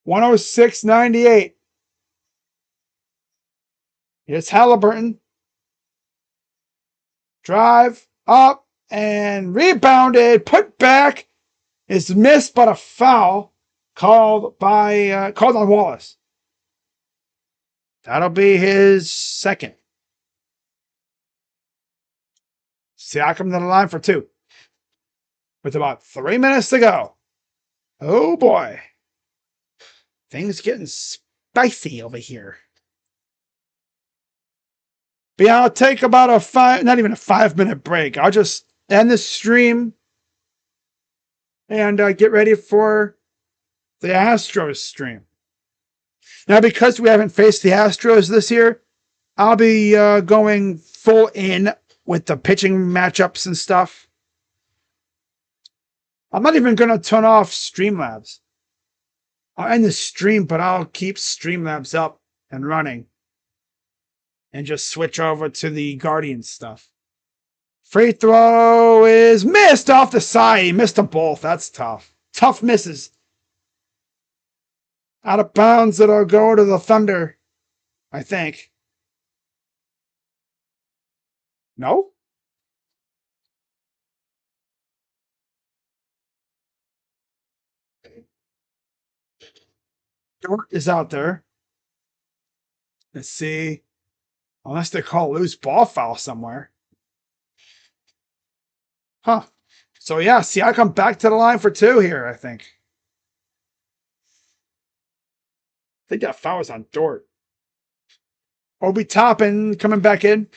106-98. Here's Halliburton. Drive up and rebounded. Put back is missed, but a foul called on Wallace. That'll be his second. Siakam to the line for 2. With about 3 minutes to go. Oh boy. Things getting spicy over here. But yeah, I'll take about not even a 5-minute break. I'll just end the stream and get ready for the Astros stream. Now, because we haven't faced the Astros this year, I'll be going full in with the pitching matchups and stuff. I'm not even going to turn off Streamlabs. I'll end the stream, but I'll keep Streamlabs up and running. And just switch over to the Guardians stuff. Free throw is missed off the side. He missed them both. That's tough. Tough misses. Out of bounds, it'll go to the Thunder, I think. No? Dort is out there. Let's see. Unless they call loose ball foul somewhere. Huh. So yeah, Siakam back to the line for 2 here, I think. I think that foul was on Dort. Obi Toppin coming back in.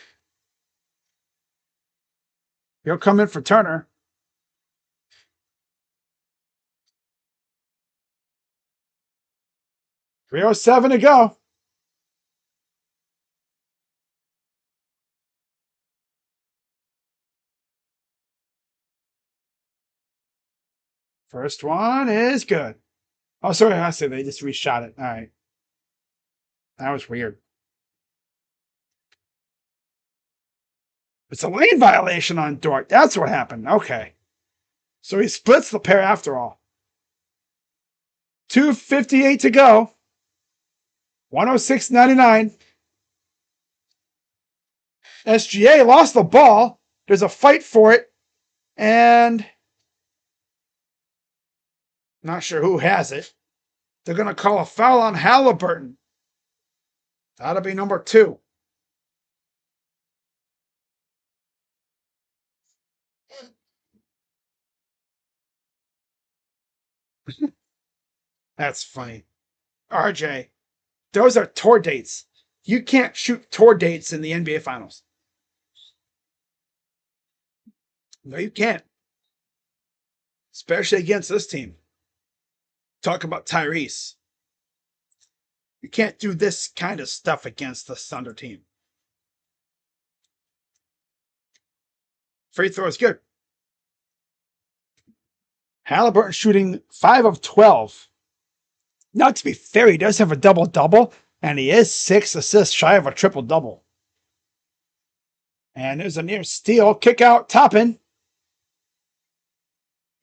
He'll come in for Turner. .307 to go. First one is good. Oh, sorry, I said they just reshot it. All right. That was weird. It's a lane violation on Dort. That's what happened. Okay. So he splits the pair after all. 2:58 to go. 106-99. SGA lost the ball. There's a fight for it. And not sure who has it. They're going to call a foul on Halliburton. That'll be number 2. That's funny. RJ, those are tour dates. You can't shoot tour dates in the NBA Finals. No, you can't. Especially against this team. Talk about Tyrese. You can't do this kind of stuff against the Thunder team. Free throw is good. Halliburton shooting 5 of 12. Now, to be fair, he does have a double-double, And he is 6 assists shy of a triple-double. And there's a near steal. Kick out. Toppin.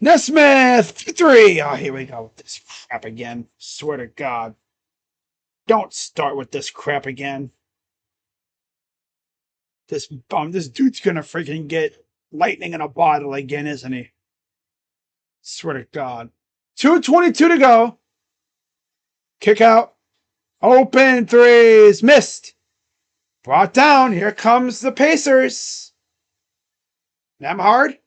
Nesmith. 3. Oh, here we go with this crap again. Swear to God. Don't start with this crap again. This dude's gonna freaking get lightning in a bottle again, isn't he? Swear to God. 2:22 to go. Kick out. Open threes. Missed. Brought down. Here comes the Pacers. Nembhard.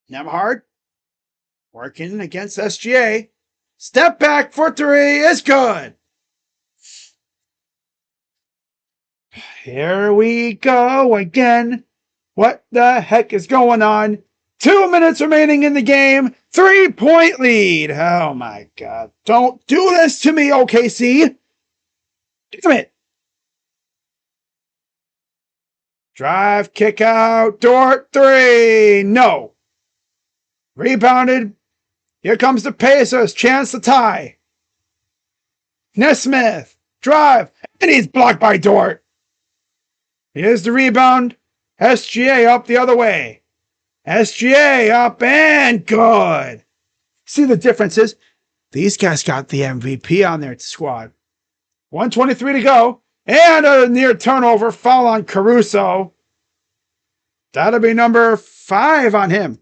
Nembhard. Working against SGA. Step back for 3 is good. Here we go again. What the heck is going on? 2 minutes remaining in the game. 3-point lead. Oh my God. Don't do this to me, OKC. Damn it. Drive, kick out, Dort, 3. No. Rebounded. Here comes the Pacers. Chance to tie. Nesmith. Drive. And he's blocked by Dort. Here's the rebound. SGA up the other way. SGA up and good. See the differences? These guys got the MVP on their squad. 1:23 to go. And a near turnover. Foul on Caruso. That'll be number 5 on him.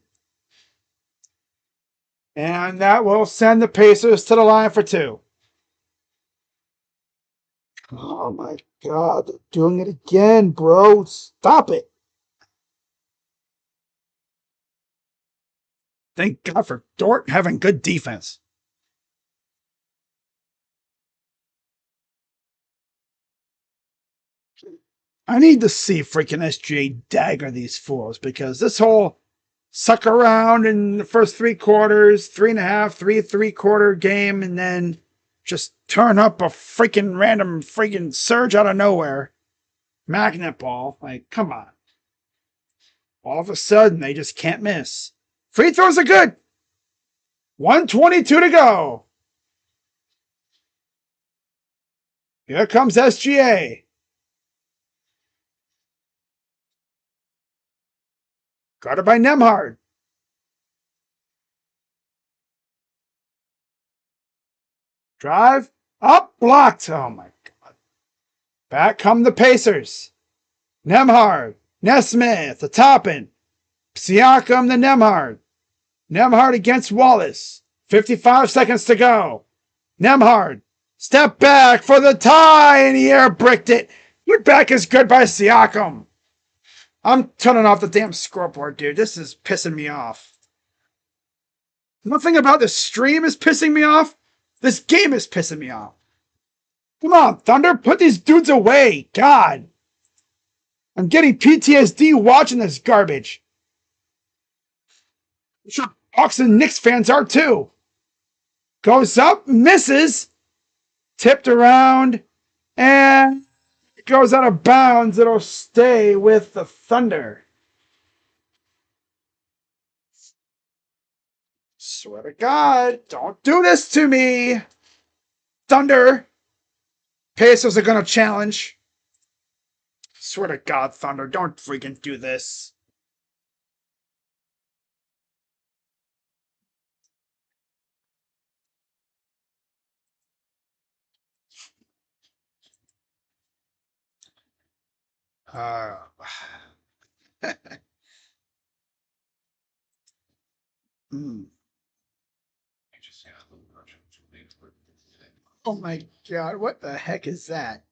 And that will send the Pacers to the line for 2. Oh my God. They're doing it again, bro. Stop it. Thank God for Dort having good defense. I need to see freaking SGA dagger these fools, because this whole suck around in the first 3 quarters, 3.5, 3.75 game, and then just turn up a freaking random freaking surge out of nowhere. Magnet ball. Like, come on. All of a sudden, they just can't miss. Free throws are good. 1:22 to go. Here comes SGA. Guarded by Nembhard. Drive. Up. Blocked. Oh, my God. Back come the Pacers. Nembhard. Nesmith. The Toppin. Siakam to Nembhard. Nembhard against Wallace. 55 seconds to go. Nembhard. Step back for the tie, and he air bricked it. Your back is good by Siakam. I'm turning off the damn scoreboard, dude. This is pissing me off. Nothing about this stream is pissing me off. This game is pissing me off. Come on, Thunder, put these dudes away. God. I'm getting PTSD watching this garbage. I'm sure Hawks and Knicks fans are too. Goes up, misses. Tipped around, and it goes out of bounds. It'll stay with the Thunder. Swear to God, don't do this to me. Thunder. Pacers are going to challenge. Swear to God, Thunder, don't freaking do this. Oh my God, what the heck is that?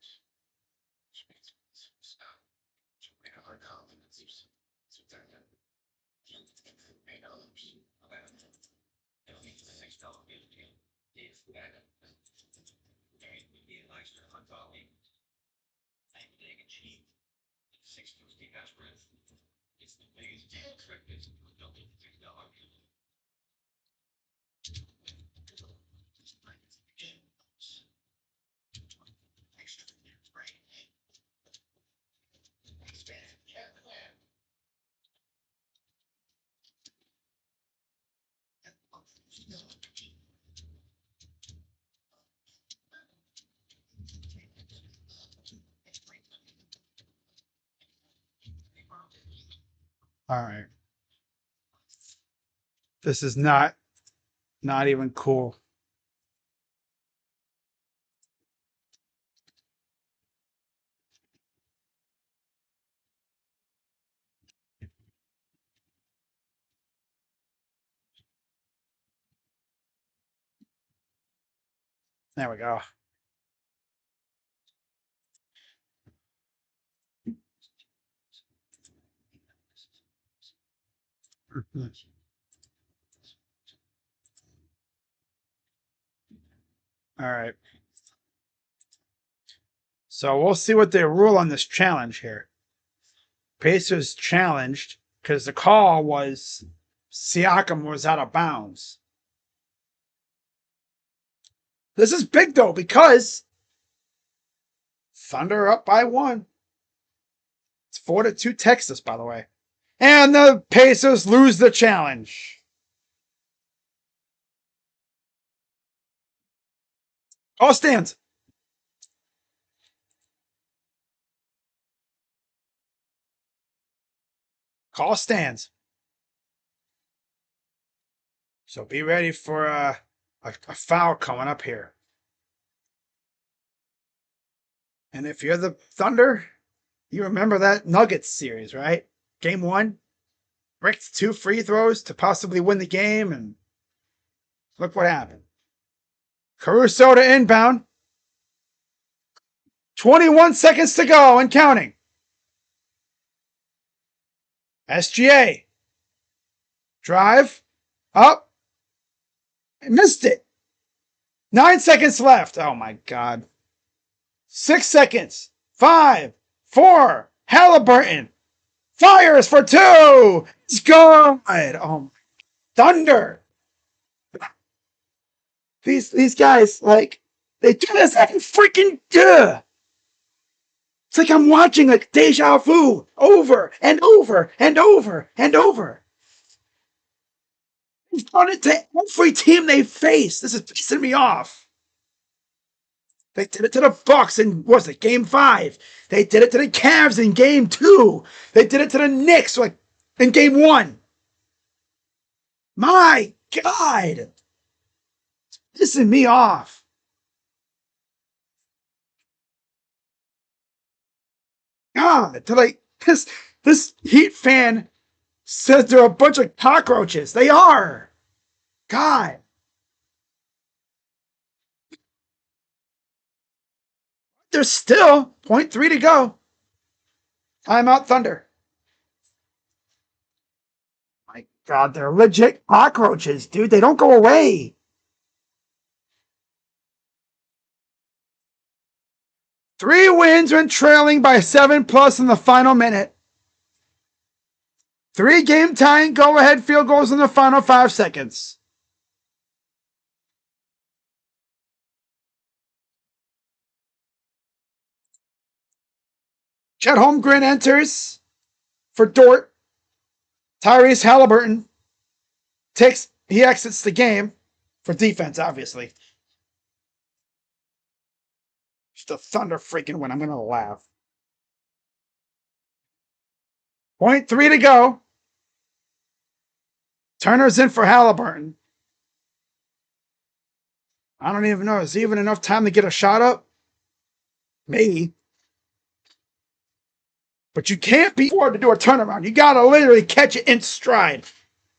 All right. This is not even cool. There we go. All right. So we'll see what they rule on this challenge here. Pacers challenged because the call was Siakam was out of bounds. This is big though because Thunder up by 1. It's 4-2 Texas, by the way. And the Pacers lose the challenge. All stands. Call stands. So be ready for a foul coming up here. And if you're the Thunder, you remember that Nuggets series, right? Game 1, bricked 2 free throws to possibly win the game, and look what happened. Caruso to inbound. 21 seconds to go and counting. SGA. Drive. Up. I missed it. 9 seconds left. Oh my God. 6 seconds. 5, 4. Halliburton. Fires for 2. It's gone. Oh, Thunder. These guys, like, they do this every freaking duh. It's like I'm watching like deja vu over and over and over and over. They've done it to every team they face. This is pissing me off. They did it to the Bucks in was it Game 5? They did it to the Cavs in Game 2. They did it to the Knicks like in Game 1. My God, it's pissing me off. God, to like this Heat fan says they're a bunch of cockroaches. They are. God. There's still 0.3 to go. Timeout Thunder. My God, they're legit cockroaches, dude. They don't go away. 3 wins when trailing by 7+ in the final minute. 3 game tying go ahead field goals in the final 5 seconds. Chet Holmgren enters for Dort. Tyrese Halliburton he exits the game for defense, obviously. If the Thunder freaking win, I'm going to laugh. 0.3 to go. Turner's in for Halliburton. I don't even know. Is even enough time to get a shot up? Maybe. But you can't be forward to do a turnaround. You got to literally catch it in stride.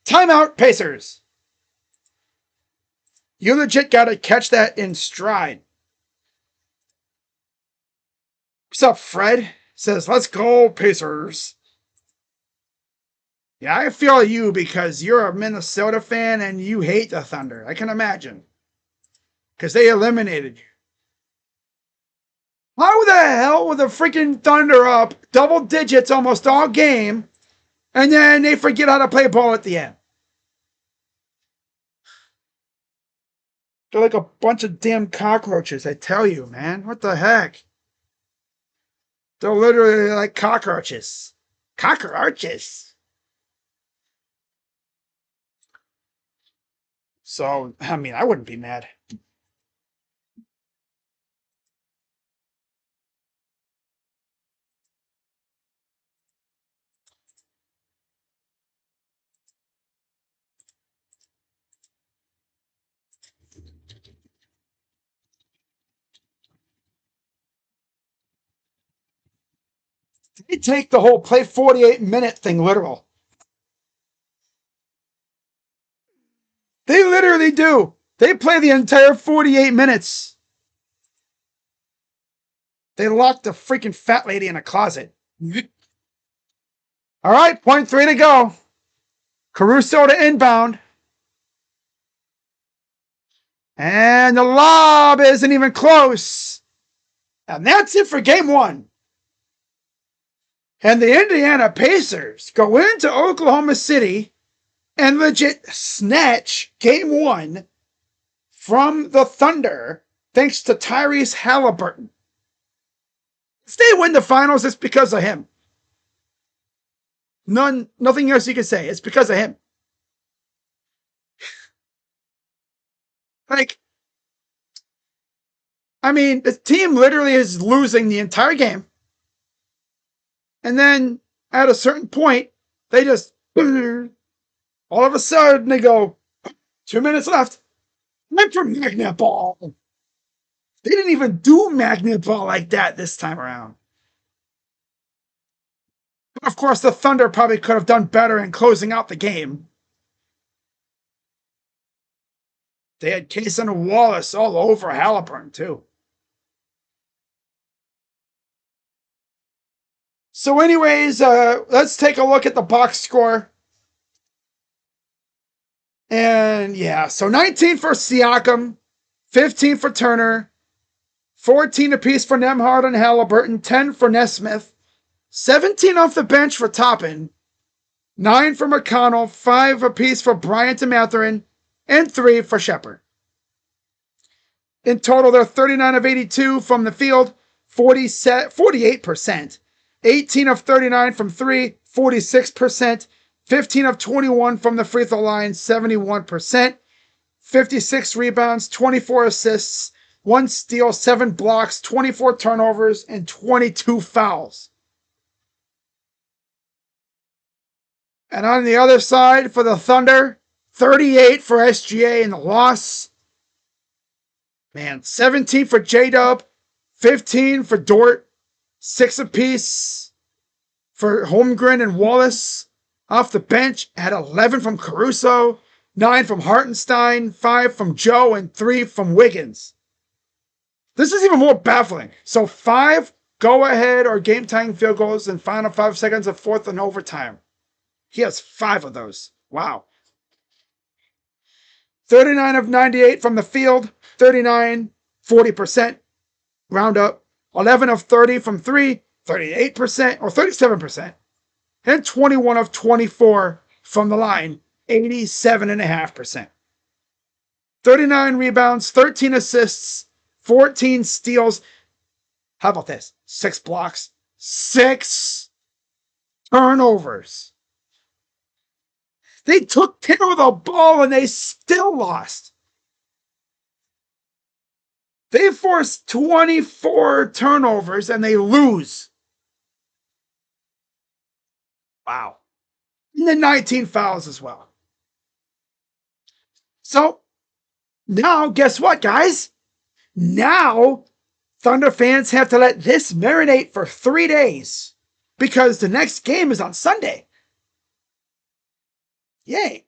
Timeout, Pacers. You legit got to catch that in stride. What's up, Fred? Says, let's go, Pacers. Yeah, I feel you because you're a Minnesota fan and you hate the Thunder. I can imagine. Because they eliminated you. How the hell were the freaking Thunder up double digits almost all game and then they forget how to play ball at the end? They're like a bunch of damn cockroaches, I tell you, man. What the heck? They're literally like cockroaches. Cockroaches. So, I mean, I wouldn't be mad. They take the whole play 48-minute thing literal. They literally do. They play the entire 48 minutes. They locked the freaking fat lady in a closet. All right, point 3 to go. Caruso to inbound. And the lob isn't even close. And that's it for game 1. And the Indiana Pacers go into Oklahoma City and legit snatch game 1 from the Thunder thanks to Tyrese Halliburton. If they win the finals, it's because of him. Nothing else you can say. It's because of him. Like, I mean, the team literally is losing the entire game. And then at a certain point, they just, all of a sudden, they go, 2 minutes left. Time for magnet ball. They didn't even do magnet ball like that this time around. Of course, the Thunder probably could have done better in closing out the game. They had Kaysen and Wallace all over Halliburton, too. So anyways, let's take a look at the box score. And yeah, so 19 for Siakam, 15 for Turner, 14 apiece for Nembhard and Halliburton, 10 for Nesmith, 17 off the bench for Toppin, 9 for McConnell, 5 apiece for Bryant and Mathurin, and 3 for Shepard. In total, they're 39 of 82 from the field, 48%. 18 of 39 from 3, 46%. 15 of 21 from the free throw line, 71%. 56 rebounds, 24 assists, 1 steal, 7 blocks, 24 turnovers, and 22 fouls. And on the other side for the Thunder, 38 for SGA in the loss. Man, 17 for J-Dub, 15 for Dort, 6 apiece for Holmgren and Wallace. Off the bench, had 11 from Caruso, 9 from Hartenstein, 5 from Joe, and 3 from Wiggins. This is even more baffling. So 5 go-ahead or game-tying field goals in final 5 seconds of fourth and overtime. He has 5 of those. Wow. 39 of 98 from the field, 39, 40%. Round up. 11 of 30 from 3, 38% or 37%. And 21 of 24 from the line, 87.5%. 39 rebounds, 13 assists, 14 steals. How about this? 6 blocks, 6 turnovers. They took care of the ball and they still lost. They forced 24 turnovers and they lose. Wow. And then 19 fouls as well. So, now, guess what, guys? Now, Thunder fans have to let this marinate for 3 days because the next game is on Sunday. Yay.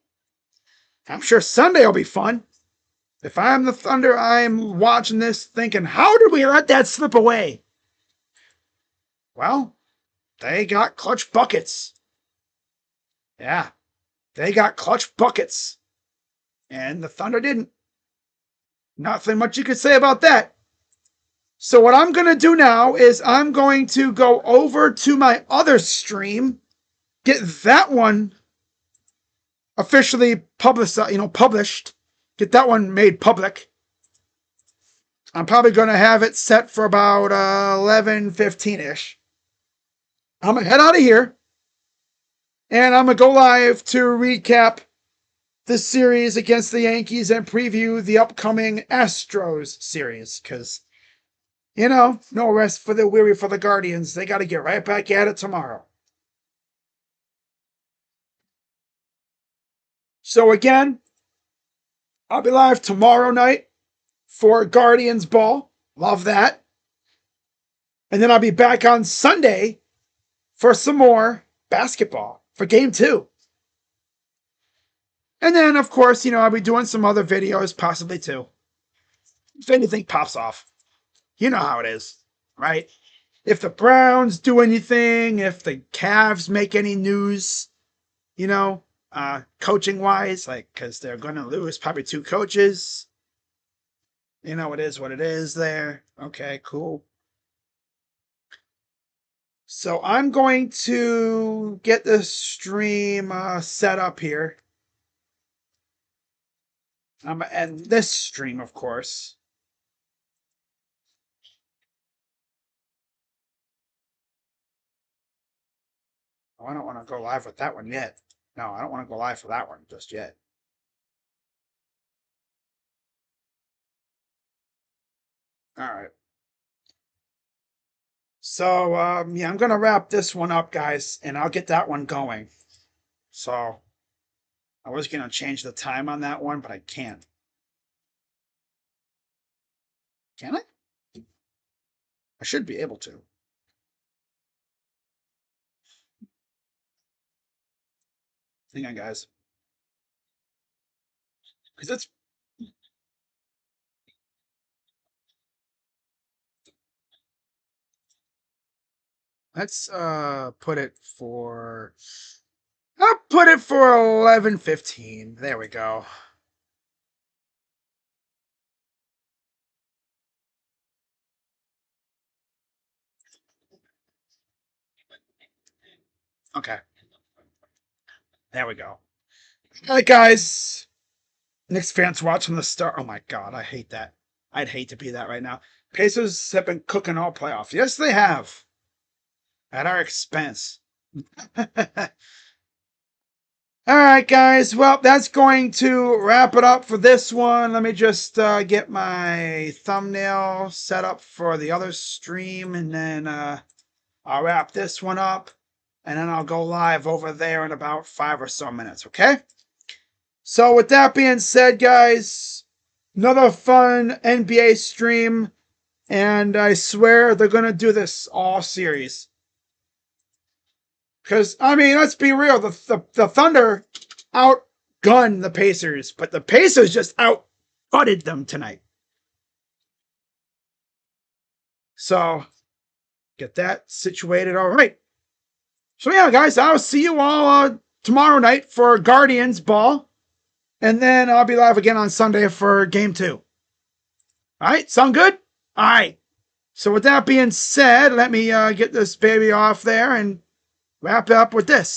I'm sure Sunday will be fun. If I'm the Thunder, I'm watching this thinking, how did we let that slip away? Well, they got clutch buckets. Yeah, they got clutch buckets. And the Thunder didn't. Nothing much you could say about that. So what I'm going to do now is I'm going to go over to my other stream, get that one officially published, get that one made public. I'm probably going to have it set for about 11:15-ish. I'm going to head out of here. And I'm going to go live to recap the series against the Yankees and preview the upcoming Astros series. Because, no rest for the weary for the Guardians. They got to get right back at it tomorrow. So again, I'll be live tomorrow night for Guardians Ball. Love that. And then I'll be back on Sunday for some more basketball for game 2. And then, of course, I'll be doing some other videos possibly too. If anything pops off. You know how it is, right? If the Browns do anything, if the Cavs make any news, coaching wise, like, because they're going to lose probably 2 coaches. It is what it is there. Okay, cool. So I'm going to get the stream set up here. I'm going to end this stream, of course. Oh, I don't want to go live with that one yet. No, I don't want to go live for that one just yet. All right. So, yeah, I'm going to wrap this one up, guys, and I'll get that one going. So, I was going to change the time on that one, but I can't. Can I? I should be able to. Hang on, guys. Because it's... Let's put it for... I'll put it for 11:15. There we go. Okay. There we go. All right, guys. Knicks fans watching the start. Oh my God, I hate that. I'd hate to be that right now. Pacers have been cooking all playoffs. Yes, they have. At our expense. All right, guys. Well, that's going to wrap it up for this one. Let me just get my thumbnail set up for the other stream, and then I'll wrap this one up, and then I'll go live over there in about 5 or so minutes, okay? So with that being said, guys, another fun NBA stream, and I swear they're going to do this all series. Because, I mean, let's be real. The Thunder outgunned the Pacers, but the Pacers just outbutted them tonight. So, get that situated all right. So, yeah, guys, I'll see you all tomorrow night for Guardians ball. And then I'll be live again on Sunday for game 2. All right, sound good? All right. So, with that being said, let me get this baby off there and wrap up with this.